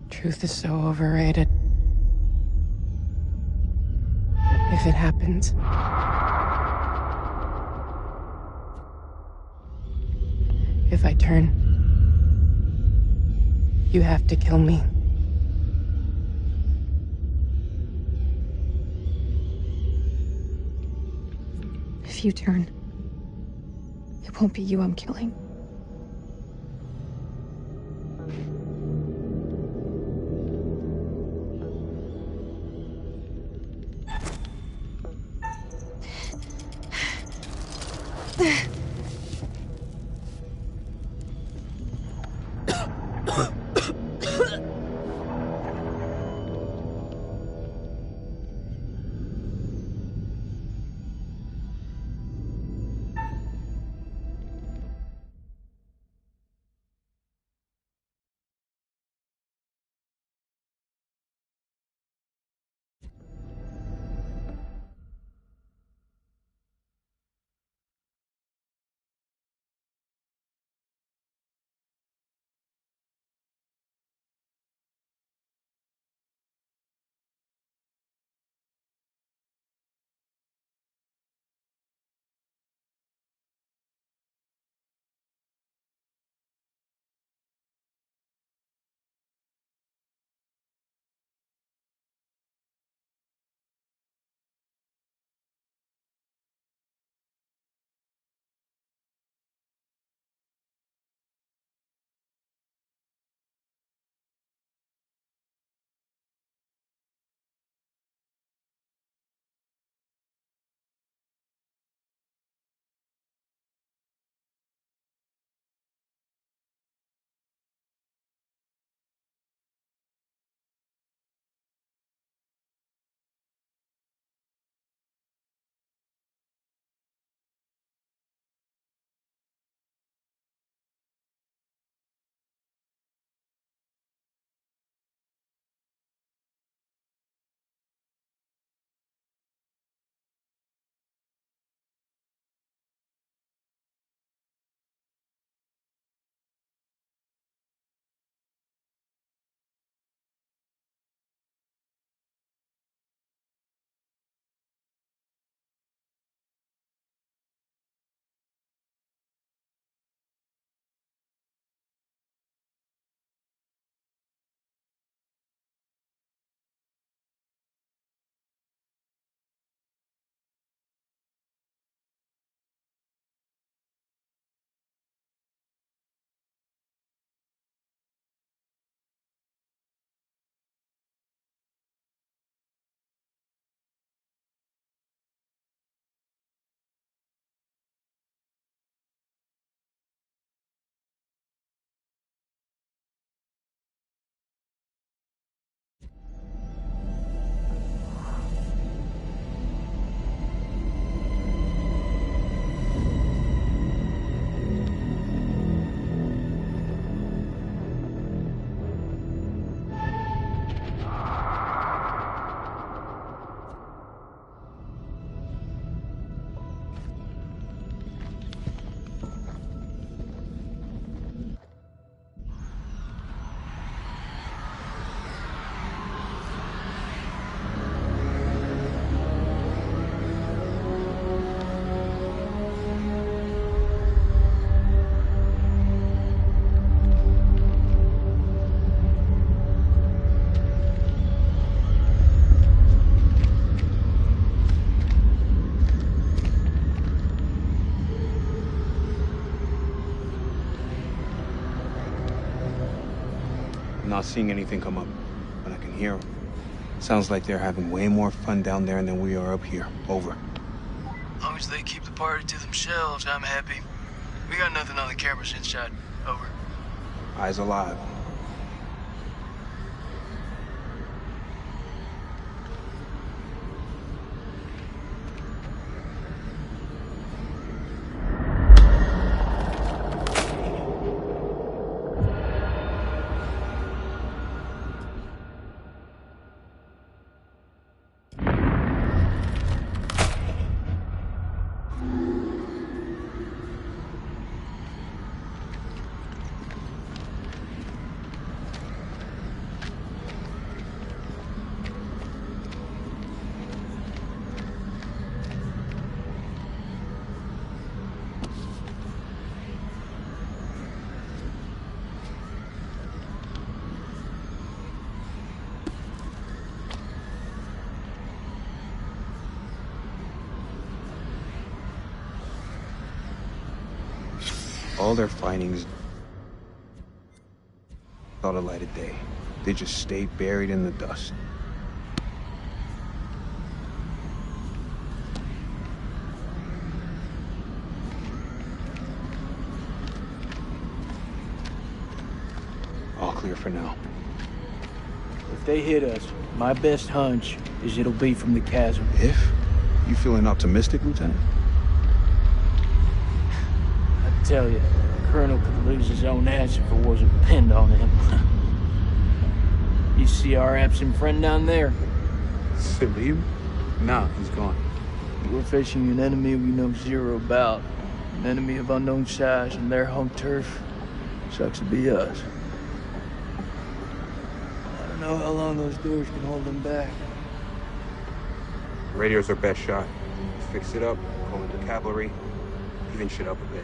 Truth is so overrated. If it happens, if I turn, you have to kill me. If you turn, it won't be you I'm killing. I'm not seeing anything come up, but I can hear them. Sounds like they're having way more fun down there than we are up here. Over. As long as they keep the party to themselves, I'm happy. We got nothing on the cameras inside. Over. Eyes alive. All their findings saw the light of day. They just stayed buried in the dust. All clear for now. If they hit us, my best hunch is it'll be from the chasm. If? You feeling optimistic, Lieutenant? I tell you, the Colonel could lose his own ass if it wasn't pinned on him. You see our absent friend down there? Salim? No, he's gone. We're facing an enemy we know zero about. An enemy of unknown size and their home turf. Sucks to be us. I don't know how long those doors can hold them back. Radio's our best shot. Fix it up, call in the cavalry, even shit up a bit.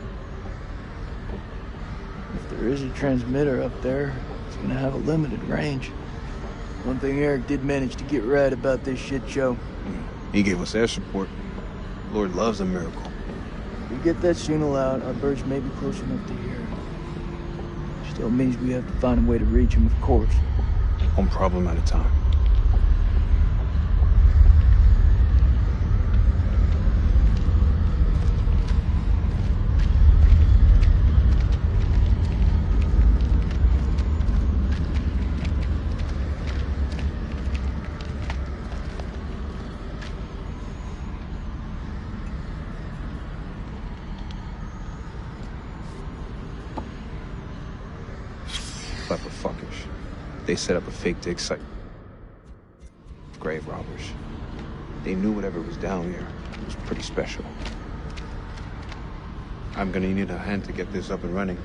If there is a transmitter up there, it's gonna have a limited range. One thing Eric did manage to get right about this shit show. He gave us air support. Lord loves a miracle. If we get that signal out, our birds may be close enough to hear. Still means we have to find a way to reach him, of course. One problem at a time. Clever fuckers. They set up a fake dig site. Grave robbers. They knew whatever was down here was pretty special. I'm gonna need a hand to get this up and running.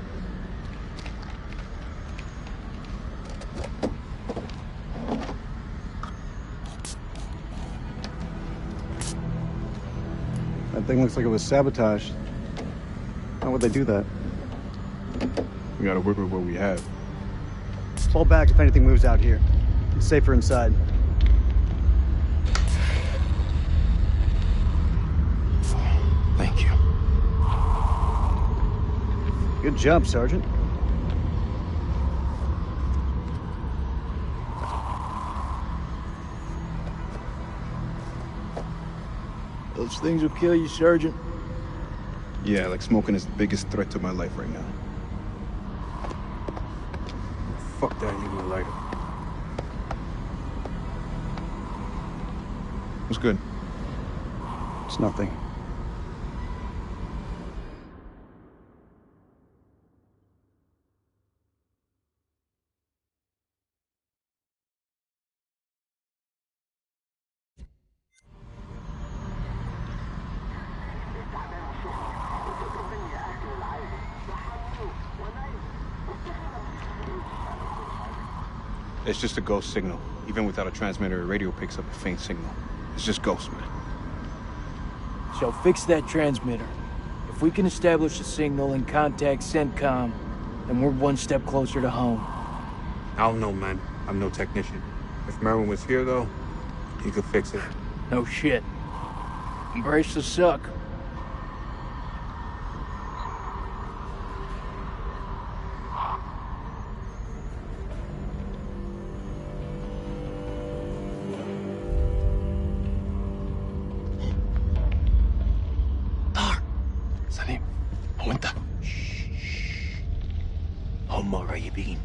That thing looks like it was sabotaged. How would they do that? We gotta work with what we have. Fall back if anything moves out here. It's safer inside. Thank you. Good job, Sergeant. Those things will kill you, Sergeant. Yeah, like smoking is the biggest threat to my life right now. Fuck that, you my lighter. What's good? It's nothing. It's just a ghost signal. Even without a transmitter, a radio picks up a faint signal. It's just ghosts, man. So fix that transmitter. If we can establish a signal and contact CENTCOM, then we're one step closer to home. I don't know, man. I'm no technician. If Merwin was here, though, he could fix it. No shit. Embrace the suck. سليم هو انت؟ هم قريبين.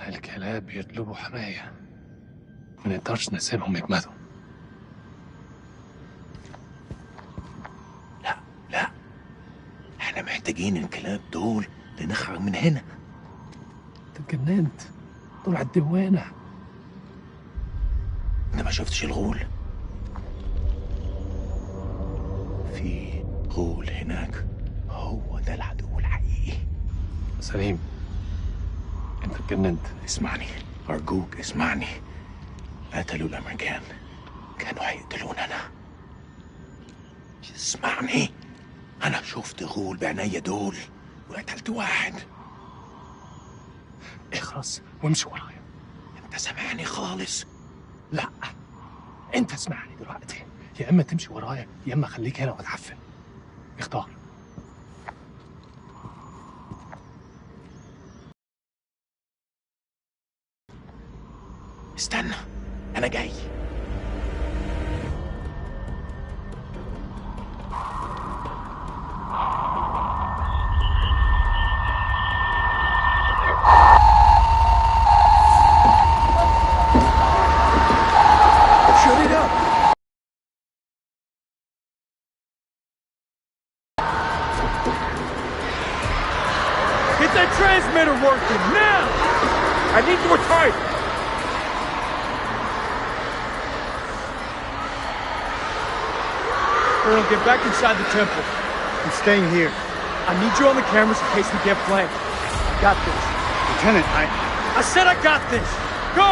الكلاب بيطلبوا حماية، ما نقدرش نسيبهم يجمدوا. لا احنا محتاجين الكلاب دول لنخرج من هنا. انت اتجننت، دول على الدوانة. انت ما شفتش الغول؟ في غول هناك، هو ده العدو الحقيقي. سليم انت اتجننت. اسمعني ارجوك اسمعني. قتلوا الامريكان، كانوا هيقتلون انا. اسمعني، انا شفت غول بعينيا دول وقتلت واحد. اخرس وامشي ورايا. انت سامعني خالص؟ لا انت اسمعني دلوقتي، يا اما تمشي ورايا يا اما خليك هنا واتعفن. اختار. استنى انا جاي. Get that transmitter working, now! I need more time! Colonel, get back inside the temple. I'm staying here. I need you on the cameras in case we get flanked. I got this. Lieutenant, I said I got this! Go!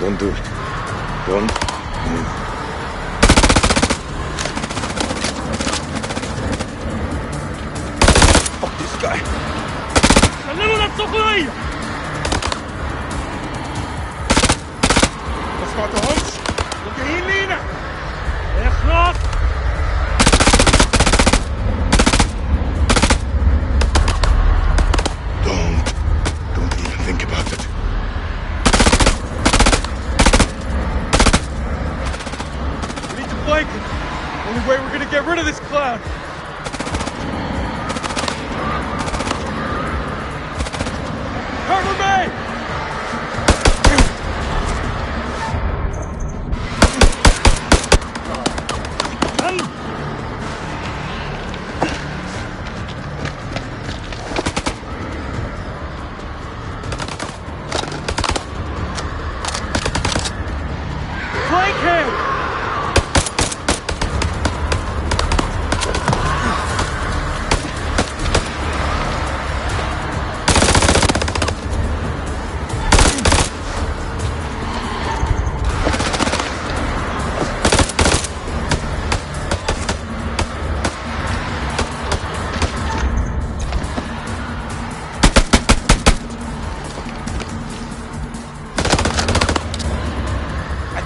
Don't do it. Don't move. Fuck this guy. سلموا نفسكم ليا. ما سمعتهمش؟ دول جايين لينا. اخلص. Don't even think about it. Blanket. Only way we're gonna get rid of this clown. Cover me! Flank him!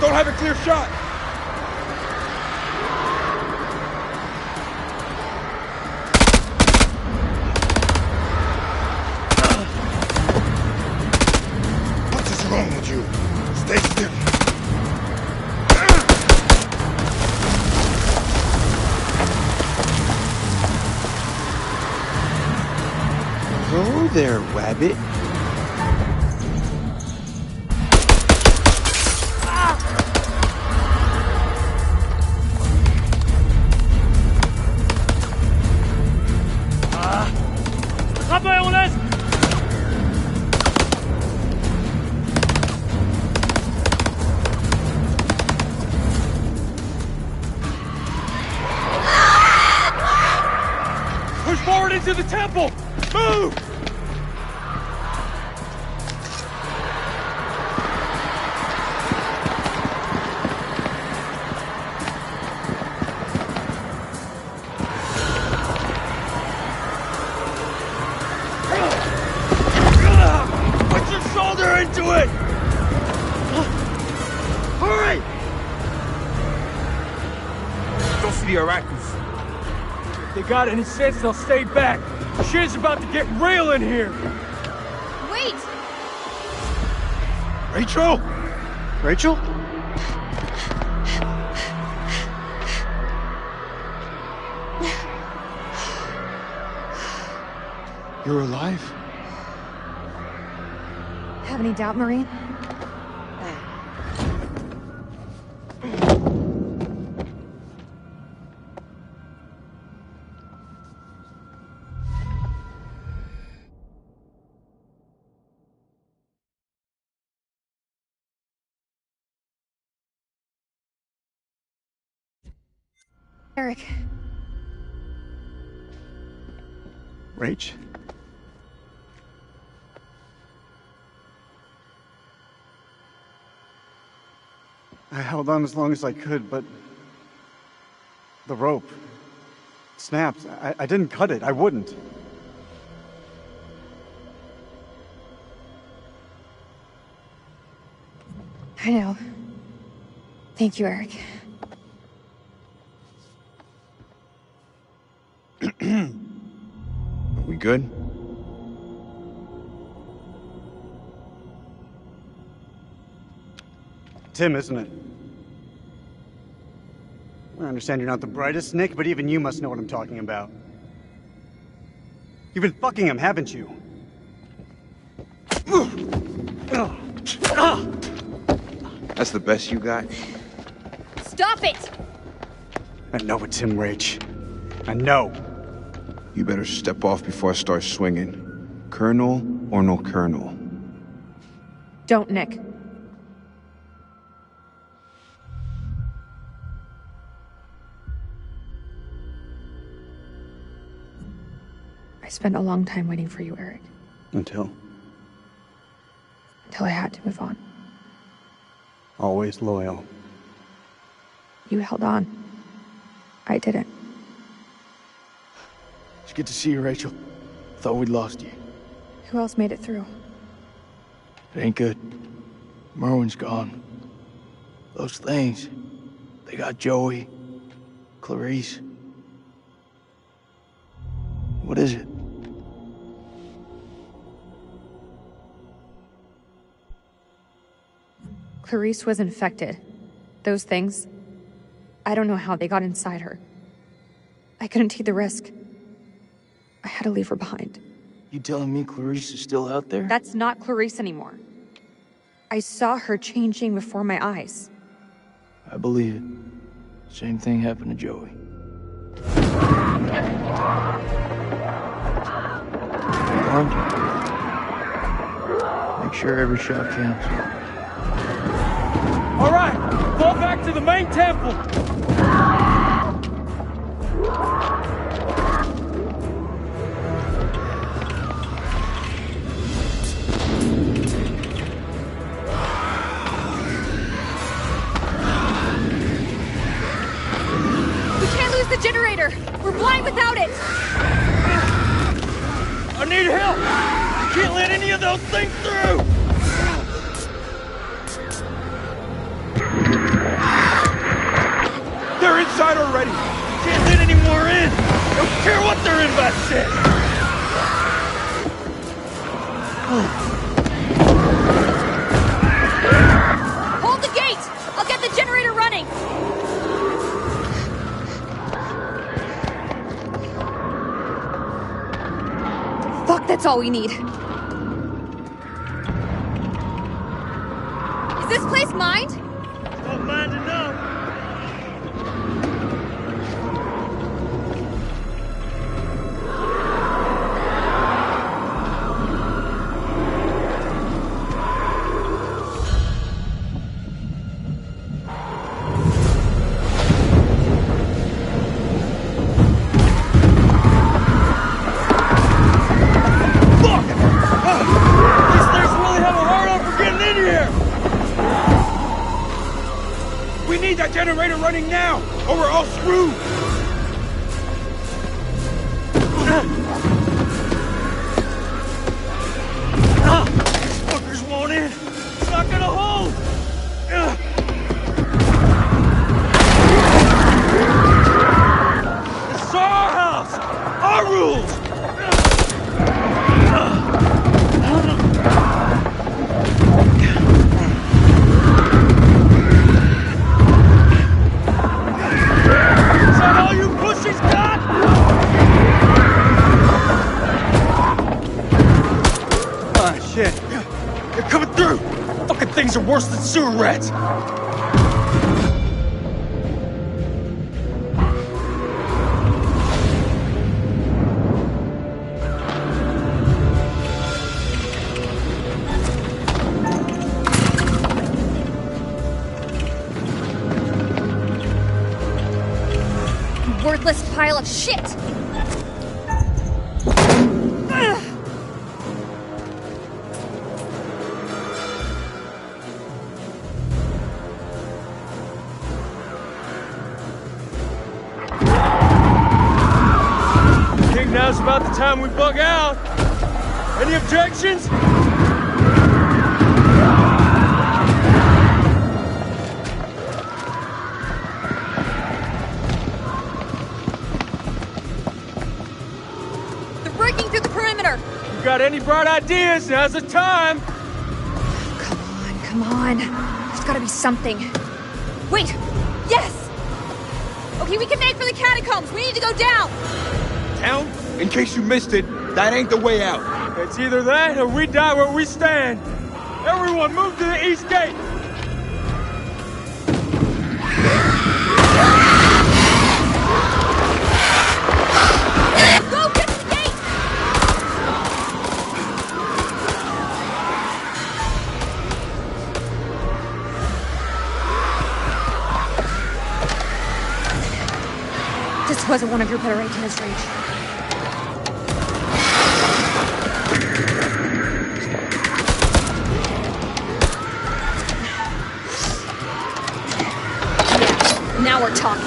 Don't have a clear shot. What is wrong with you? Stay still. Hello there, Wabbit. to the temple! Move! Put your shoulder into it! Hurry! Go for the Iraqis. If they got any sense, they'll stay back. Shit's about to get real in here. Wait! Rachel? Rachel? You're alive? Have any doubt, Marine? Eric. Rach? I held on as long as I could, but the rope snapped. I didn't cut it. I wouldn't. I know. Thank you, Eric. Are we good? Tim, isn't it? I understand you're not the brightest, Nick, but even you must know what I'm talking about. You've been fucking him, haven't you? That's the best you got? Stop it! I know it's him, Rach. I know. You better step off before I start swinging. Colonel or no colonel? Don't, Nick. I spent a long time waiting for you, Eric. Until I had to move on. always loyal. You held on. I didn't. It's good to see you, Rachel. Thought we'd lost you. Who else made it through? It ain't good. Merwin's gone. Those things, they got Joey, Clarice. What is it? Clarice was infected. Those things, I don't know how they got inside her. I couldn't take the risk. I had to leave her behind. You telling me Clarice is still out there? That's not Clarice anymore. I saw her changing before my eyes. I believe it. Same thing happened to Joey. Armed? Make sure every shot counts. All right, fall back to the main temple. We can't lose the generator. We're blind without it. I need help. Can't let any of those things through. They're inside already. Can't let any more in. Don't care what their invite says. Hold the gate. I'll get the generator running. Fuck, that's all we need. Is this place mined? Not mind enough. We need that generator running now, or we're all screwed! These fuckers won't in! It's not gonna hold! This is our house! Our rules! Is that all you pussies got? Ah, shit. They're coming through! Fucking things are worse than sewer rats! Worthless pile of shit! I think now's about the time we bug out. Any objections? They're breaking through the perimeter! You got any bright ideas? Now's the time! Come on. There's gotta be something. Wait! Yes! Okay, we can make for the catacombs. We need to go down! Down? In case you missed it, that ain't the way out. It's either that or we die where we stand. Everyone move to the east gate! Go get the gate! This wasn't one of your better ideas, Rage. Now we're talking.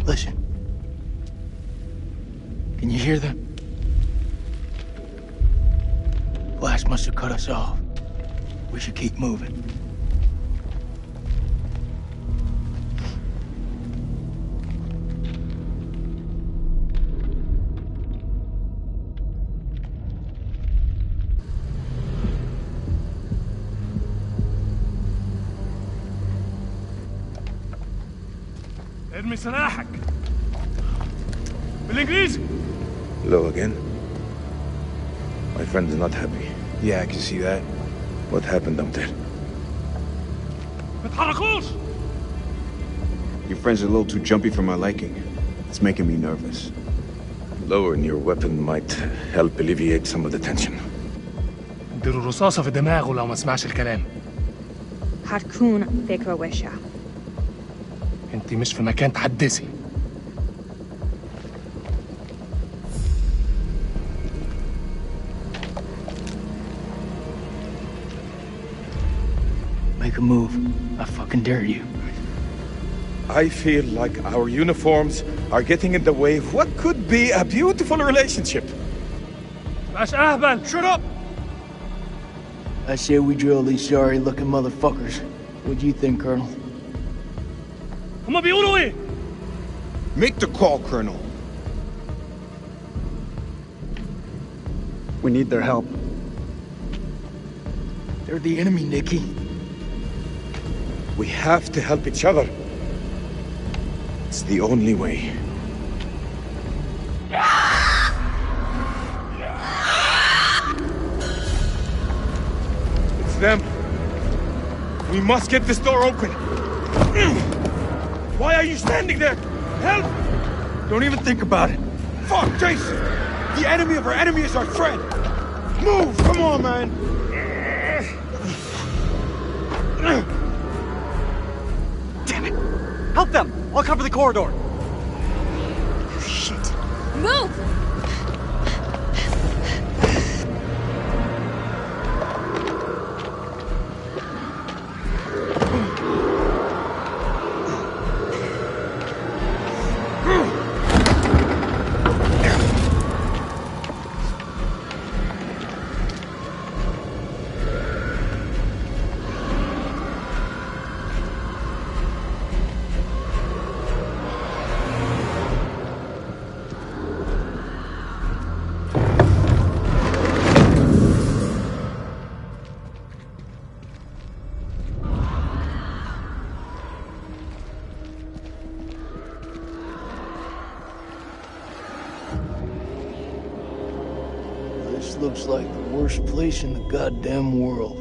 Listen. Can you hear them? Blast must have cut us off. We should keep moving. ارمي سلاحك بالانجليزي. Hello again. My friend is not happy. Yeah, I can see that. What happened up there? ما تحركوش. Your friend's a little too jumpy for my liking. It's making me nervous. Lowering your weapon might help alleviate some of the tension. اديله رصاصة في دماغه لو ما سمعش الكلام. هتكون فكرة وحشة. انت مش في مكان تحدثي. Make a move. I fucking dare you. I feel like our uniforms are getting in the way of what could be a beautiful relationship. Shut up! I say we drill these sorry-looking motherfuckers. What do you think, Colonel? هما بيقولوا ايه؟ Make the call, Colonel. We need their help. They're the enemy, Nicky. We have to help each other. It's the only way. It's them. We must get this door open. Why are you standing there? Help! Don't even think about it. Fuck, Jason! The enemy of our enemy is our friend. Move! Come on, man! Damn it! Help them! I'll cover the corridor. Shit. Move! This looks like the worst place in the goddamn world.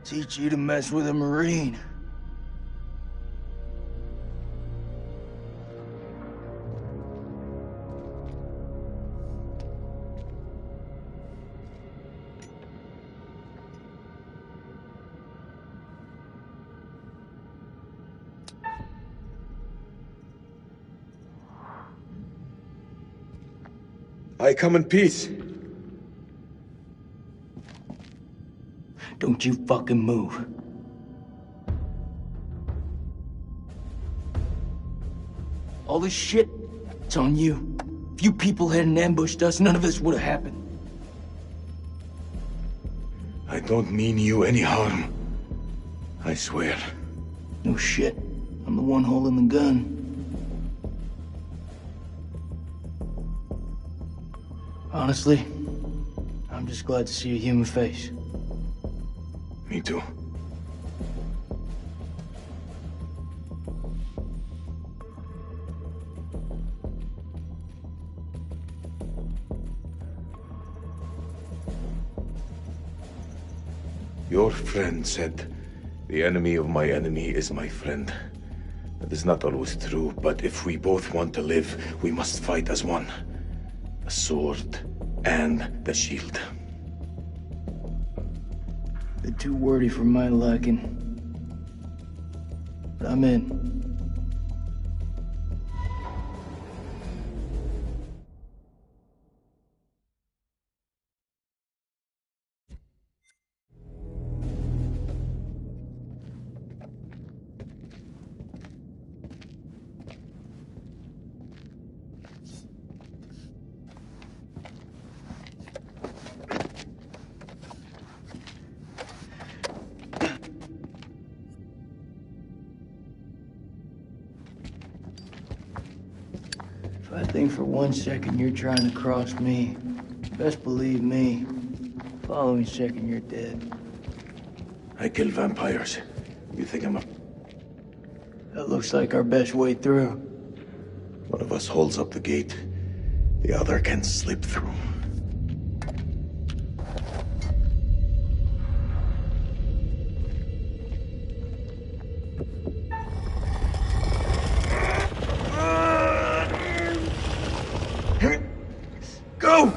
Teach you to mess with a Marine. I come in peace. Don't you fucking move. All this shit, it's on you. If you people hadn't ambushed us, none of this would have happened. I don't mean you any harm. I swear. No shit. I'm the one holding the gun. Honestly, I'm just glad to see a human face. Me too. Your friend said, the enemy of my enemy is my friend. That is not always true, but if we both want to live, we must fight as one. The sword and the shield. Bit too wordy for my liking. But I'm in. If I think for 1 second you're trying to cross me, best believe me, following second you're dead. I kill vampires. You think I'm a... That looks like our best way through. One of us holds up the gate. The other can slip through. Go!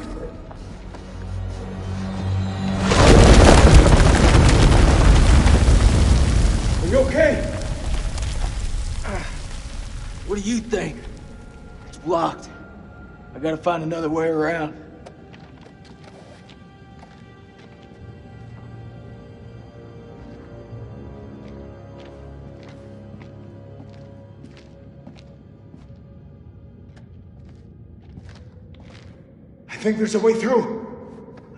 Are you okay? What do you think? It's blocked. I gotta find another way around. I think there's a way through.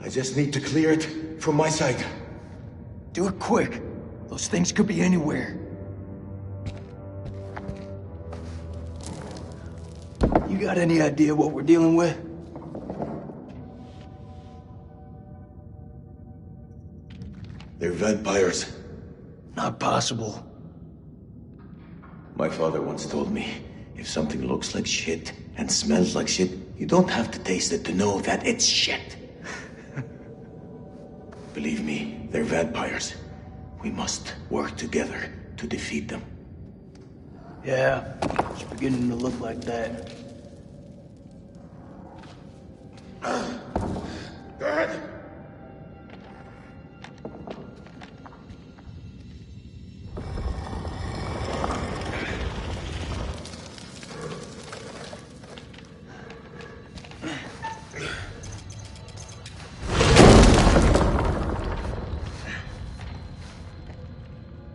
I just need to clear it from my side. Do it quick. Those things could be anywhere. You got any idea what we're dealing with? They're vampires. Not possible. My father once told me, if something looks like shit and smells like shit, you don't have to taste it to know that it's shit. Believe me, they're vampires. We must work together to defeat them. Yeah, it's beginning to look like that. Good.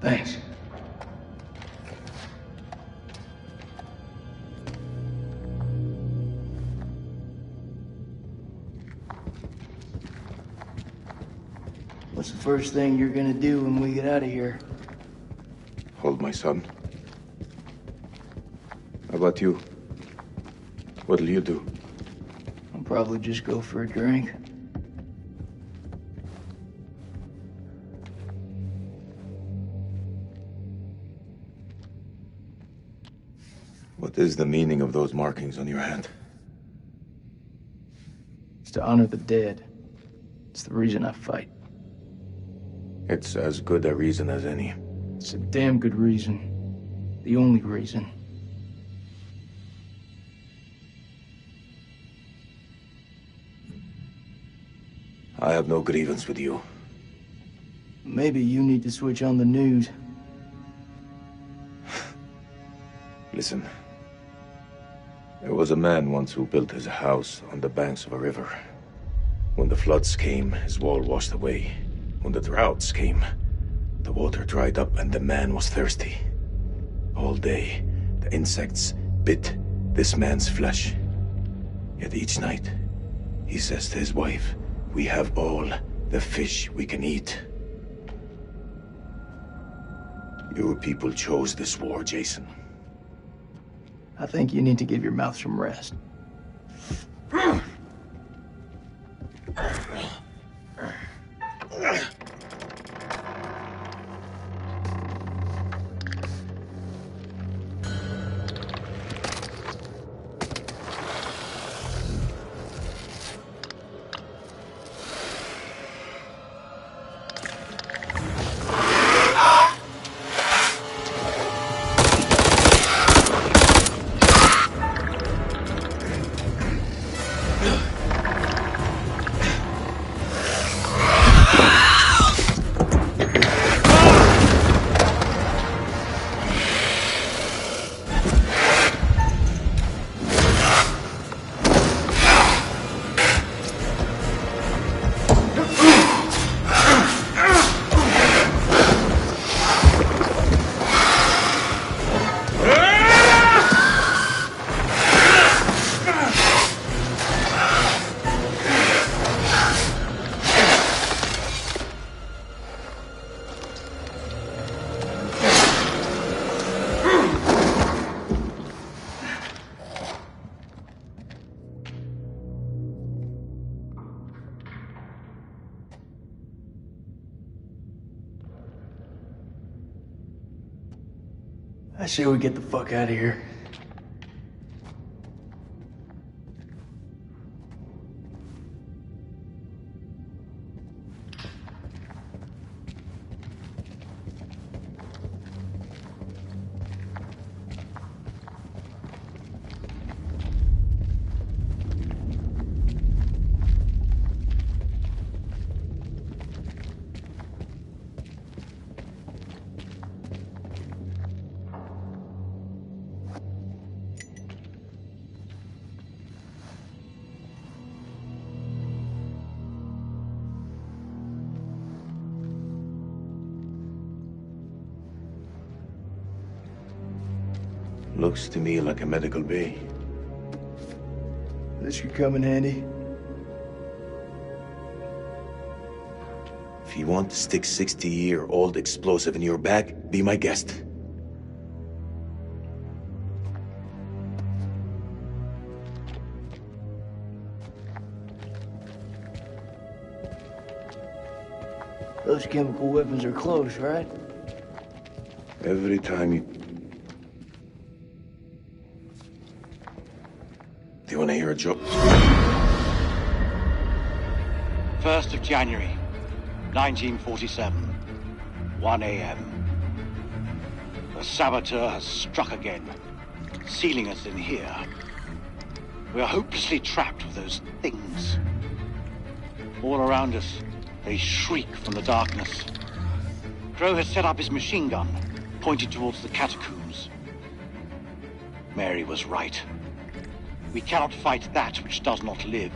Thanks. What's the first thing you're gonna do when we get out of here? Hold my son. How about you? What'll you do? I'll probably just go for a drink. What is the meaning of those markings on your hand? It's to honor the dead. It's the reason I fight. It's as good a reason as any. It's a damn good reason. The only reason. I have no grievance with you. Maybe you need to switch on the news. Listen. There was a man once who built his house on the banks of a river. When the floods came, his wall washed away. When the droughts came, the water dried up and the man was thirsty. All day, the insects bit this man's flesh. Yet each night, he says to his wife, "We have all the fish we can eat." Your people chose this war, Jason. I think you need to give your mouth some rest. I say we get the fuck out of here. Looks to me like a medical bay. This could come in handy. If you want to stick 60-year-old explosive in your bag, be my guest. Those chemical weapons are close, right? Every time you... Do you want to hear a joke? 1st of January, 1947, 1 a.m. The saboteur has struck again, sealing us in here. We are hopelessly trapped with those things. All around us, they shriek from the darkness. Crow has set up his machine gun, pointed towards the catacombs. Mary was right. We cannot fight that which does not live.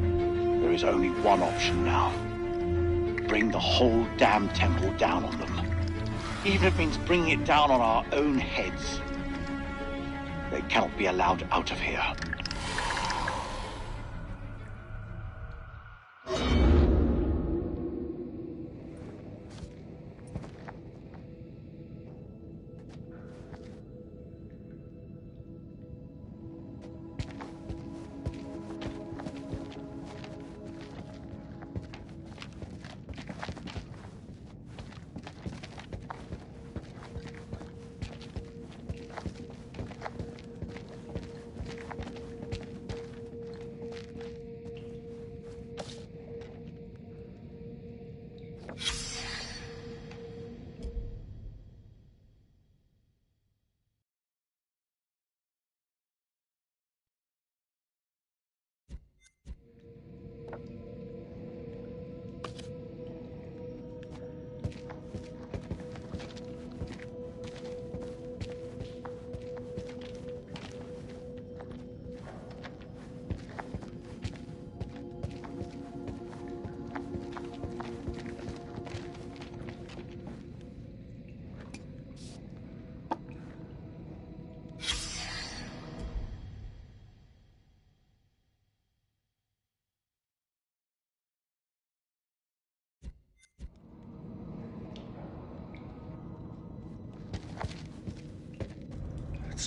There is only one option now. Bring the whole damn temple down on them. Even if it means bringing it down on our own heads. They cannot be allowed out of here.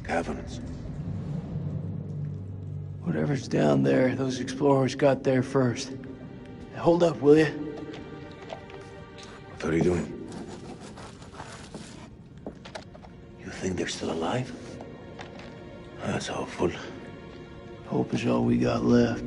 Caverns. Whatever's down there, those explorers got there first. Hold up, will you? What are you doing? You think they're still alive? That's hopeful. Hope is all we got left.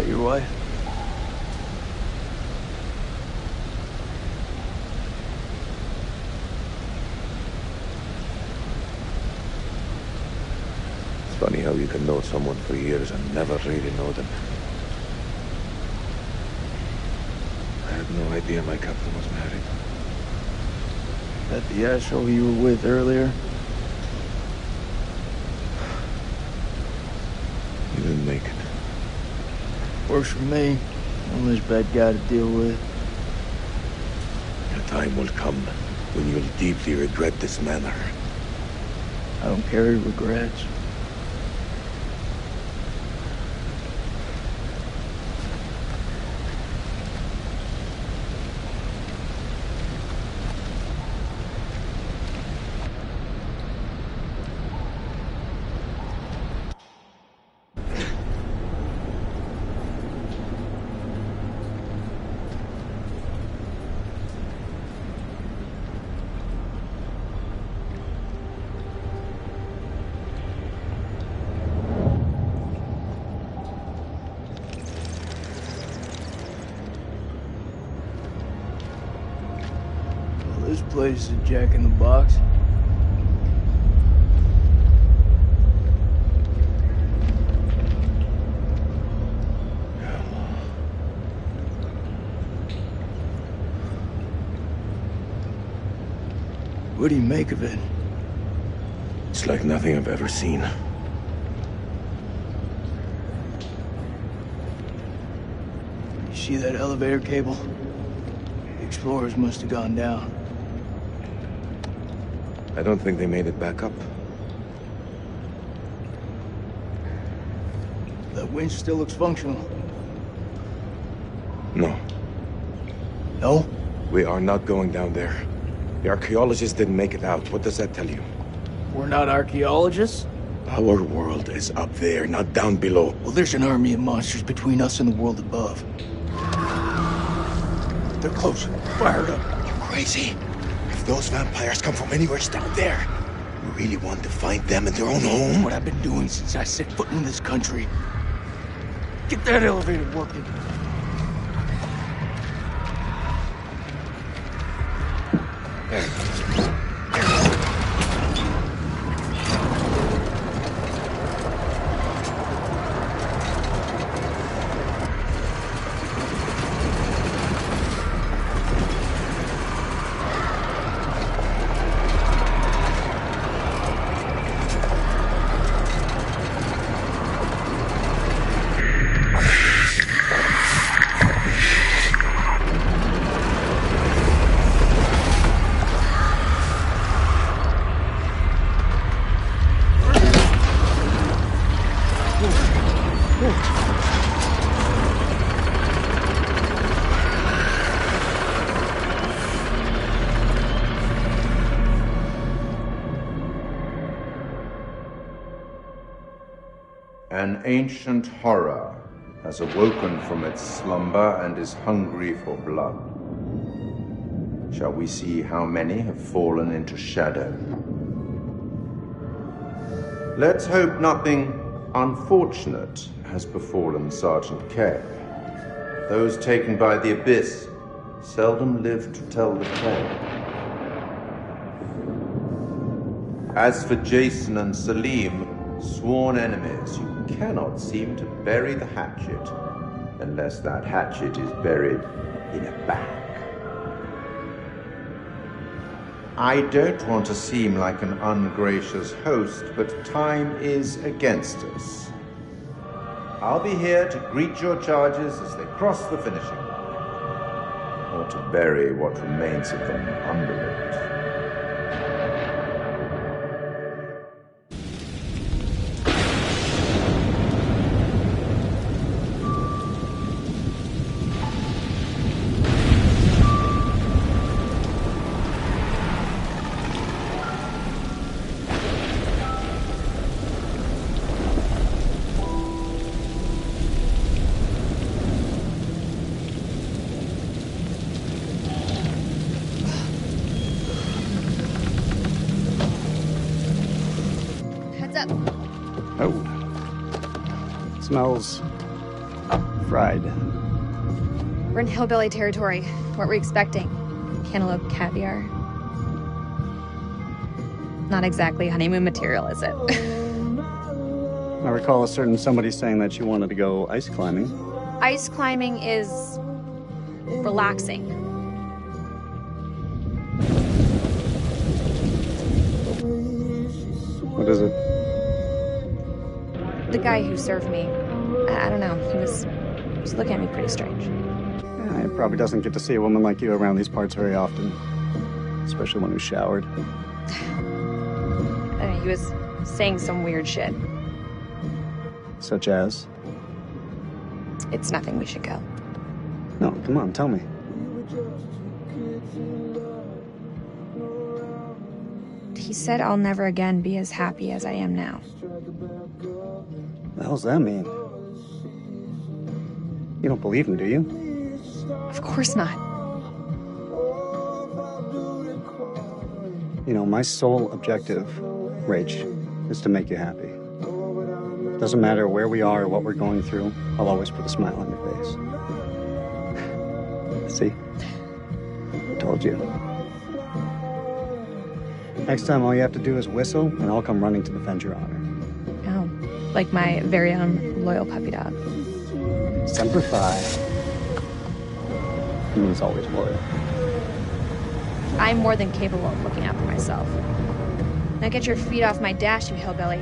Your wife? It's funny how you can know someone for years and never really know them. I had no idea my captain was married. That the asshole you were with earlier? You didn't make it. Works for me. I'm this bad guy to deal with. A time will come when you'll deeply regret this manner. I don't carry regrets. This place is a Jack in the Box. What do you make of it? It's like nothing I've ever seen. You see that elevator cable? The explorers must have gone down. I don't think they made it back up. Winch still looks functional. No. No? We are not going down there. The archaeologists didn't make it out. What does that tell you? We're not archaeologists? Our world is up there, not down below. Well, there's an army of monsters between us and the world above. They're close. Fired up. You're crazy. If those vampires come from anywhere, it's down there. We really want to find them in their own home? What I've been doing since I set foot in this country. Get that elevator working. An ancient horror has awoken from its slumber and is hungry for blood. Shall we see how many have fallen into shadow? Let's hope nothing unfortunate has befallen Sergeant K. Those taken by the Abyss seldom live to tell the tale. As for Jason and Salim, sworn enemies, you cannot seem to bury the hatchet unless that hatchet is buried in a bag. I don't want to seem like an ungracious host, but time is against us. I'll be here to greet your charges as they cross the finishing line, or to bury what remains of them under it. Smells fried. We're in hillbilly territory. What were we expecting? Cantaloupe caviar? Not exactly honeymoon material, is it? I recall a certain somebody saying that she wanted to go ice climbing. Ice climbing is relaxing. What is it? The guy who served me, I don't know, he was looking at me pretty strange. Yeah, he probably doesn't get to see a woman like you around these parts very often. Especially one who's showered. He was saying some weird shit. Such as? It's nothing, we should go. No, come on, tell me. He said I'll never again be as happy as I am now. What the hell's that mean? You don't believe him, do you? Of course not. You know, my sole objective, Rach, is to make you happy. Doesn't matter where we are or what we're going through, I'll always put a smile on your face. See? I told you. Next time, all you have to do is whistle, and I'll come running to defend your honor. Oh, like my very own loyal puppy dog. Semper Fi. He means always loyal. I'm more than capable of looking out for myself. Now get your feet off my dash, you hillbilly.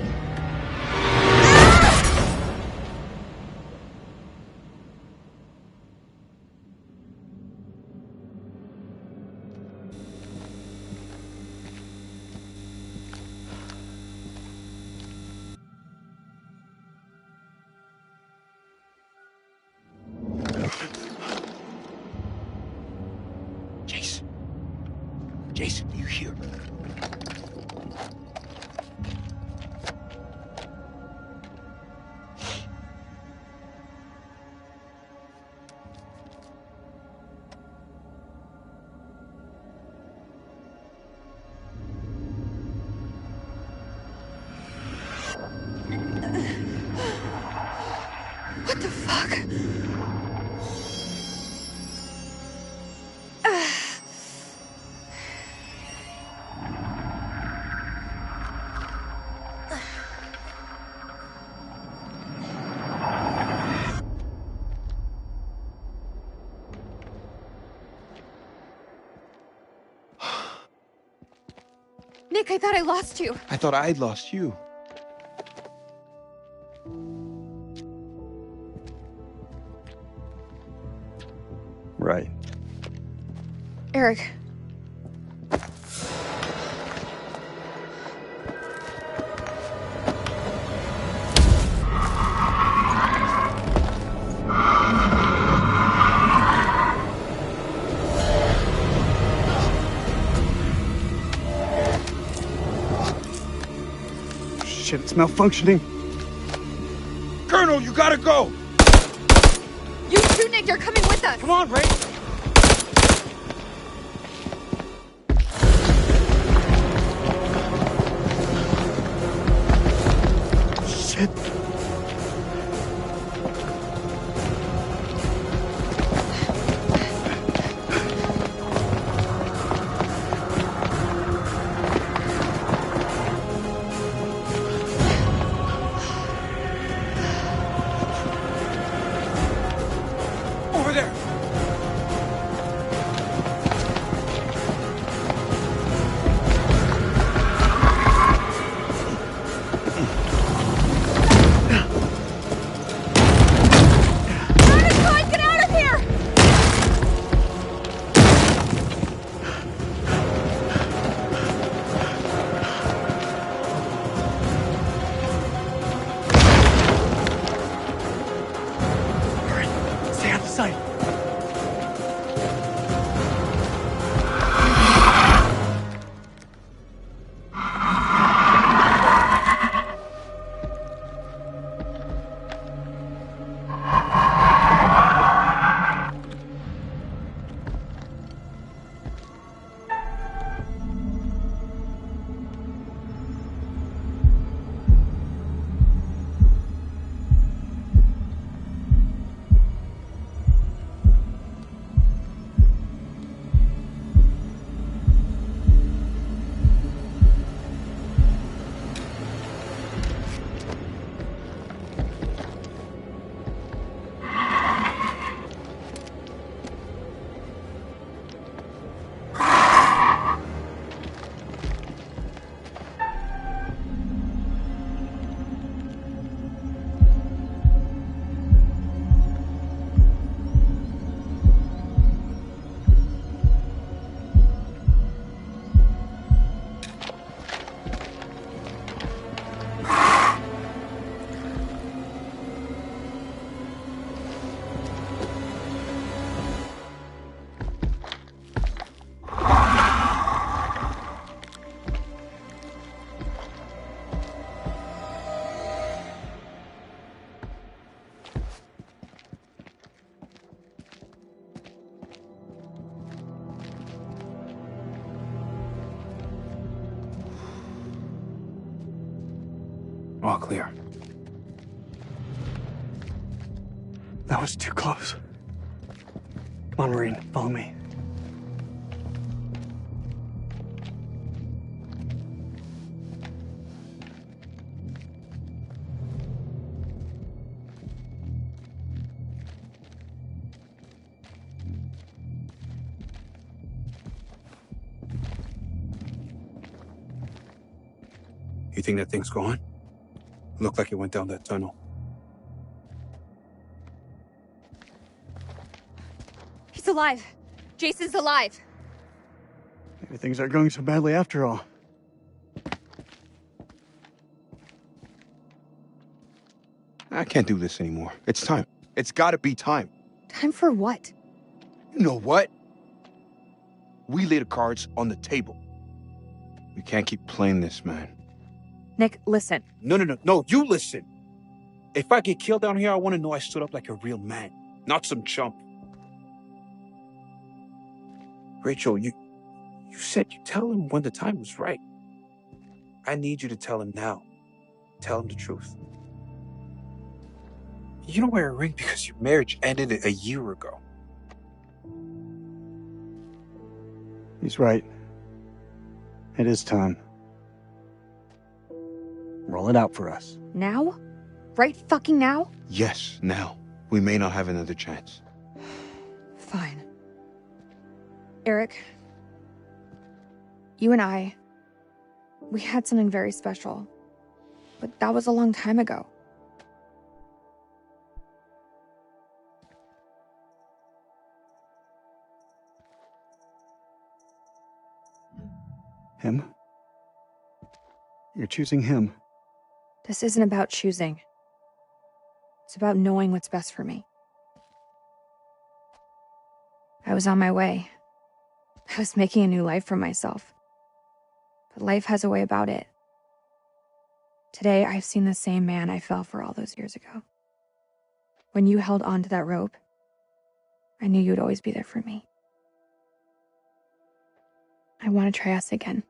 Jason, you hear? What the fuck? Nick, I thought I lost you. I thought I'd lost you. Right. Eric. Shit, it's malfunctioning. Colonel, you gotta go! You too, Nick, you're coming with us! Come on, Ray! Shit. Over there! Get out of here! Stay out of sight. All clear. That was too close. Come on, Marine, follow me. You think that thing's gone? Looked like it went down that tunnel. He's alive. Jason's alive. Maybe things aren't going so badly after all. I can't do this anymore. It's time. It's gotta be time. Time for what? You know what? We lay the cards on the table. We can't keep playing this, man. Nick, listen. No, you listen. If I get killed down here, I want to know I stood up like a real man, not some chump. Rachel, you said you'd tell him when the time was right. I need you to tell him now. Tell him the truth. You don't wear a ring because your marriage ended a year ago. He's right. It is time. Roll it out for us. Now? Right fucking now? Yes, now. We may not have another chance. Fine. Eric, you and I, we had something very special. But that was a long time ago. Him? You're choosing him. This isn't about choosing. It's about knowing what's best for me. I was on my way. I was making a new life for myself. But life has a way about it. Today, I've seen the same man I fell for all those years ago. When you held on to that rope, I knew you'd always be there for me. I want to try us again.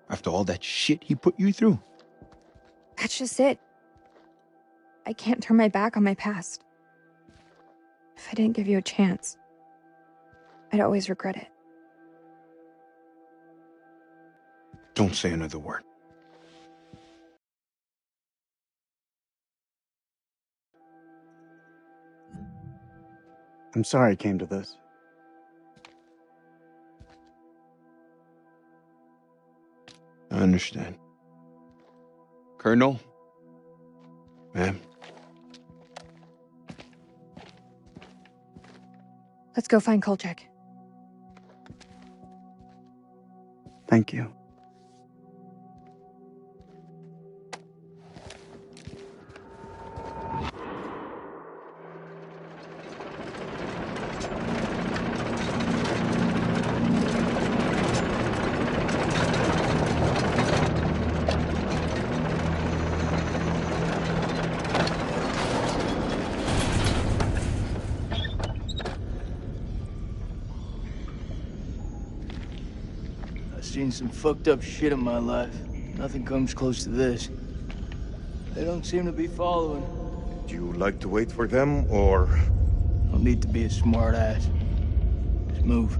After all that shit he put you through? That's just it. I can't turn my back on my past. If I didn't give you a chance, I'd always regret it. Don't say another word. I'm sorry it came to this. I understand. Colonel? Ma'am? Let's go find Kolchak. Thank you. Seen some fucked up shit in my life. Nothing comes close to this. They don't seem to be following. Do you like to wait for them, or...? Don't need to be a smart ass. Just move.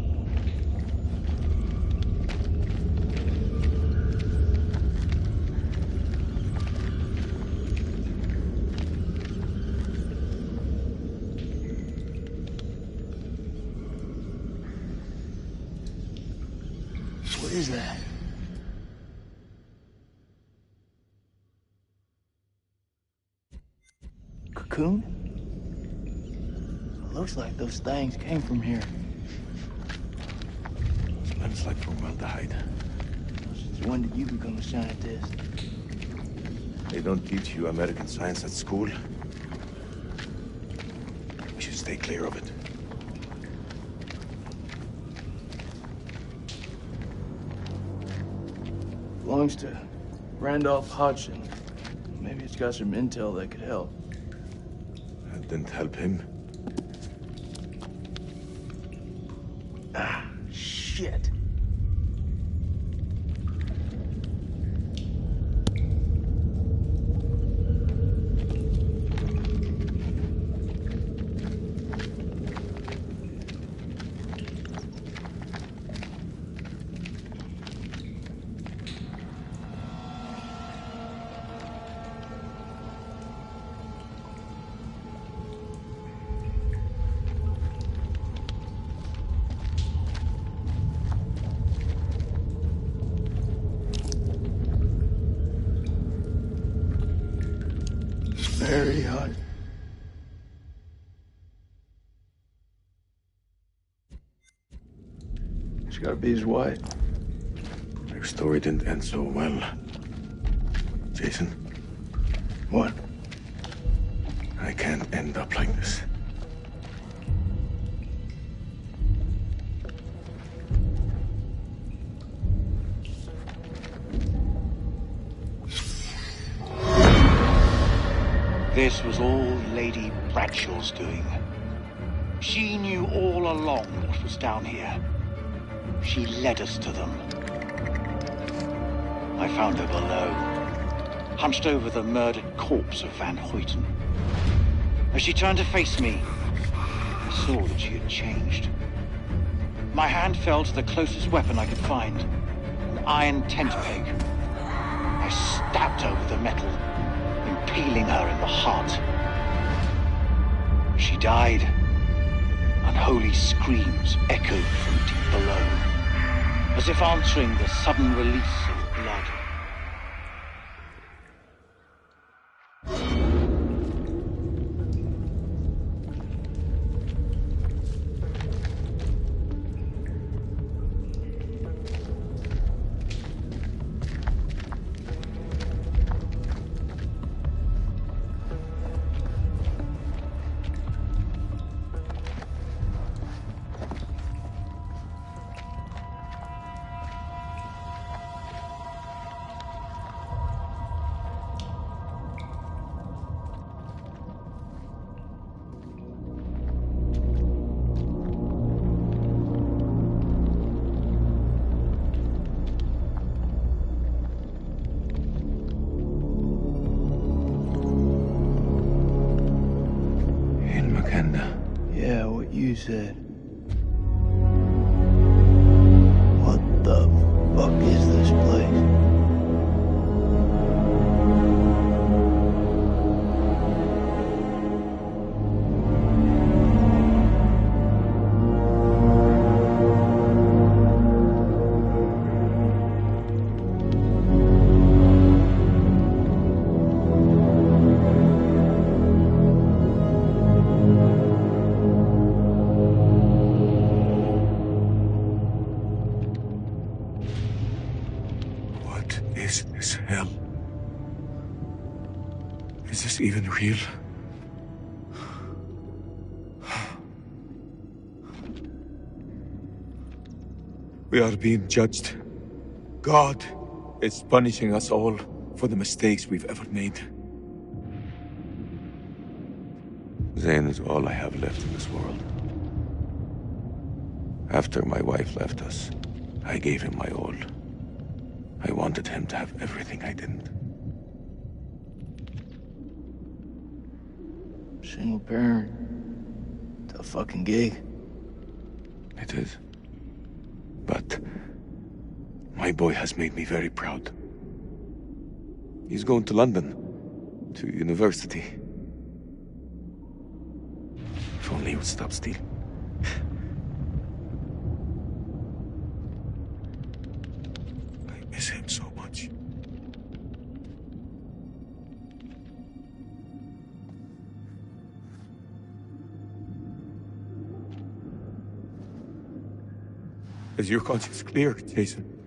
What is that? Cocoon? It looks like those things came from here. Smells like formaldehyde. Since when did you become a scientist? They don't teach you American science at school. We should stay clear of it. Belongs to Randolph Hodgson. Maybe it's got some intel that could help. That didn't help him. Ah, shit. Very hot. It's gotta be his wife. Your story didn't end so well. Jason? What? I can't end up like this. This was all Lady Bradshaw's doing. She knew all along what was down here. She led us to them. I found her below, hunched over the murdered corpse of Van Hoyten. As she turned to face me, I saw that she had changed. My hand fell to the closest weapon I could find, an iron tent peg. I stabbed her with the metal, impaling her in the heart. She died. Unholy screams echoed from deep below, as if answering the sudden release of blood. Yeah, what you said. What the fuck is this place? Is this hell? Is this even real? We are being judged. God is punishing us all for the mistakes we've ever made. Zayn is all I have left in this world. After my wife left us, I gave him my all. I wanted him to have everything I didn't. Single parent. Tough fucking gig. It is. But my boy has made me very proud. He's going to London, to university. If only he would stop stealing. I miss him so much. Is your conscience clear, Jason?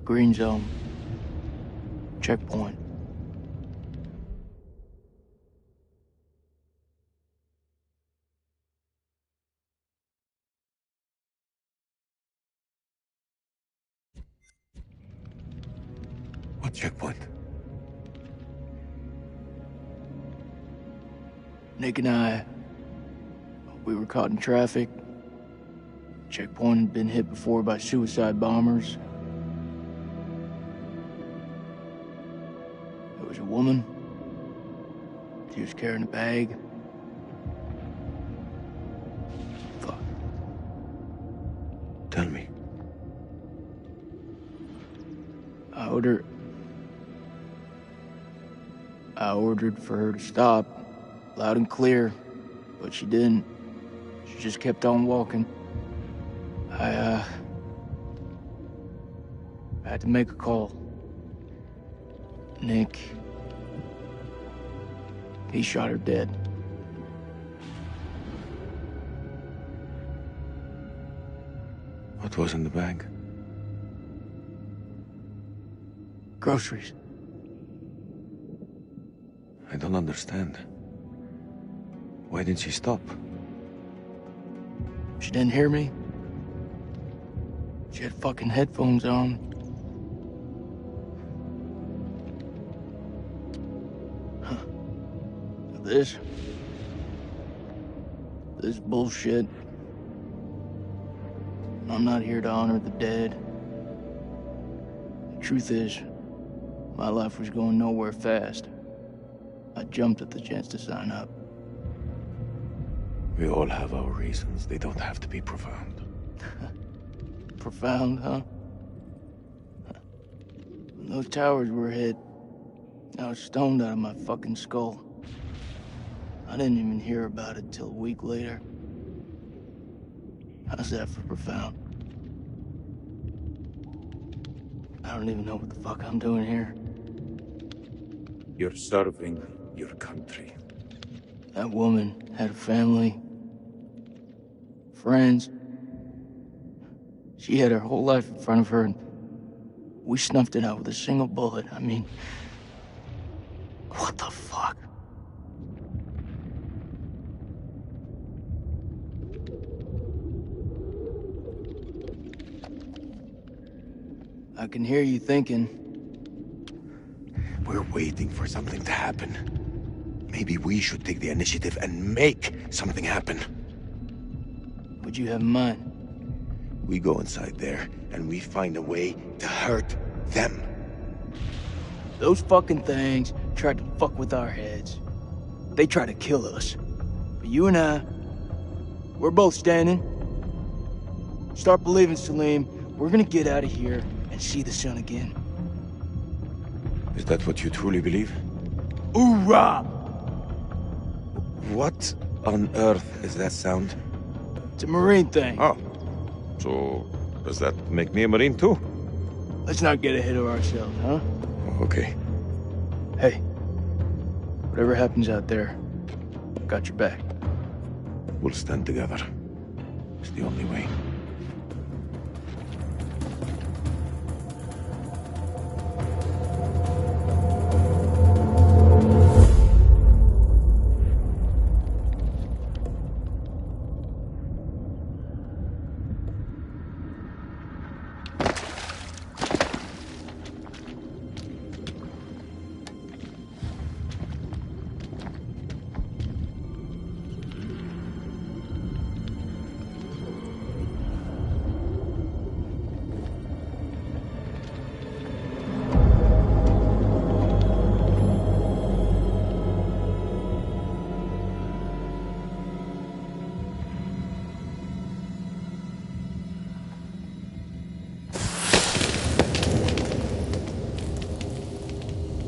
Green zone. Checkpoint. What checkpoint? Nick and I, we were caught in traffic. Checkpoint had been hit before by suicide bombers. There was a woman. She was carrying a bag. Fuck. Tell me. I ordered for her to stop, loud and clear, but she didn't. She just kept on walking. I had to make a call. Nick, he shot her dead. What was in the bag? Groceries. I don't understand. Why didn't she stop? She didn't hear me. She had fucking headphones on. Huh. This bullshit. I'm not here to honor the dead. The truth is, my life was going nowhere fast. I jumped at the chance to sign up. We all have our reasons. They don't have to be profound. Profound, huh? When those towers were hit, I was stoned out of my fucking skull. I didn't even hear about it till a week later. How's that for profound? I don't even know what the fuck I'm doing here. You're serving your country. That woman had a family, friends. She had her whole life in front of her, and we snuffed it out with a single bullet. I mean, what the fuck? I can hear you thinking. We're waiting for something to happen. Maybe we should take the initiative and make something happen. What'd you have in mind? We go inside there, and we find a way to hurt them. Those fucking things tried to fuck with our heads. They tried to kill us. But you and I, we're both standing. Start believing, Salim. We're gonna get out of here and see the sun again. Is that what you truly believe? Hoorah! What on earth is that sound? It's a Marine thing. Oh. So, does that make me a Marine too? Let's not get ahead of ourselves, huh? Okay. Hey, whatever happens out there, I've got your back. We'll stand together. It's the only way.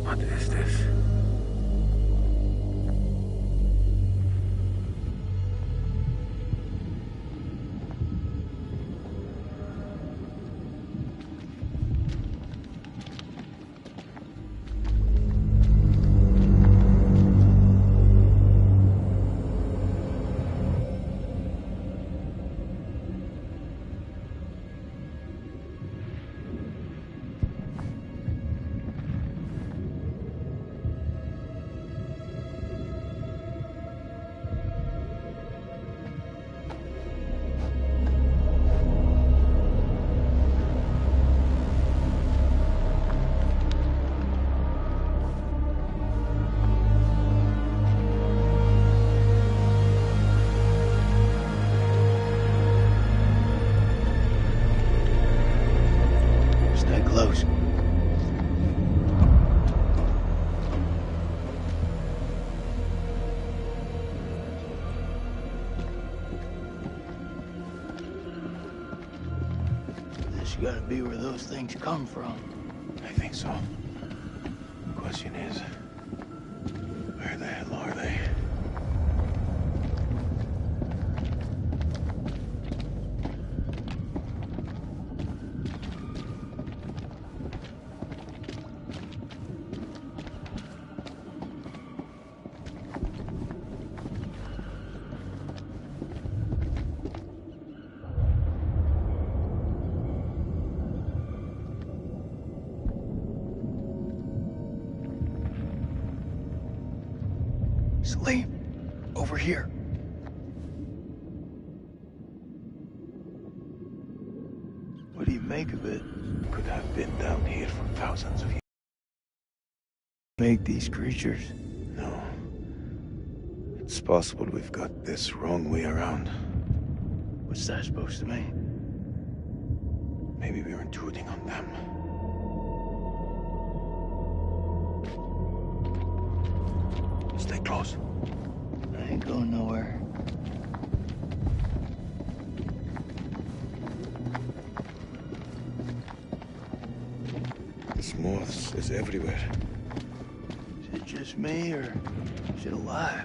What is this? Gotta be where those things come from. I think so. The question is, where the hell are they? Slim, over here. What do you make of it? Could have been down here for thousands of years. Make these creatures? No. It's possible we've got this wrong way around. What's that supposed to mean? Maybe we're intruding on them. Stay close. I ain't going nowhere. This moths is everywhere. Is it just me, or is it alive?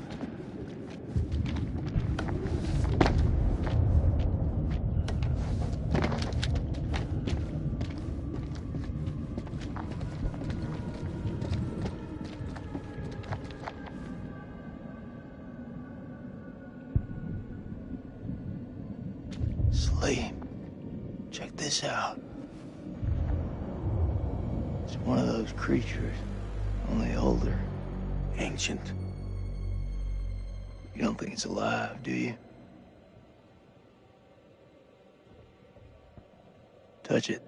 Slim, check this out. It's one of those creatures, only older. Ancient. You don't think it's alive, do you? Touch it.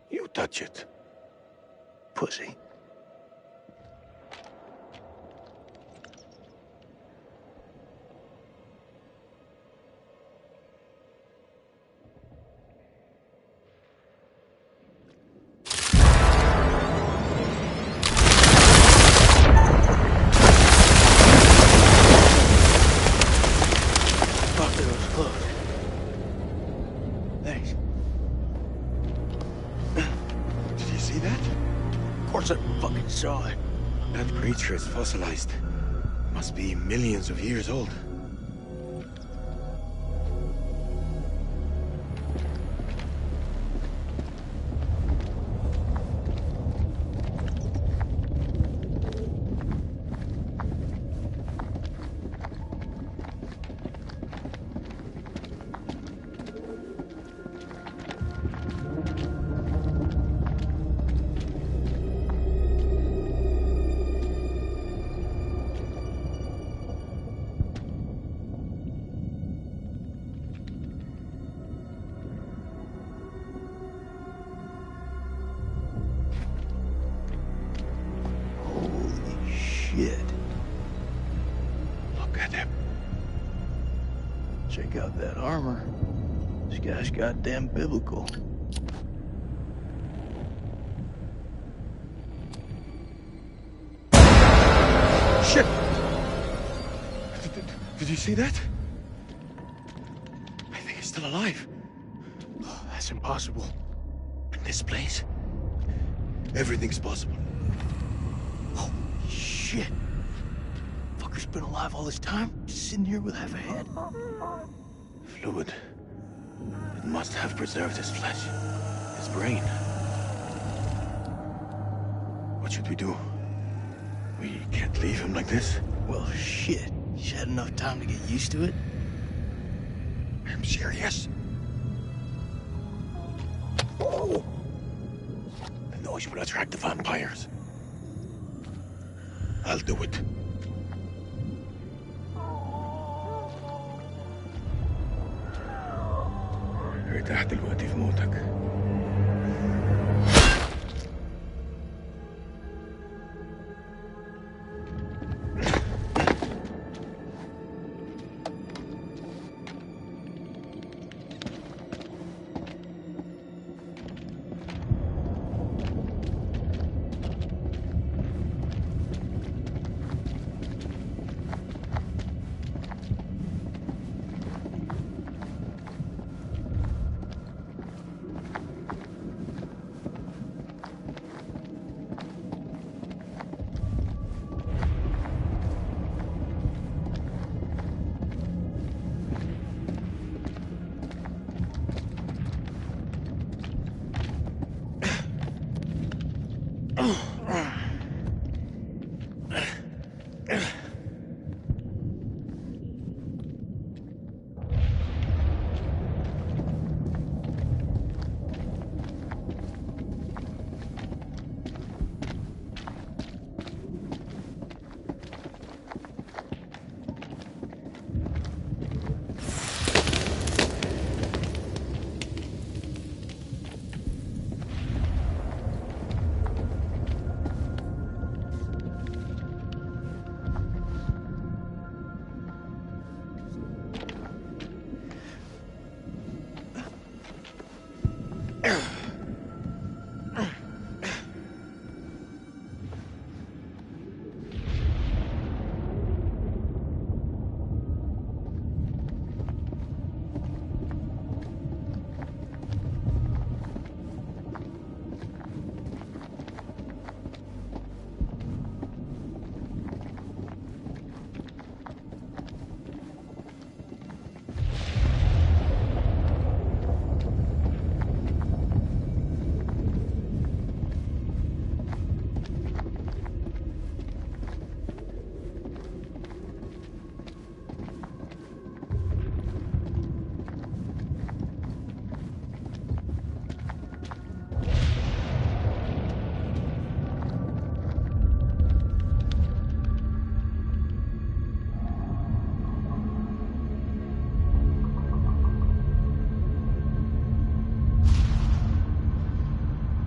You touch it. Pussy. Saw it. That creature is fossilized. Must be millions of years old. Look at him. Check out that armor. This guy's goddamn biblical. Shit! Did you see that? I think he's still alive. Oh, that's impossible. In this place, everything's possible. Holy shit. Fucker's been alive all this time, just sitting here with half a head. Fluid. It must have preserved his flesh, his brain. What should we do? We can't leave him like this. Well, shit. He's had enough time to get used to it. I'm serious. Oh! The noise will attract the vampires. I'll do it. ارتاح دلوقتي في موتك.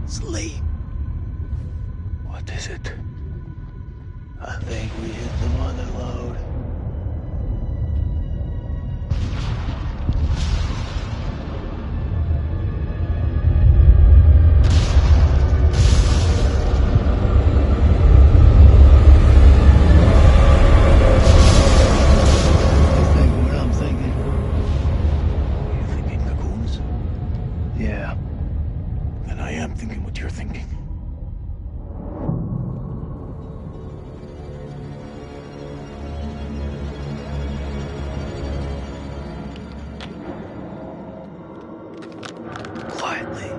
Sleep. What is it? I think we hit the mother lode. You think what I'm thinking? You thinking cocoons? Yeah. And I am thinking what you're thinking. Quietly.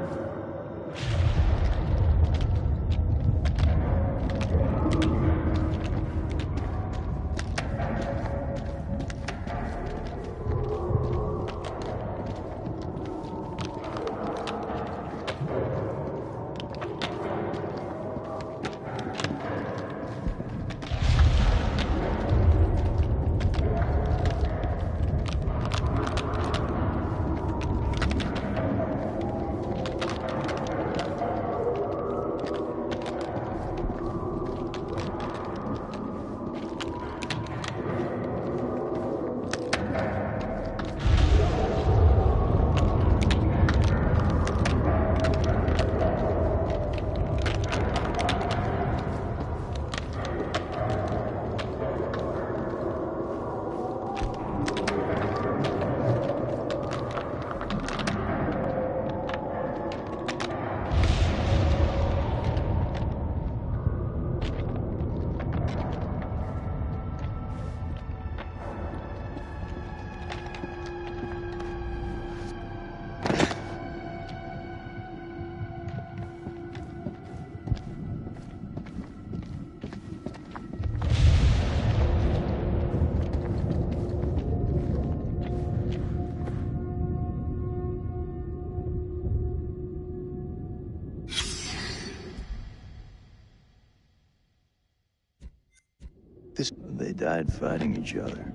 They died fighting each other.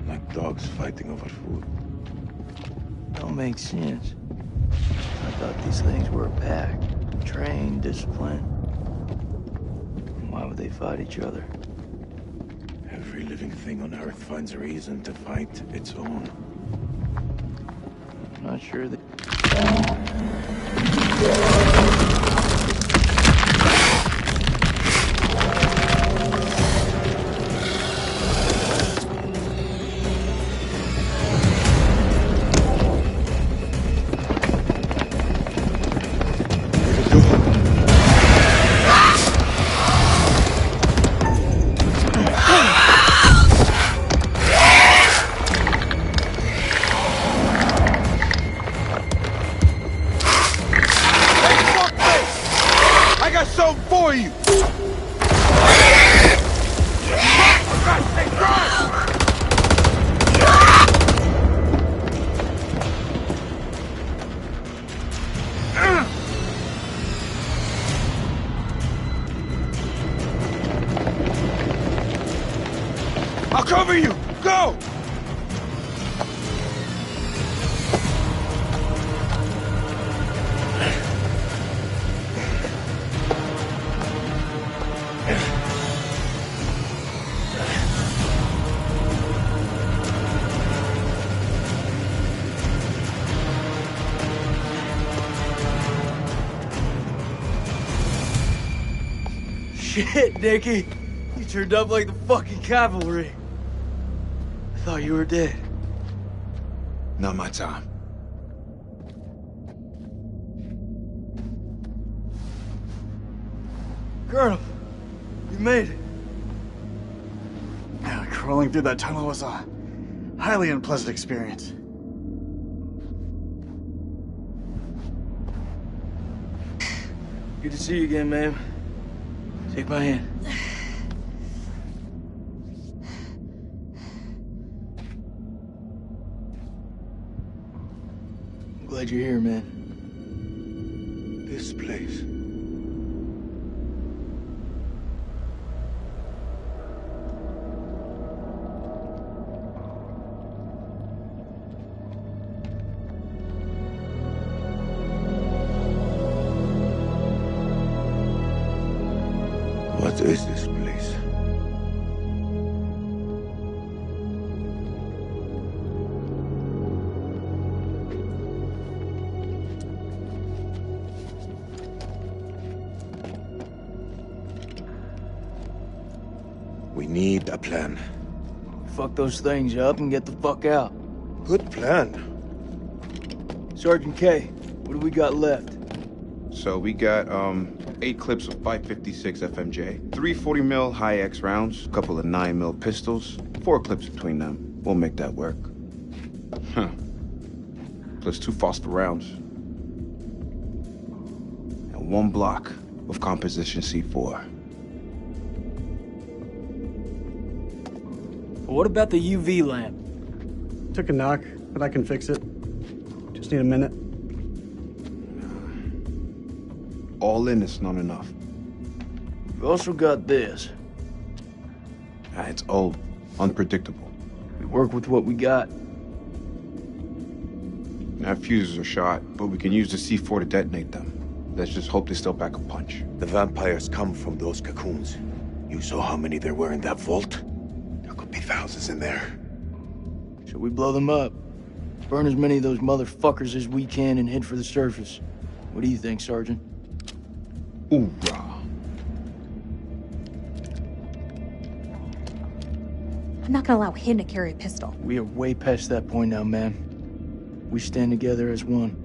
Like dogs fighting over food. Don't make sense. I thought these things were a pack. Trained, disciplined. Why would they fight each other? Every living thing on Earth finds a reason to fight its own. I'm not sure that... Shit, Dickie. You turned up like the fucking cavalry. I thought you were dead. Not my time. Colonel, you made it. Yeah, crawling through that tunnel was a highly unpleasant experience. Good to see you again, ma'am. Take my hand. I'm glad you're here, man. This place. What is this place? We need a plan. Fuck those things up and get the fuck out. Good plan. Sergeant K, what do we got left? So we got, 8 clips of 5.56 FMJ, 3 40mm high-X rounds, a couple of 9mm pistols, 4 clips between them. We'll make that work. Huh. Plus 2 phosphor rounds. And 1 block of composition C4. What about the UV lamp? Took a knock, but I can fix it. Just need a minute. All in is not enough. We've also got this. It's old, unpredictable. We work with what we got. Our fuses are shot, but we can use the C4 to detonate them. Let's just hope they still pack a punch. The vampires come from those cocoons. You saw how many there were in that vault? There could be thousands in there. Should we blow them up? Burn as many of those motherfuckers as we can and head for the surface. What do you think, Sergeant? Hoorah. I'm not gonna allow him to carry a pistol. We are way past that point now, ma'am. We stand together as one.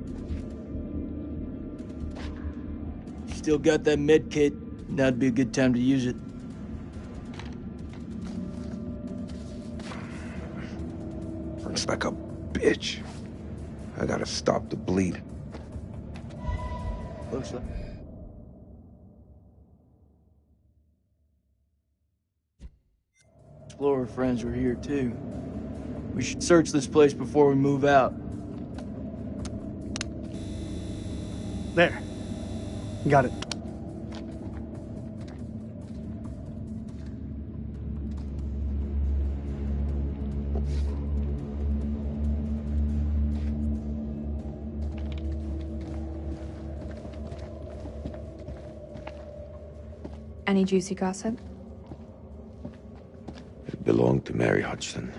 Still got that med kit. Now'd be a good time to use it. Hurts like a bitch. I gotta stop the bleed. Looks like... Explorer friends were here, too. We should search this place before we move out. There. Got it. Any juicy gossip? It belonged to Mary Hodgson.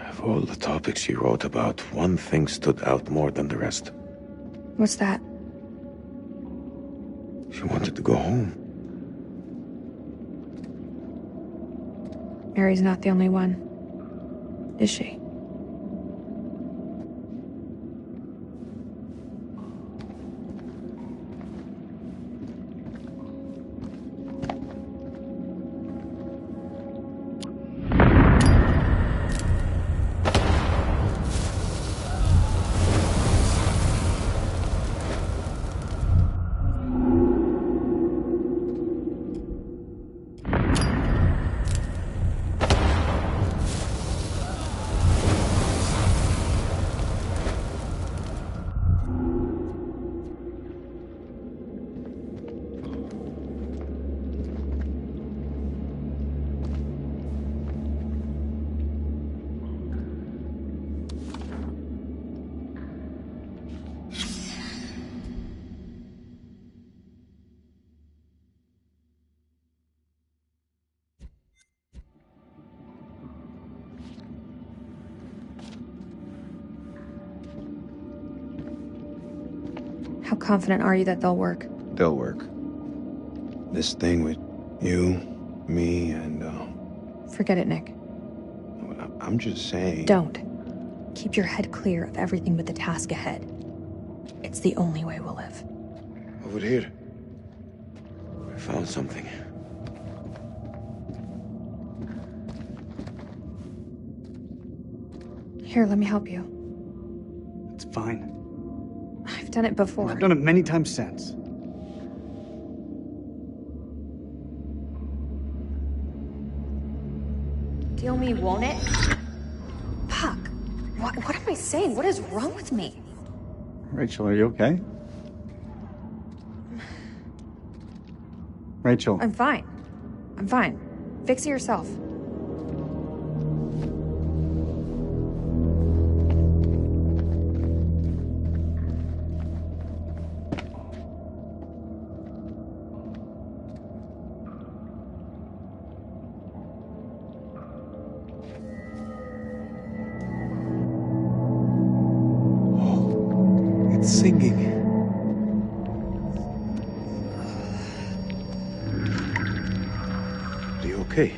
Of all the topics she wrote about, one thing stood out more than the rest. What's that? She wanted to go home. Mary's not the only one, is she? How confident are you that they'll work? They'll work. This thing with you, me, and, Forget it, Nick. I'm just saying... Don't. Keep your head clear of everything but the task ahead. It's the only way we'll live. Over here. I found something. Here, let me help you. It's fine. I've done it before. I've done it many times since. Deal me, won't it? Fuck. What am I saying? What is wrong with me? Rachel, are you okay? Rachel. I'm fine. I'm fine. Fix it yourself. Singing. Are you okay?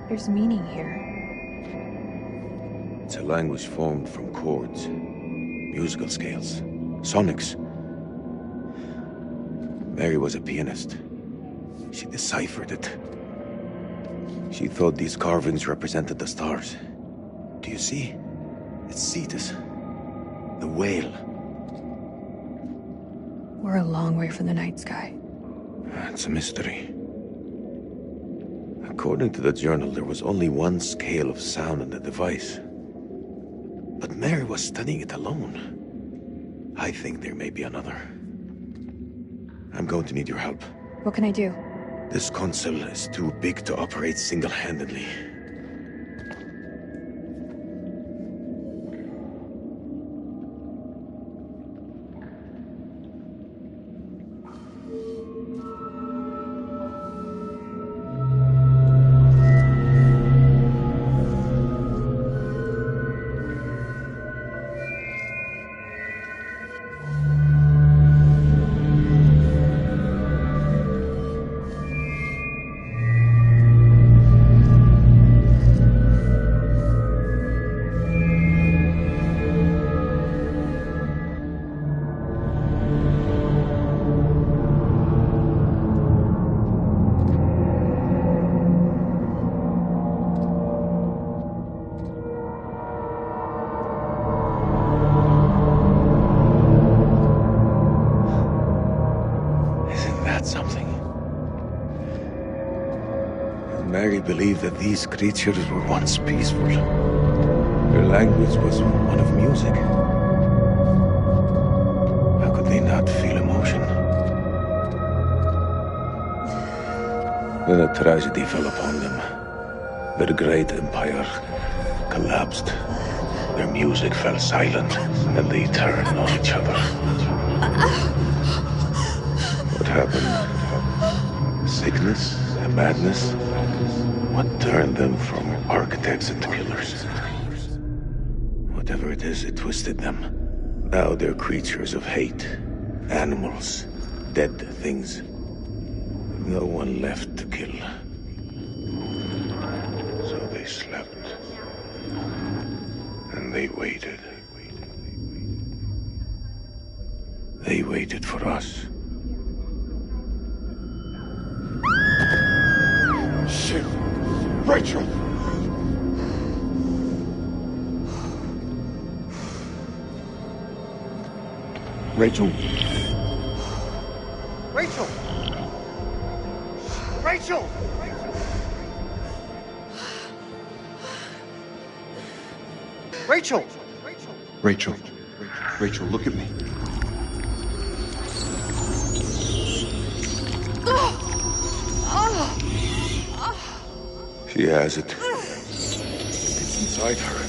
There's meaning here. It's a language formed from chords, musical scales, sonics. Mary was a pianist. She deciphered it. She thought these carvings represented the stars. Do you see? It's Cetus, the whale. We're a long way from the night sky. It's a mystery. According to the journal, there was only one scale of sound in the device. But Mary was studying it alone. I think there may be another. I'm going to need your help. What can I do? This console is too big to operate single-handedly. Mary believed that these creatures were once peaceful. Their language was one of music. How could they not feel emotion? Then a tragedy fell upon them. Their great empire collapsed. Their music fell silent, and they turned on each other. What happened? Sickness? A madness? What turned them from architects into killers? Whatever it is, it twisted them. Now they're creatures of hate. Animals. Dead things. No one left to kill. So they slept. And they waited. They waited for us. Shit! Rachel! Rachel? Rachel! Rachel! Rachel! Rachel. Rachel, look at me. She has it. It's inside her.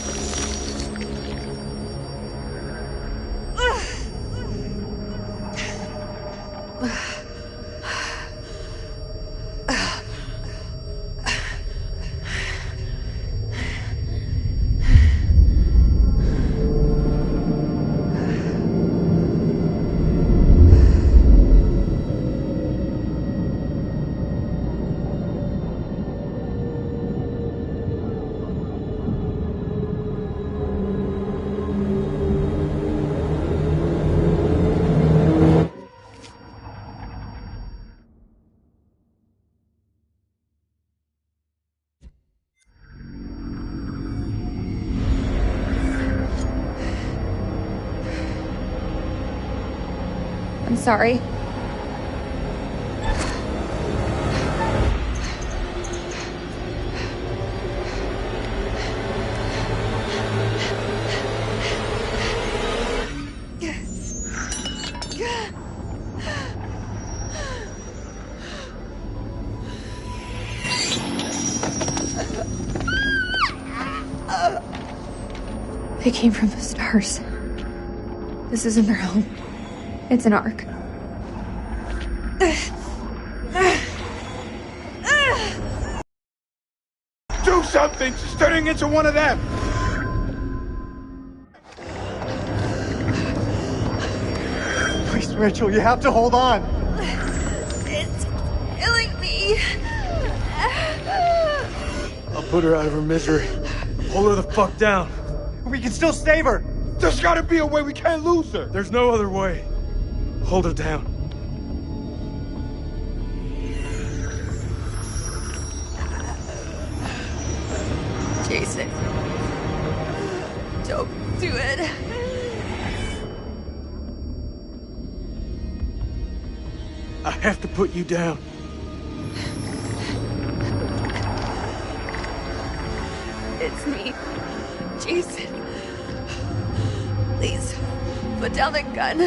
I'm sorry. They came from the stars. This isn't their home. It's an ark. Do something! She's turning into one of them! Please, Rachel, you have to hold on. It's killing me. I'll put her out of her misery. Hold her the fuck down. We can still save her. There's gotta be a way. We can't lose her. There's no other way. Hold her down. Jason. Don't do it. I have to put you down. It's me, Jason. Please, put down the gun.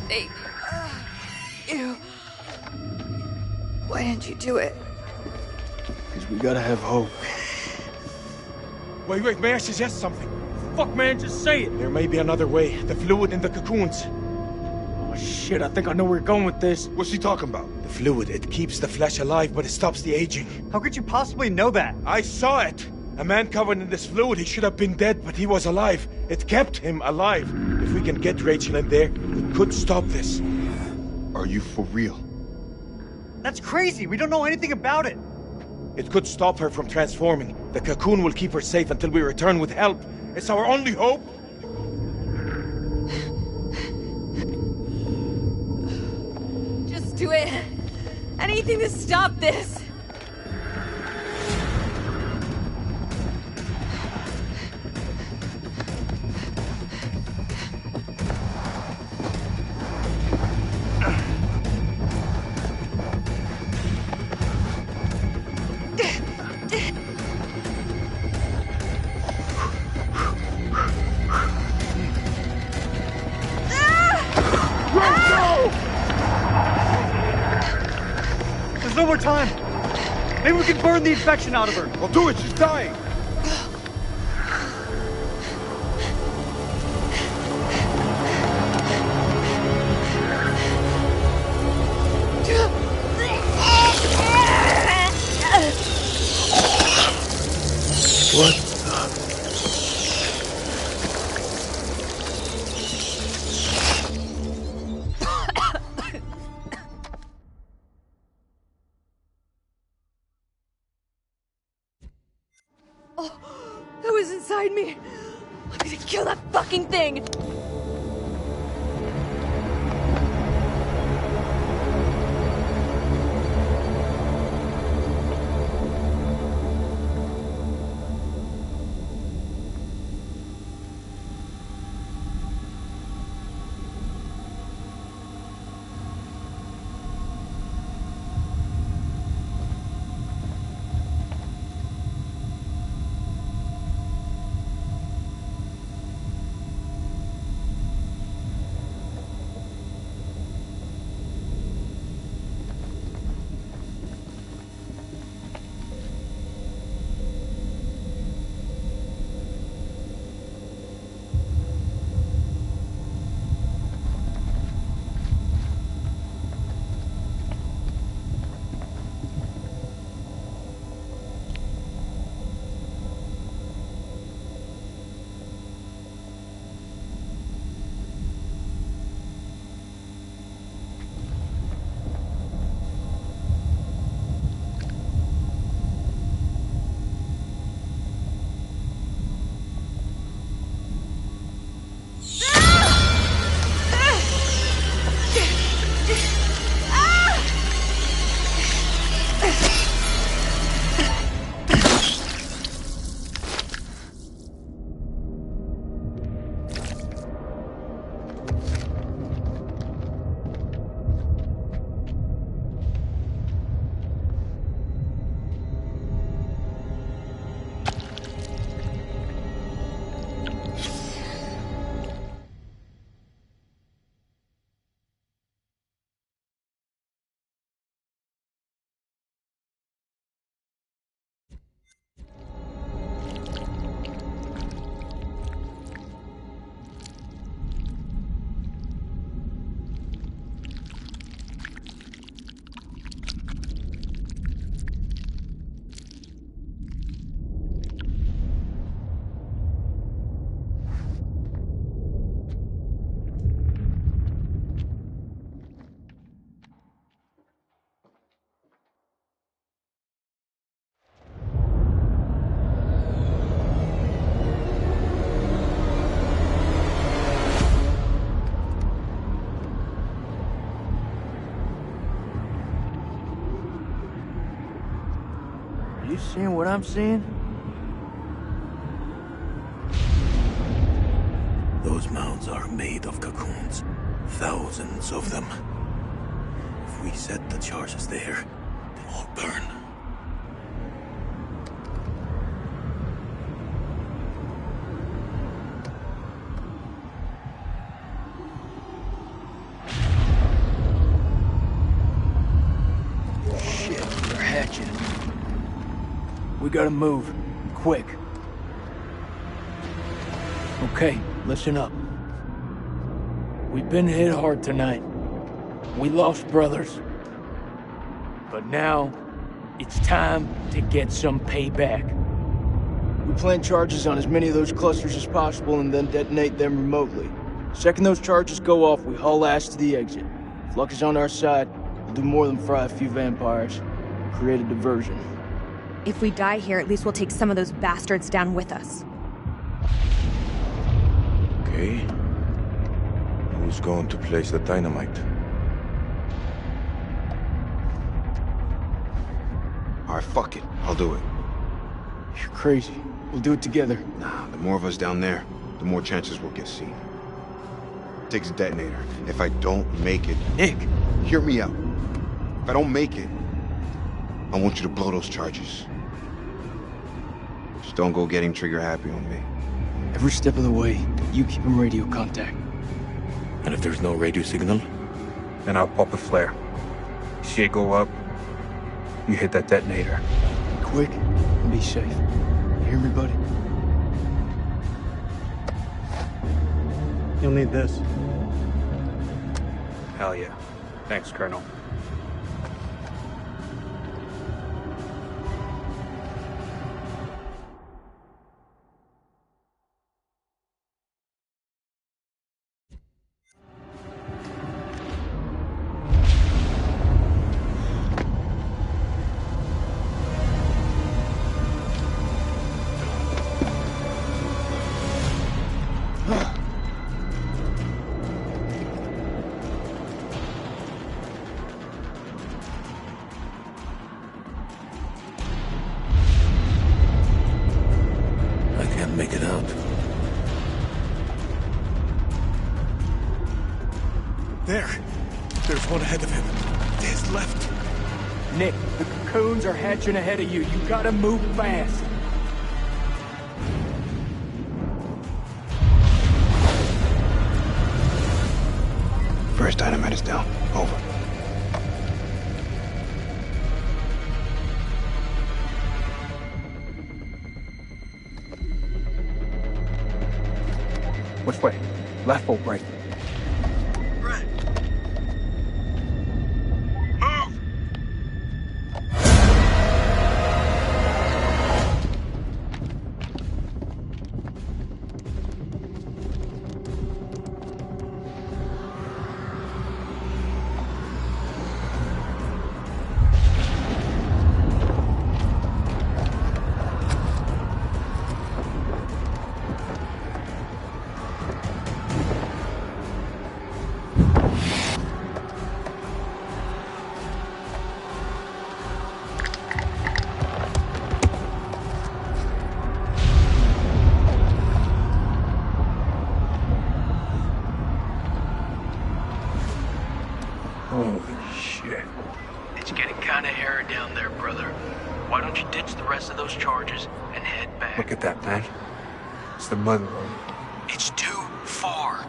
Thank you. Why didn't you do it? Because we gotta have hope. Wait, may I suggest something? Fuck, man, just say it. There may be another way. The fluid in the cocoons. Oh, shit, I think I know where you're going with this. What's she talking about? The fluid, it keeps the flesh alive, but it stops the aging. How could you possibly know that? I saw it. A man covered in this fluid, he should have been dead, but he was alive. It kept him alive. If we can get Rachel in there, we could stop this. Are you for real? That's crazy. We don't know anything about it. It could stop her from transforming. The cocoon will keep her safe until we return with help. It's our only hope. Just do it. Anything to stop this. There's no more time. Maybe we can burn the infection out of her. I'll do it. She's dying. What? Oh, that was inside me. I'm gonna kill that fucking thing. You seeing what I'm seeing? Those mounds are made of cocoons. Thousands of them. If we set the charges there, they'll all burn. Shit, they're hatching. We gotta move. Quick. Okay, listen up. We've been hit hard tonight. We lost brothers. But now, it's time to get some payback. We plan charges on as many of those clusters as possible and then detonate them remotely. Second those charges go off, we haul ass to the exit. If luck is on our side, we'll do more than fry a few vampires. Create a diversion. If we die here, at least we'll take some of those bastards down with us. Okay. Who's going to place the dynamite? Alright, fuck it. I'll do it. You're crazy. We'll do it together. Nah, the more of us down there, the more chances we'll get seen. Takes a detonator. If I don't make it... Nick! Hear me out. If I don't make it, I want you to blow those charges. Just don't go getting trigger happy on me. Every step of the way, you keep him radio contact. And if there's no radio signal? Then I'll pop a flare. See it go up, you hit that detonator. Quick, and be safe. You hear me, buddy? You'll need this. Hell yeah. Thanks, Colonel. Make it out. There's one ahead of him. To his left. Nick, the cocoons are hatching ahead of you. You gotta move fast. First dynamite is down. Over. Which way? Left or right? Right. Move! Holy shit. It's getting kinda hairy down there, brother. Why don't you ditch the rest of those charges and head back? Look at that, man. It's the mud road. It's too far.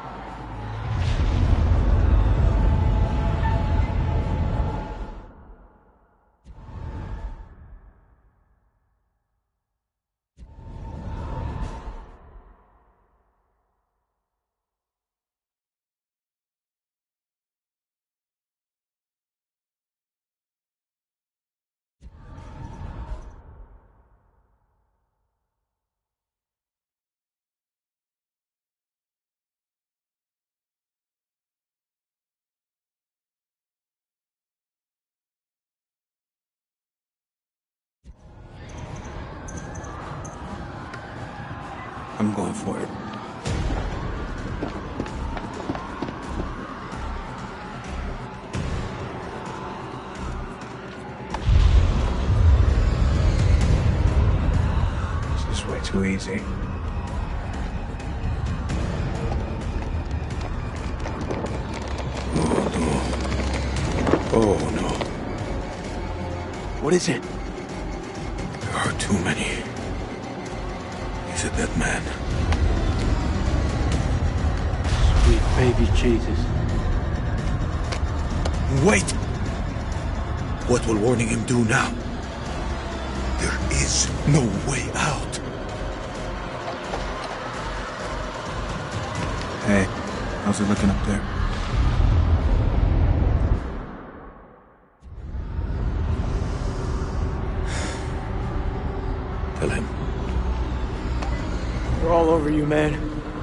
I'm going for it. too easy. Oh no. What is it? There are too many. He's a dead man. Sweet baby Jesus. Wait! What will warning him do now? There is no way out. Hey, how's it looking up there? Tell him. They're all over you, man.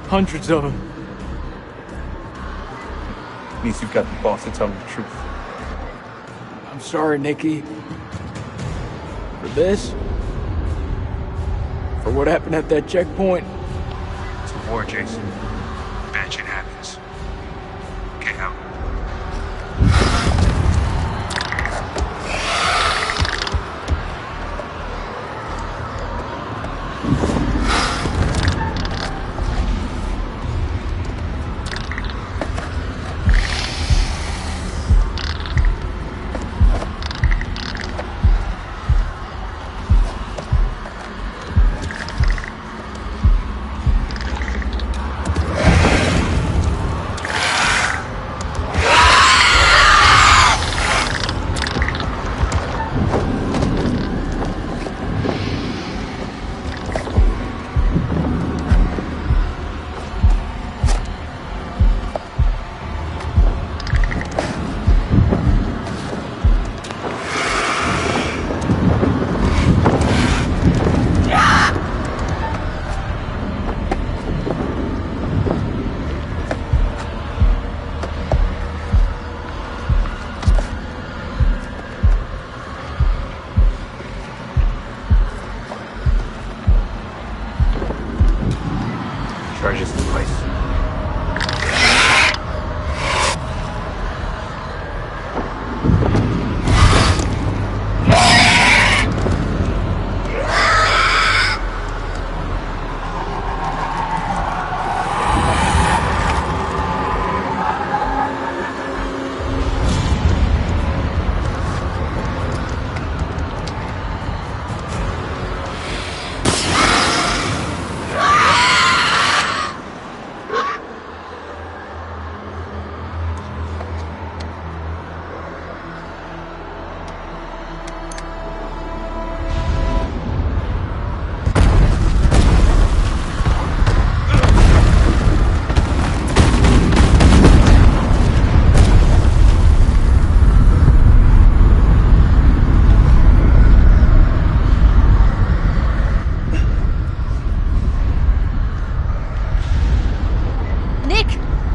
Hundreds of them. Means you've got the boss to tell him the truth. I'm sorry, Nikki. For this? For what happened at that checkpoint? It's a war, Jason. Bad shit happens. Get out. Charges the place.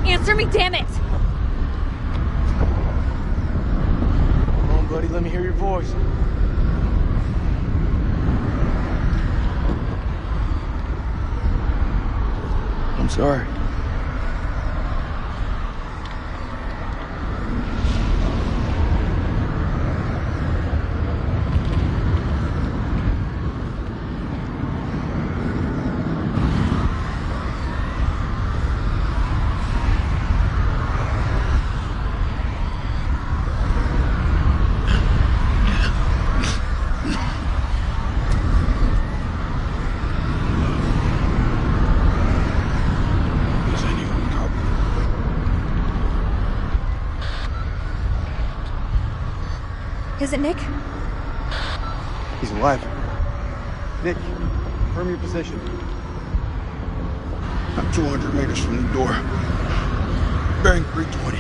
Answer me, damn it! Come on, buddy, let me hear your voice. I'm sorry. Is it Nick? He's alive. Nick, confirm your position. I'm 200 meters from the door. Bearing 320.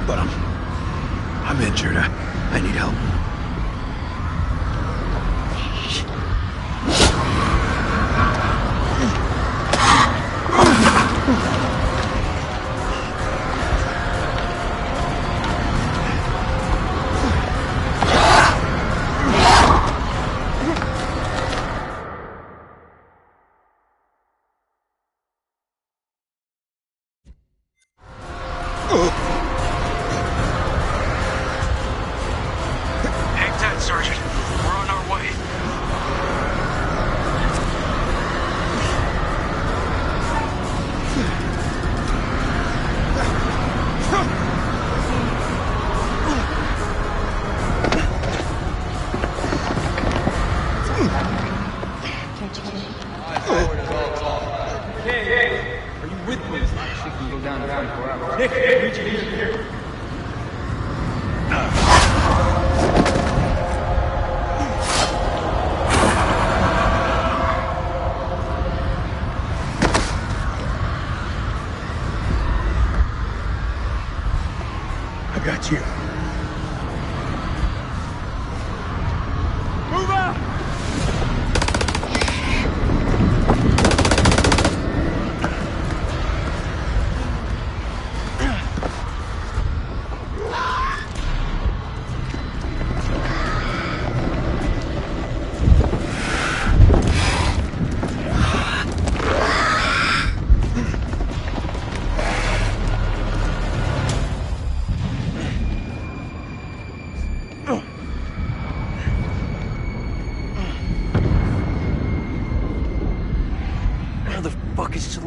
But I'm injured. I need help.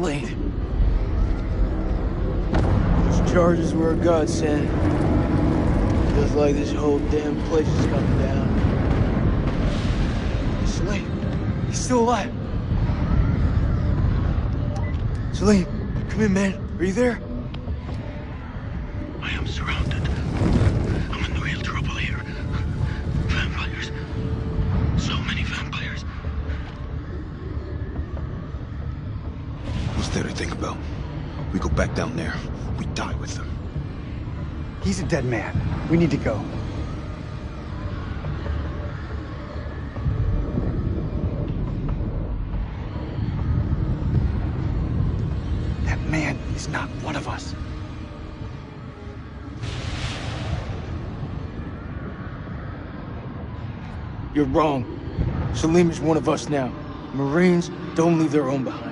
Slade. Those charges were a godsend. Feels like this whole damn place is coming down. Slade, he's still alive. Slade, come in, man. Are you there? I am surrounded. I'm in real trouble here. Vampires. So many vampires. What's there to think about? We go back down there, we die with them. He's a dead man. We need to go. That man is not one of us. You're wrong. Salim is one of us now. Marines don't leave their own behind.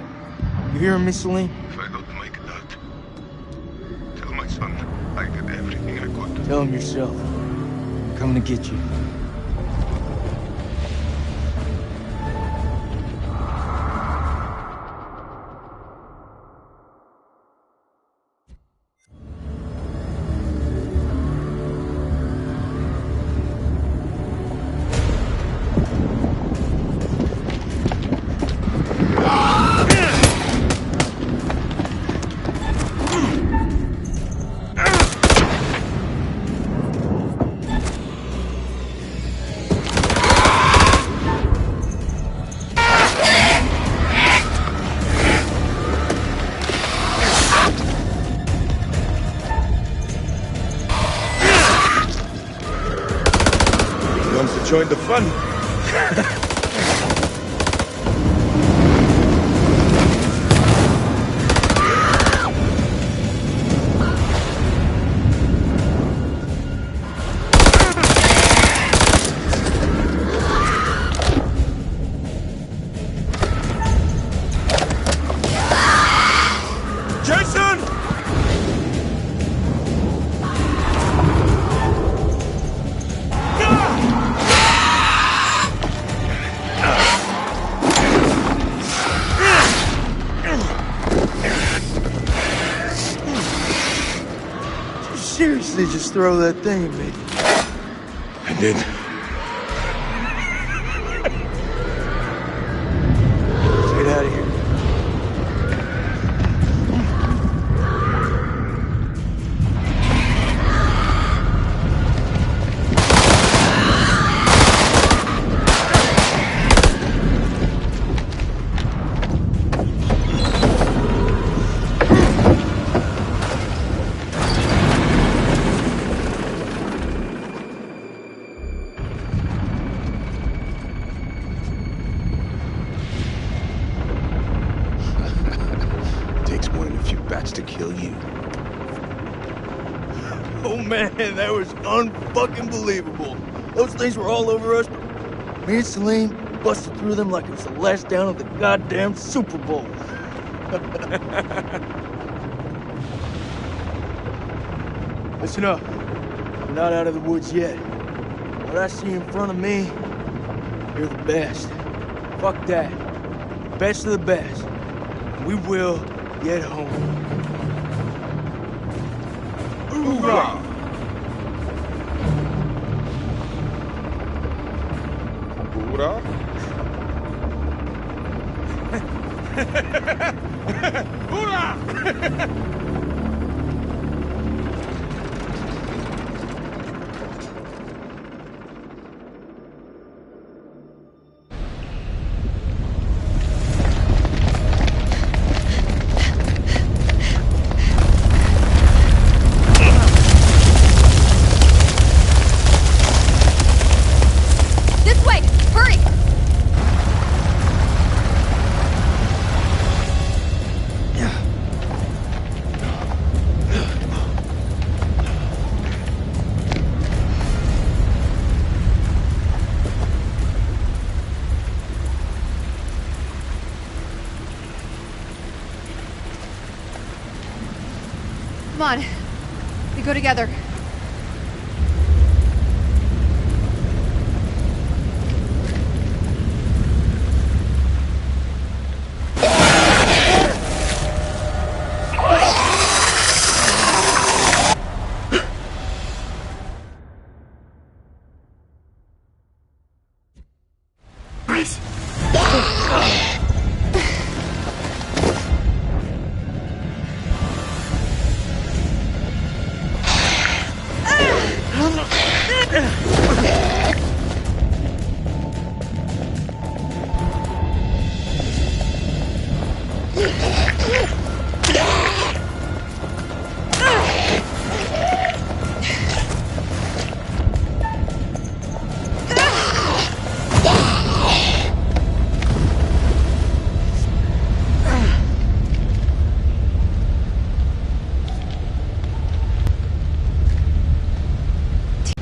You hearing me, Salim? If I don't make that, tell my son I did everything I could. Tell him yourself. I'm coming to get you. Join the fun. Jason! Seriously, just throw that thing at me. I did. Let's get out of here. To kill you. Oh man, that was unfucking believable. Those things were all over us. Me and Salim busted through them like it was the last down of the goddamn Super Bowl. Listen up. We're not out of the woods yet. What I see in front of me, you're the best. Fuck that. Best of the best. We will get home. Hoorah! Hoorah? Hoorah! Come on. We go together. guys!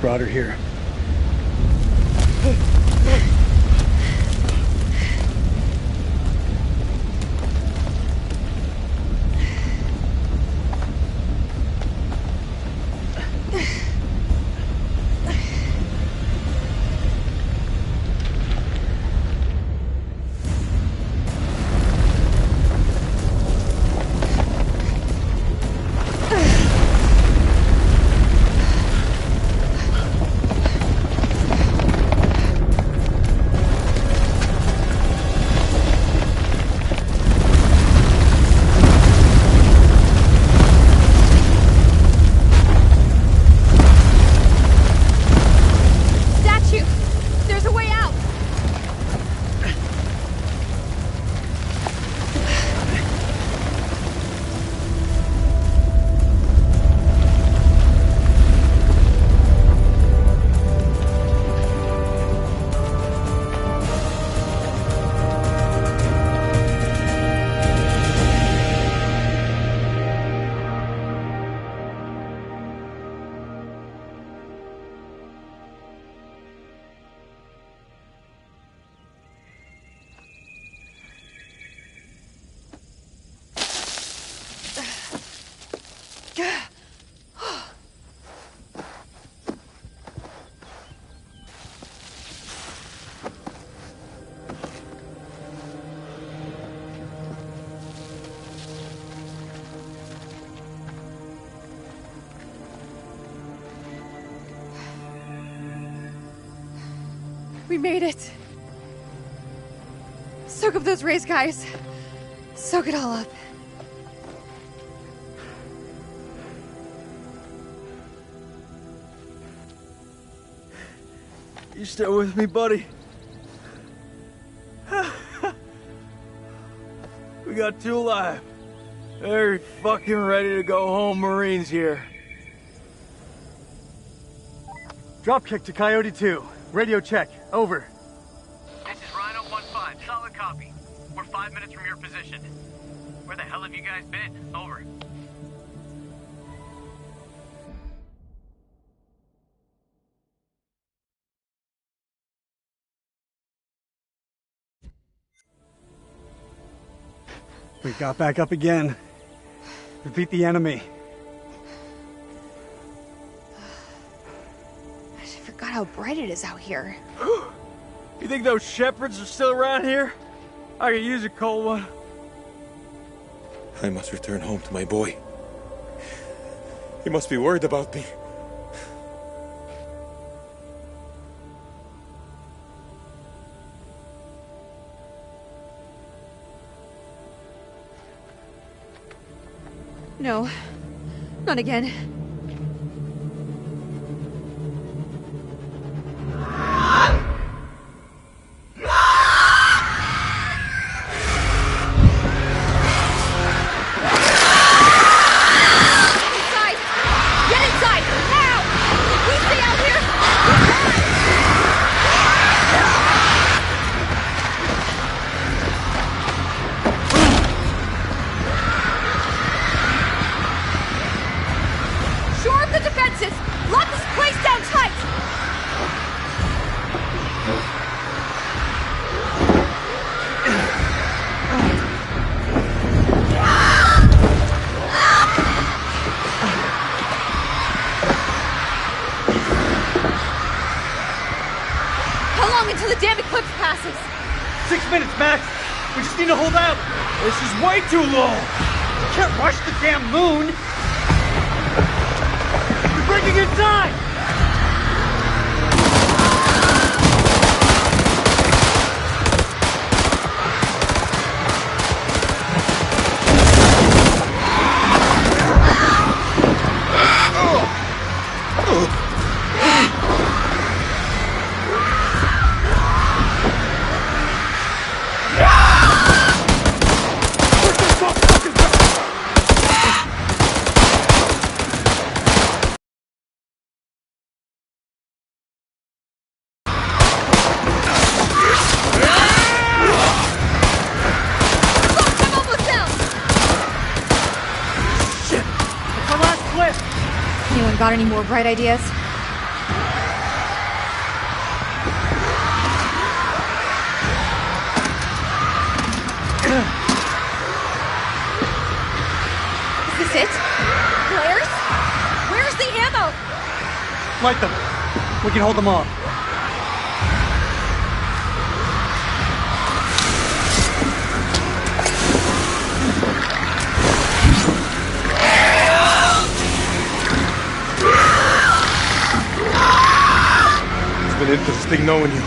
Brought her here. We made it. Soak up those rays, guys. Soak it all up. You still with me, buddy? We got two alive. Very fucking ready to go home, Marines here. Dropkick to Coyote 2. Radio check. Over. This is Rhino 1-5. Solid copy. We're 5 minutes from your position. Where the hell have you guys been? Over. We got back up again. Defeat the enemy. I forgot how bright it is out here. You think those shepherds are still around here? I could use a cold one. I must return home to my boy. He must be worried about me. No, not again. Until the damn eclipse passes. 6 minutes, Max. We just need to hold out. This is way too long. You can't rush the damn moon. You're breaking inside. got any more bright ideas? Is this it? Flares? Where's the ammo? Light them. We can hold them off. It's been interesting knowing you.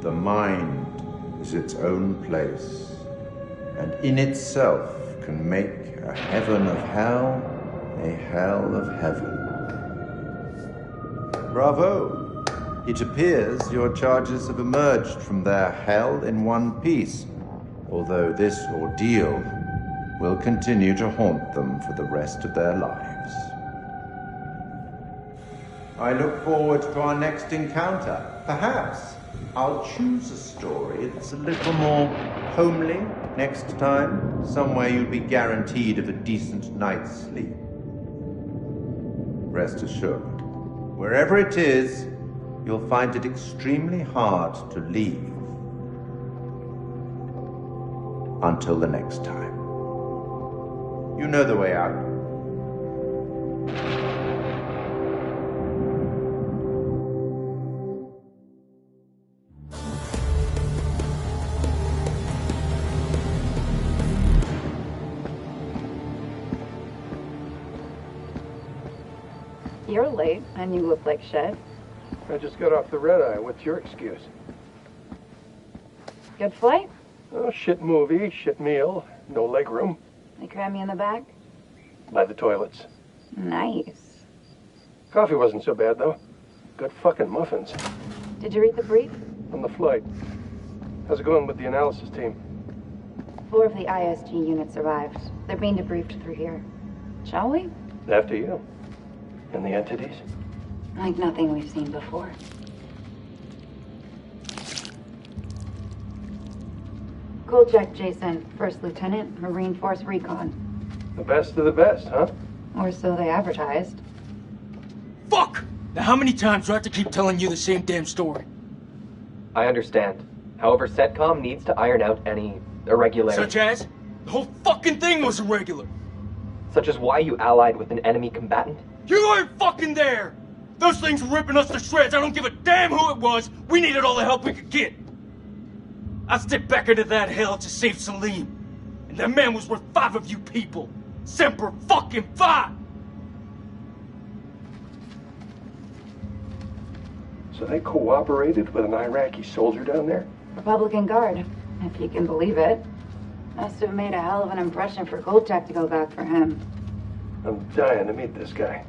The mind is its own place, and in itself can make a heaven of hell, a hell of heaven. Bravo! It appears your charges have emerged from their hell in one piece, although this ordeal will continue to haunt them for the rest of their lives. I look forward to our next encounter. Perhaps I'll choose a story that's a little more homely next time, somewhere you'll be guaranteed of a decent night's sleep. Rest assured, wherever it is, you'll find it extremely hard to leave. Until the next time. You know the way out. You're late, and you look like shit. I just got off the red eye. What's your excuse? Good flight? Oh, shit movie, shit meal, no leg room. They cram you in the back? By the toilets. Nice. Coffee wasn't so bad, though. Good fucking muffins. Did you read the brief? On the flight. How's it going with the analysis team? 4 of the ISG units survived. They're being debriefed through here. Shall we? After you. And the entities? Like nothing we've seen before. Kolchak Jason, First Lieutenant, Marine Force Recon. The best of the best, huh? Or so they advertised. Fuck! Now how many times do I have to keep telling you the same damn story? I understand. However, CENTCOM needs to iron out any irregularities. Such as? The whole fucking thing was irregular. Such as why you allied with an enemy combatant? You weren't fucking there! Those things were ripping us to shreds. I don't give a damn who it was. We needed all the help we could get. I stepped back into that hell to save Salim. And that man was worth 5 of you people. Semper fucking Fi! So they cooperated with an Iraqi soldier down there? Republican Guard, if you can believe it. Must have made a hell of an impression for Kolchak to go back for him. I'm dying to meet this guy.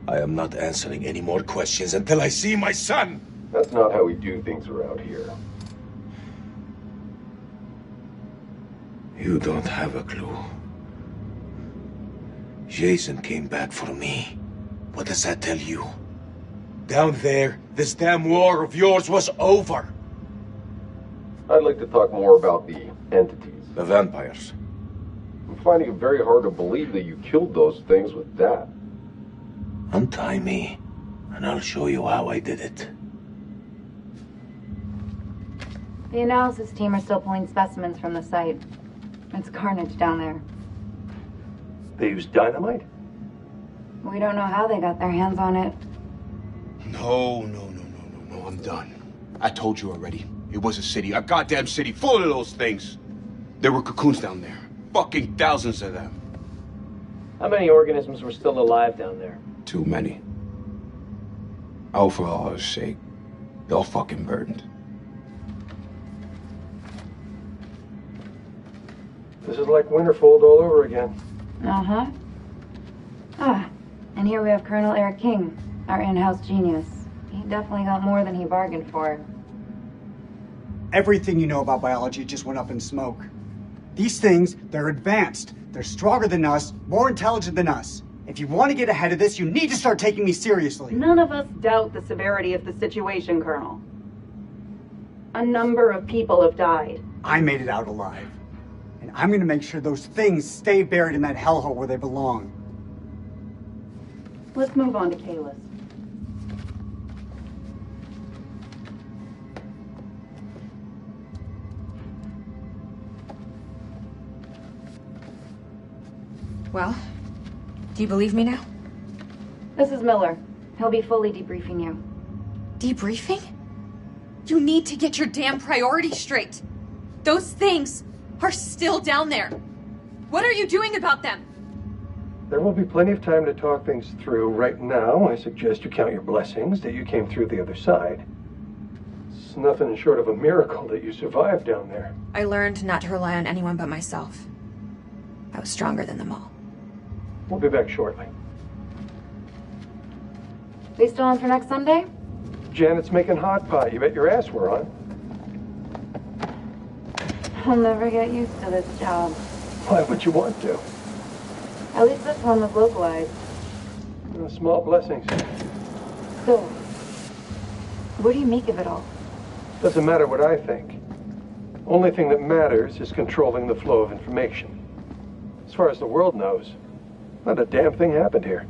I am not answering any more questions until I see my son! That's not how we do things around here. You don't have a clue. Jason came back for me. What does that tell you? Down there, this damn war of yours was over. I'd like to talk more about the entities. The vampires. I'm finding it very hard to believe that you killed those things with that. Untie me, and I'll show you how I did it. The analysis team are still pulling specimens from the site. It's carnage down there. They used dynamite? We don't know how they got their hands on it. No, I'm done. I told you already. It was a city, a goddamn city full of those things. There were cocoons down there. Fucking thousands of them. How many organisms were still alive down there? Too many. Oh, for Allah's sake. They're all fucking burned. This is like Winterfold all over again. Uh-huh. Ah, and here we have Colonel Eric King, our in-house genius. He definitely got more than he bargained for. Everything you know about biology just went up in smoke. These things, they're advanced. They're stronger than us, more intelligent than us. If you want to get ahead of this, you need to start taking me seriously. None of us doubt the severity of the situation, Colonel. A number of people have died. I made it out alive. And I'm going to make sure those things stay buried in that hellhole where they belong. Let's move on to Kalis. Well, do you believe me now? This is Miller. He'll be fully debriefing you. Debriefing? You need to get your damn priorities straight. Those things are still down there. What are you doing about them? There will be plenty of time to talk things through. Right now, I suggest you count your blessings that you came through the other side. It's nothing short of a miracle that you survived down there. I learned not to rely on anyone but myself. I was stronger than them all. We'll be back shortly. They still on for next Sunday? Janet's making hot pot. You bet your ass we're on. I'll never get used to this job. Why would you want to? At least this one was localized. Small blessings. So, what do you make of it all? Doesn't matter what I think. Only thing that matters is controlling the flow of information. As far as the world knows, not a damn thing happened here.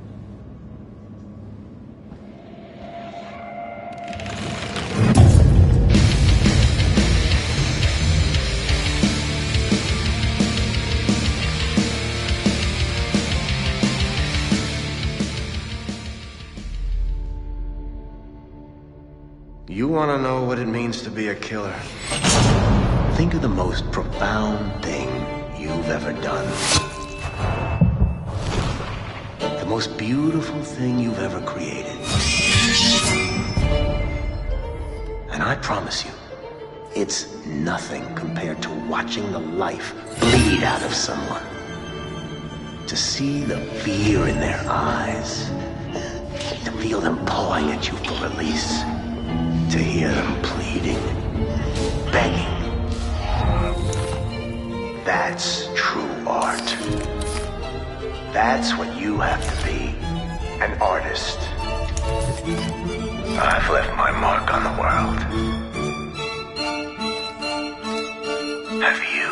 You want to know what it means to be a killer? Think of the most profound thing you've ever done. The most beautiful thing you've ever created. And I promise you, it's nothing compared to watching the life bleed out of someone. To see the fear in their eyes. To feel them pawing at you for release. To hear them pleading, begging. That's true art. That's what you have to be, an artist. I've left my mark on the world. Have you?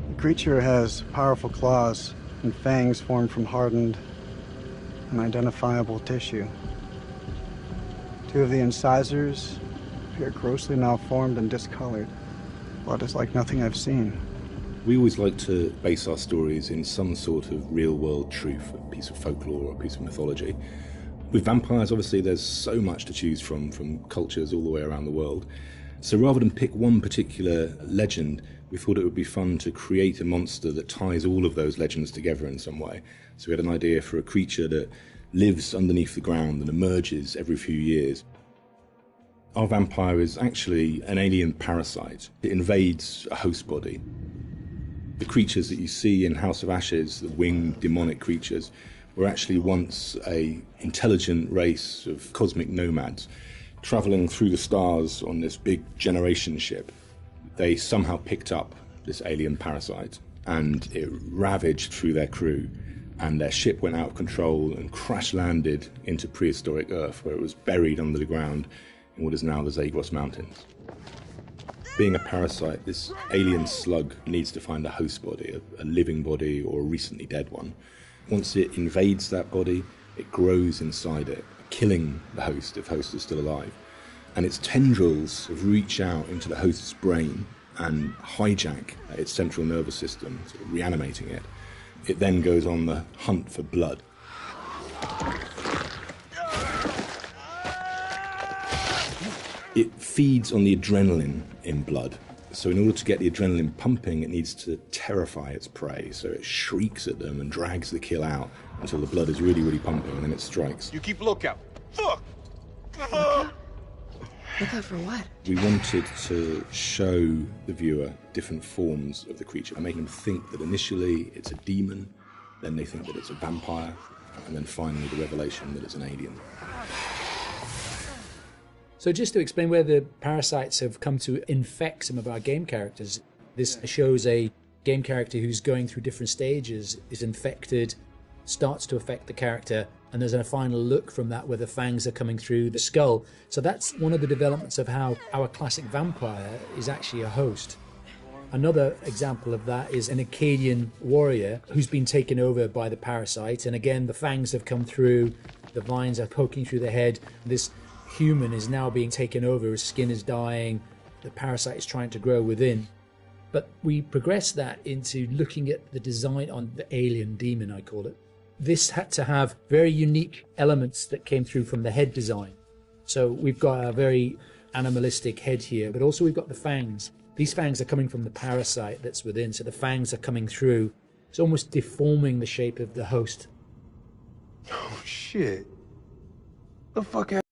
The creature has powerful claws and fangs formed from hardened, unidentifiable tissue. Two of the incisors appear grossly malformed and discolored. Blood is like nothing I've seen. We always like to base our stories in some sort of real-world truth, a piece of folklore or a piece of mythology. With vampires, obviously, there's so much to choose from cultures all the way around the world. So rather than pick one particular legend, we thought it would be fun to create a monster that ties all of those legends together in some way. So we had an idea for a creature that lives underneath the ground and emerges every few years. Our vampire is actually an alien parasite. It invades a host body. The creatures that you see in House of Ashes, the winged demonic creatures, were actually once an intelligent race of cosmic nomads traveling through the stars on this big generation ship. They somehow picked up this alien parasite and it ravaged through their crew, and their ship went out of control and crash landed into prehistoric Earth, where it was buried under the ground in what is now the Zagros Mountains. Being a parasite, this alien slug needs to find a host body, a living body or a recently dead one. Once it invades that body, it grows inside it, killing the host if host is still alive. And its tendrils reach out into the host's brain and hijack its central nervous system, sort of reanimating it. It then goes on the hunt for blood. It feeds on the adrenaline in blood. So in order to get the adrenaline pumping, it needs to terrify its prey. So it shrieks at them and drags the kill out until the blood is really, really pumping, and then it strikes. You keep lookout. Fuck! Lookout for what? We wanted to show the viewer different forms of the creature, and making them think that initially it's a demon, then they think that it's a vampire, and then finally the revelation that it's an alien. So just to explain where the parasites have come to infect some of our game characters, this shows a game character who's going through different stages, is infected, starts to affect the character, and there's a final look from that where the fangs are coming through the skull. So that's one of the developments of how our classic vampire is actually a host. Another example of that is an Akkadian warrior who's been taken over by the parasite, and again the fangs have come through, the vines are poking through the head. This human is now being taken over, his skin is dying, the parasite is trying to grow within. But we progress that into looking at the design on the alien demon, I call it. This had to have very unique elements that came through from the head design. So we've got a very animalistic head here, but also we've got the fangs. These fangs are coming from the parasite that's within, so the fangs are coming through. It's almost deforming the shape of the host. Oh, shit. The fuck out.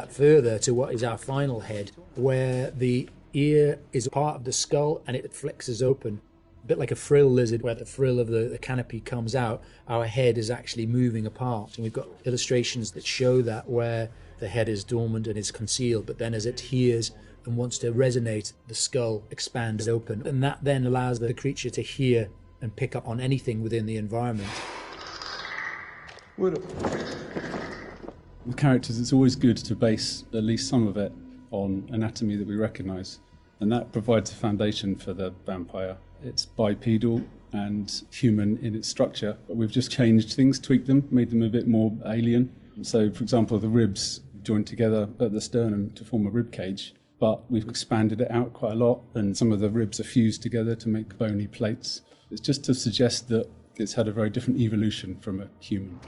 Further to what is our final head, where the ear is part of the skull and it flexes open. A bit like a frill lizard, where the frill of the canopy comes out, our head is actually moving apart. And we've got illustrations that show that, where the head is dormant and is concealed, but then as it hears and wants to resonate, the skull expands open. And that then allows the creature to hear and pick up on anything within the environment. With characters, it's always good to base at least some of it on anatomy that we recognise, and that provides a foundation for the vampire. It's bipedal and human in its structure, but we've just changed things, tweaked them, made them a bit more alien. So, for example, the ribs joined together at the sternum to form a rib cage, but we've expanded it out quite a lot, and some of the ribs are fused together to make bony plates. It's just to suggest that it's had a very different evolution from a human.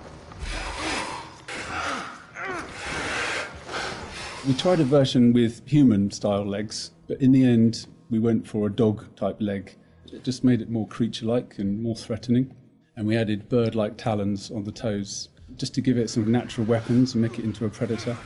We tried a version with human-style legs, but in the end, we went for a dog-type leg. It just made it more creature-like and more threatening. And we added bird-like talons on the toes, just to give it some natural weapons and make it into a predator.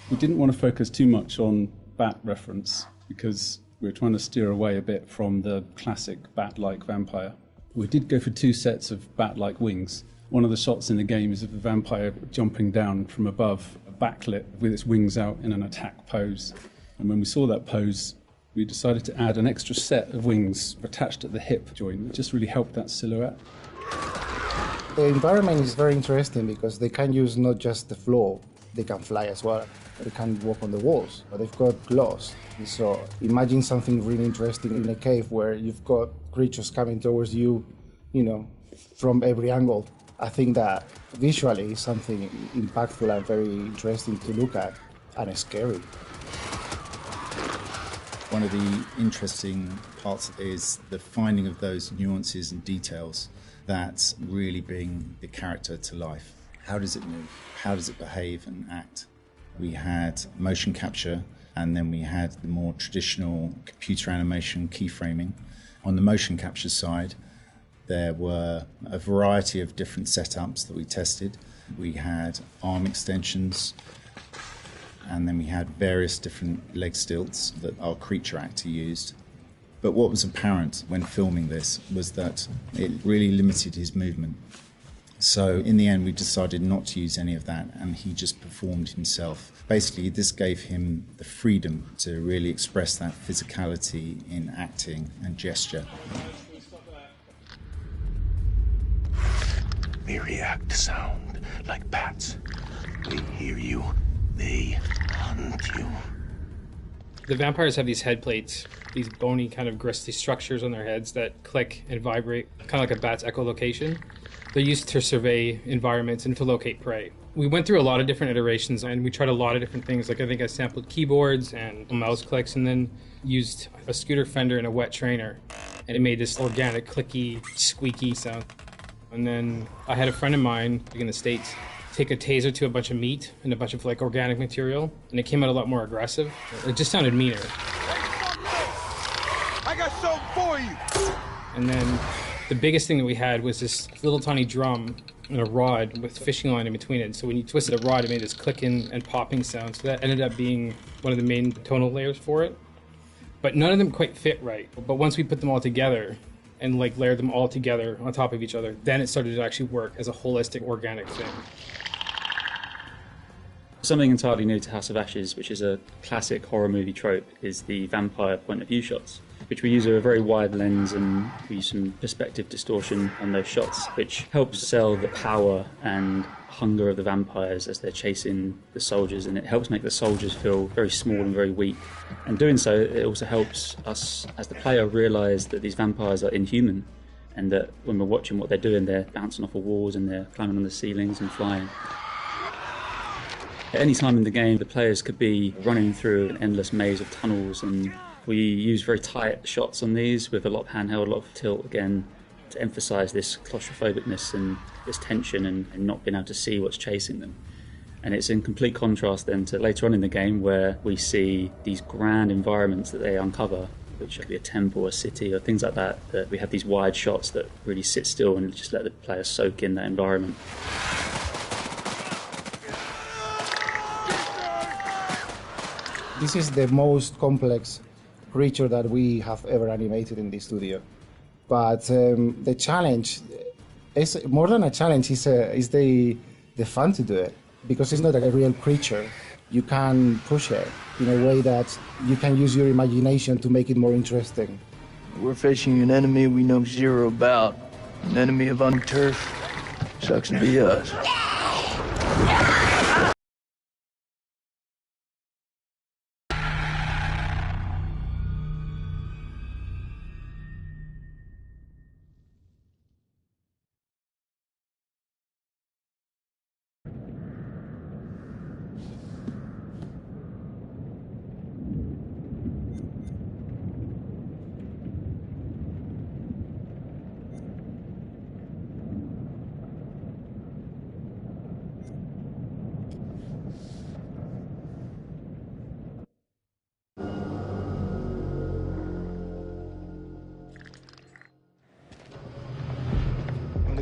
We didn't want to focus too much on bat reference, because we were trying to steer away a bit from the classic bat-like vampire. We did go for 2 sets of bat-like wings. One of the shots in the game is of the vampire jumping down from above, backlit with its wings out in an attack pose. And when we saw that pose, we decided to add an extra set of wings attached at the hip joint. It just really helped that silhouette. The environment is very interesting because they can use not just the floor, they can fly as well. They can walk on the walls, but they've got claws. So imagine something really interesting in a cave where you've got creatures coming towards you, from every angle. I think that visually is something impactful and very interesting to look at, and scary. One of the interesting parts is the finding of those nuances and details that really bring the character to life. How does it move? How does it behave and act? We had motion capture, and then we had the more traditional computer animation keyframing. On the motion capture side, there were a variety of different setups that we tested. We had arm extensions, and then we had various different leg stilts that our creature actor used. But what was apparent when filming this was that it really limited his movement. So in the end, we decided not to use any of that, and he just performed himself. Basically, this gave him the freedom to really express that physicality in acting and gesture. They react to sound like bats. They hear you. They hunt you. The vampires have these head plates, these bony kind of gristly structures on their heads that click and vibrate, kind of like a bat's echolocation. They're used to survey environments and to locate prey. We went through a lot of different iterations, and we tried a lot of different things. Like I think I sampled keyboards and mouse clicks, and then used a scooter fender and a wet trainer. And it made this organic, clicky, squeaky sound. And then I had a friend of mine in the States take a taser to a bunch of meat and a bunch of organic material, and it came out a lot more aggressive. It just sounded meaner. I got so for you. And then the biggest thing that we had was this little tiny drum and a rod with fishing line in between it. So when you twisted a rod, it made this clicking and popping sound. So that ended up being one of the main tonal layers for it. But none of them quite fit right. But once we put them all together and like layered them all together on top of each other, then it started to actually work as a holistic, organic thing. Something entirely new to House of Ashes, which is a classic horror movie trope, is the vampire point of view shots, which we use a very wide lens and we use some perspective distortion on those shots, which helps sell the power and hunger of the vampires as they're chasing the soldiers, and it helps make the soldiers feel very small and very weak. And doing so, it also helps us as the player realise that these vampires are inhuman, and that when we're watching what they're doing, they're bouncing off of walls and they're climbing on the ceilings and flying. At any time in the game, the players could be running through an endless maze of tunnels, and we use very tight shots on these with a lot of handheld, a lot of tilt again, to emphasise this claustrophobicness and this tension and not being able to see what's chasing them. And it's in complete contrast then to later on in the game where we see these grand environments that they uncover, which could be a temple, a city, or things like that, that we have these wide shots that really sit still and just let the player soak in that environment. This is the most complex creature that we have ever animated in the studio. But the challenge is more than a challenge, is the fun to do it, because it's not a real creature. You can push it in a way that you can use your imagination to make it more interesting. We're facing an enemy we know zero about. An enemy of unturf. Sucks to be us.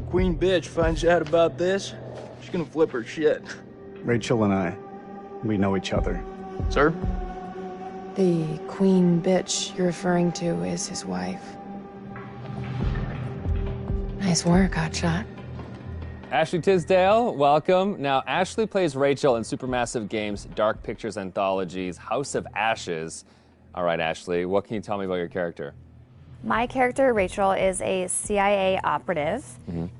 Queen bitch finds out about this, she's gonna flip her shit. Rachel and I, we know each other. Sir? The queen bitch you're referring to is his wife. Nice work, Hotshot. Ashley Tisdale, welcome. Now, Ashley plays Rachel in Supermassive Games' Dark Pictures Anthology's House of Ashes. All right, Ashley, what can you tell me about your character? My character, Rachel, is a CIA operative,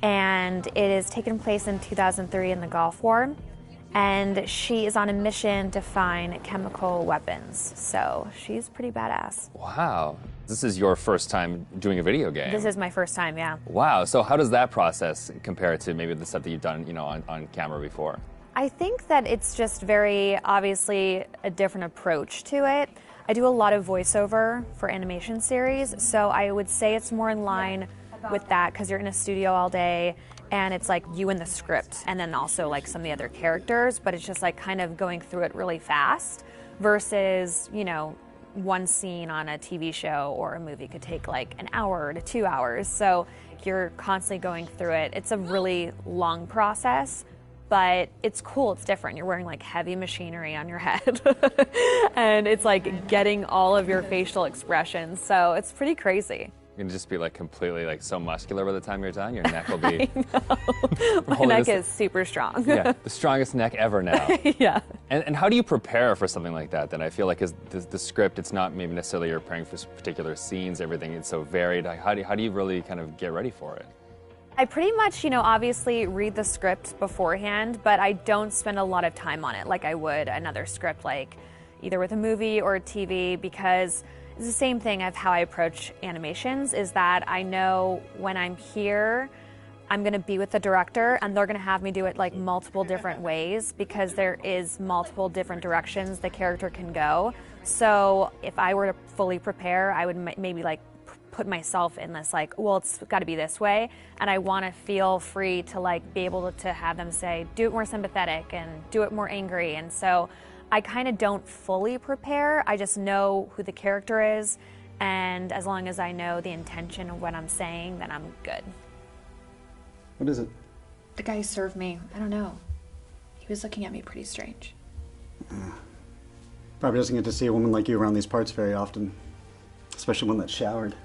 and it is taken place in 2003 in the Gulf War, and she is on a mission to find chemical weapons, so she's pretty badass. Wow. This is your first time doing a video game. This is my first time, yeah. Wow. So how does that process compare to maybe the stuff that you've done, on camera before? I think that it's just very obviously a different approach to it. I do a lot of voiceover for animation series, so I would say it's more in line with that because you're in a studio all day and it's like you and the script and then also like some of the other characters, but it's just like kind of going through it really fast versus, one scene on a TV show or a movie could take like an hour to 2 hours. So you're constantly going through it. It's a really long process, but it's cool, it's different. You're wearing like heavy machinery on your head and it's like getting all of your facial expressions. So it's pretty crazy. You can just be like completely like so muscular by the time you're done. Your neck will be... My neck is super strong. Yeah, the strongest neck ever now. Yeah. And how do you prepare for something like that then? I feel like the script, it's not maybe necessarily you're preparing for particular scenes, everything is so varied. How do you really kind of get ready for it? I pretty much, obviously read the script beforehand, but I don't spend a lot of time on it like I would another script, like either with a movie or a TV, because it's the same thing of how I approach animations, is that I know when I'm here, I'm gonna be with the director and they're gonna have me do it like multiple different ways because there is multiple different directions the character can go. So if I were to fully prepare, I would maybe like put myself in this like, well, it's got to be this way, and I want to feel free to like be able to have them say, do it more sympathetic and do it more angry. And so I kind of don't fully prepare. I just know who the character is And as long as I know the intention of what I'm saying, then I'm good. What is it? The guy who served me, I don't know. He was looking at me pretty strange. Probably doesn't get to see a woman like you around these parts very often, especially one that's showered.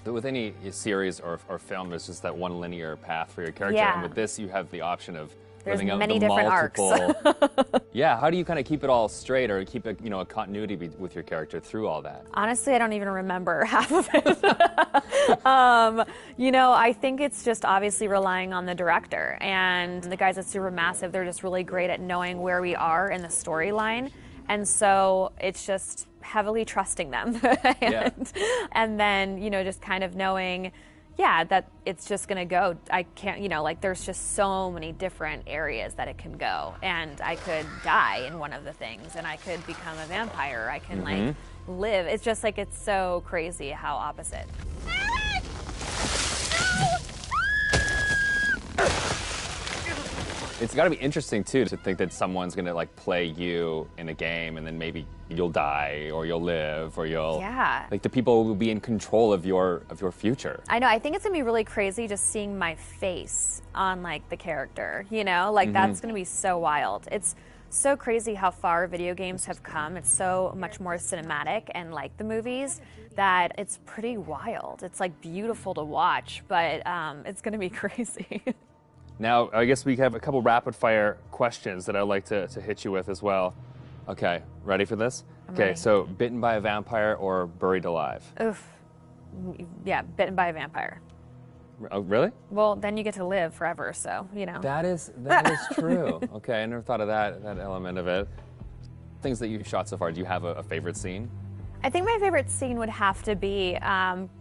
With any series or film, there's just that one linear path for your character. Yeah. And with this, you have the option of There's living out many the different arcs. multiple. Yeah, how do you kind of keep it all straight or keep a continuity with your character through all that? Honestly, I don't even remember half of it. I think it's just obviously relying on the director. And the guys at Supermassive, they're just really great at knowing where we are in the storyline. And so it's just heavily trusting them. And then, just kind of knowing, that it's just going to go. I can't, there's just so many different areas that it can go. And I could die in one of the things, and I could become a vampire. I can, live. It's just it's so crazy how opposite. It's got to be interesting too to think that someone's gonna play you in a game, and then maybe you'll die or you'll live or you'll the people will be in control of your future. I know. I think it's gonna be really crazy just seeing my face on the character. That's gonna be so wild. It's so crazy how far video games have come. It's so much more cinematic and like the movies that it's pretty wild. It's beautiful to watch, but it's gonna be crazy. Now, I guess we have a couple rapid-fire questions that I'd like to hit you with as well. Okay, ready for this? I'm okay, ready. so bitten by a vampire or buried alive? Oof. Yeah, bitten by a vampire. Oh, really? Well, then you get to live forever, so, That is true. Okay, I never thought of that element of it. Things that you've shot so far, do you have a favorite scene? I think my favorite scene would have to be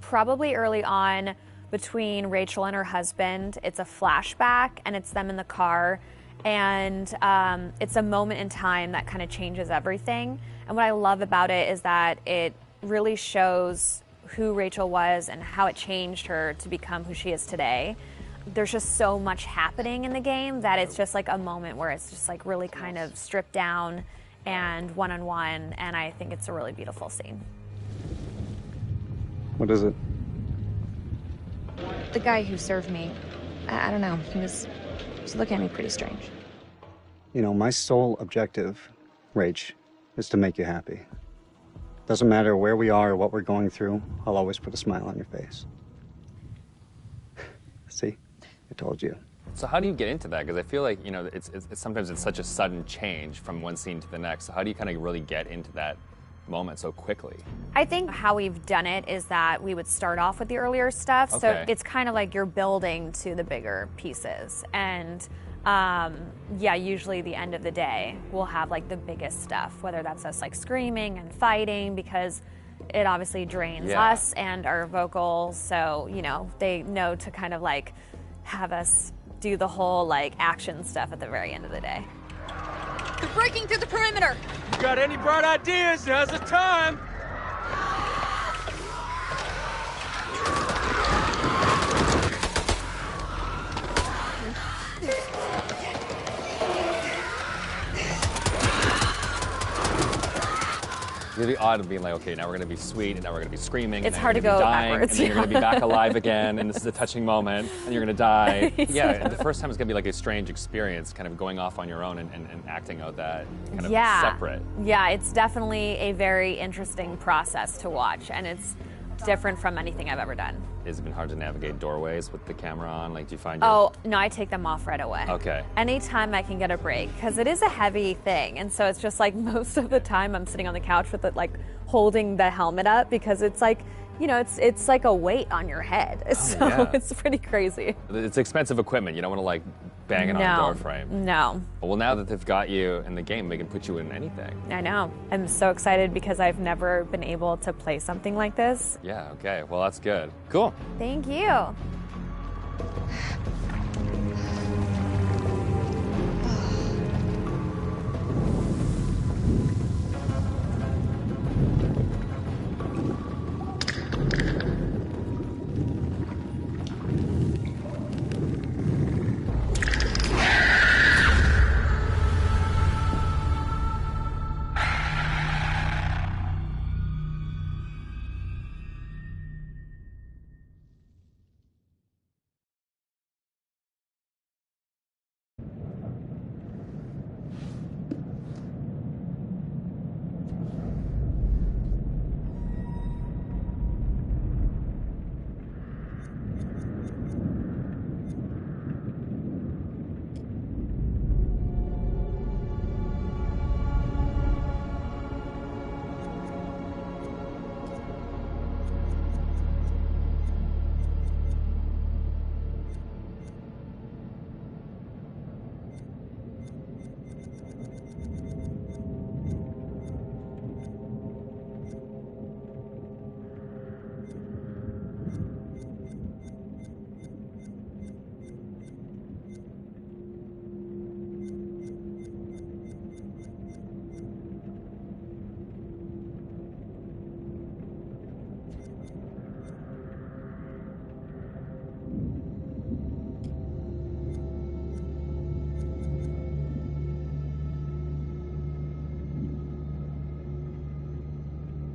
probably early on between Rachel and her husband. It's a flashback, and it's them in the car, and it's a moment in time that kind of changes everything. And what I love about it is that it really shows who Rachel was and how it changed her to become who she is today. There's just so much happening in the game that it's just a moment where it's just really kind of stripped down and one-on-one, and I think it's a really beautiful scene. What is it? The guy who served me, I don't know, he was looking at me pretty strange. My sole objective, Rach, is to make you happy. Doesn't matter where we are or what we're going through, I'll always put a smile on your face. See? I told you. So how do you get into that? Because I feel like, it's sometimes it's such a sudden change from one scene to the next. So how do you kind of really get into that moment so quickly? I think how we've done it is that we would start off with the earlier stuff. So Okay. it's kind of like you're building to the bigger pieces. And usually the end of the day, we'll have the biggest stuff, whether that's us screaming and fighting, because it obviously drains us and our vocals. So, they know to kind of have us do the whole action stuff at the very end of the day. They're breaking through the perimeter. You got any bright ideas? Now's the time. It'd be odd of being okay, now we're going to be sweet, and now we're going to be screaming. It's and hard then to you're go gonna be dying, backwards, And then you're going to be back alive again, and this is a touching moment, and you're going to die. Yeah, and the first time it's going to be a strange experience, kind of going off on your own and acting out that kind of separate. Yeah, it's definitely a very interesting process to watch, and it's different from anything I've ever done. Has it been hard to navigate doorways with the camera on? Do you find Oh, no, I take them off right away. Okay. Anytime I can get a break, because it is a heavy thing, and so it's just most of the time I'm sitting on the couch with it holding the helmet up, because it's it's like a weight on your head. So it's pretty crazy. It's expensive equipment. You don't want to bang it on a door frame. No. Well, now that they've got you in the game, they can put you in anything. I know. I'm so excited because I've never been able to play something like this. Yeah, okay. Well, that's good. Cool. Thank you.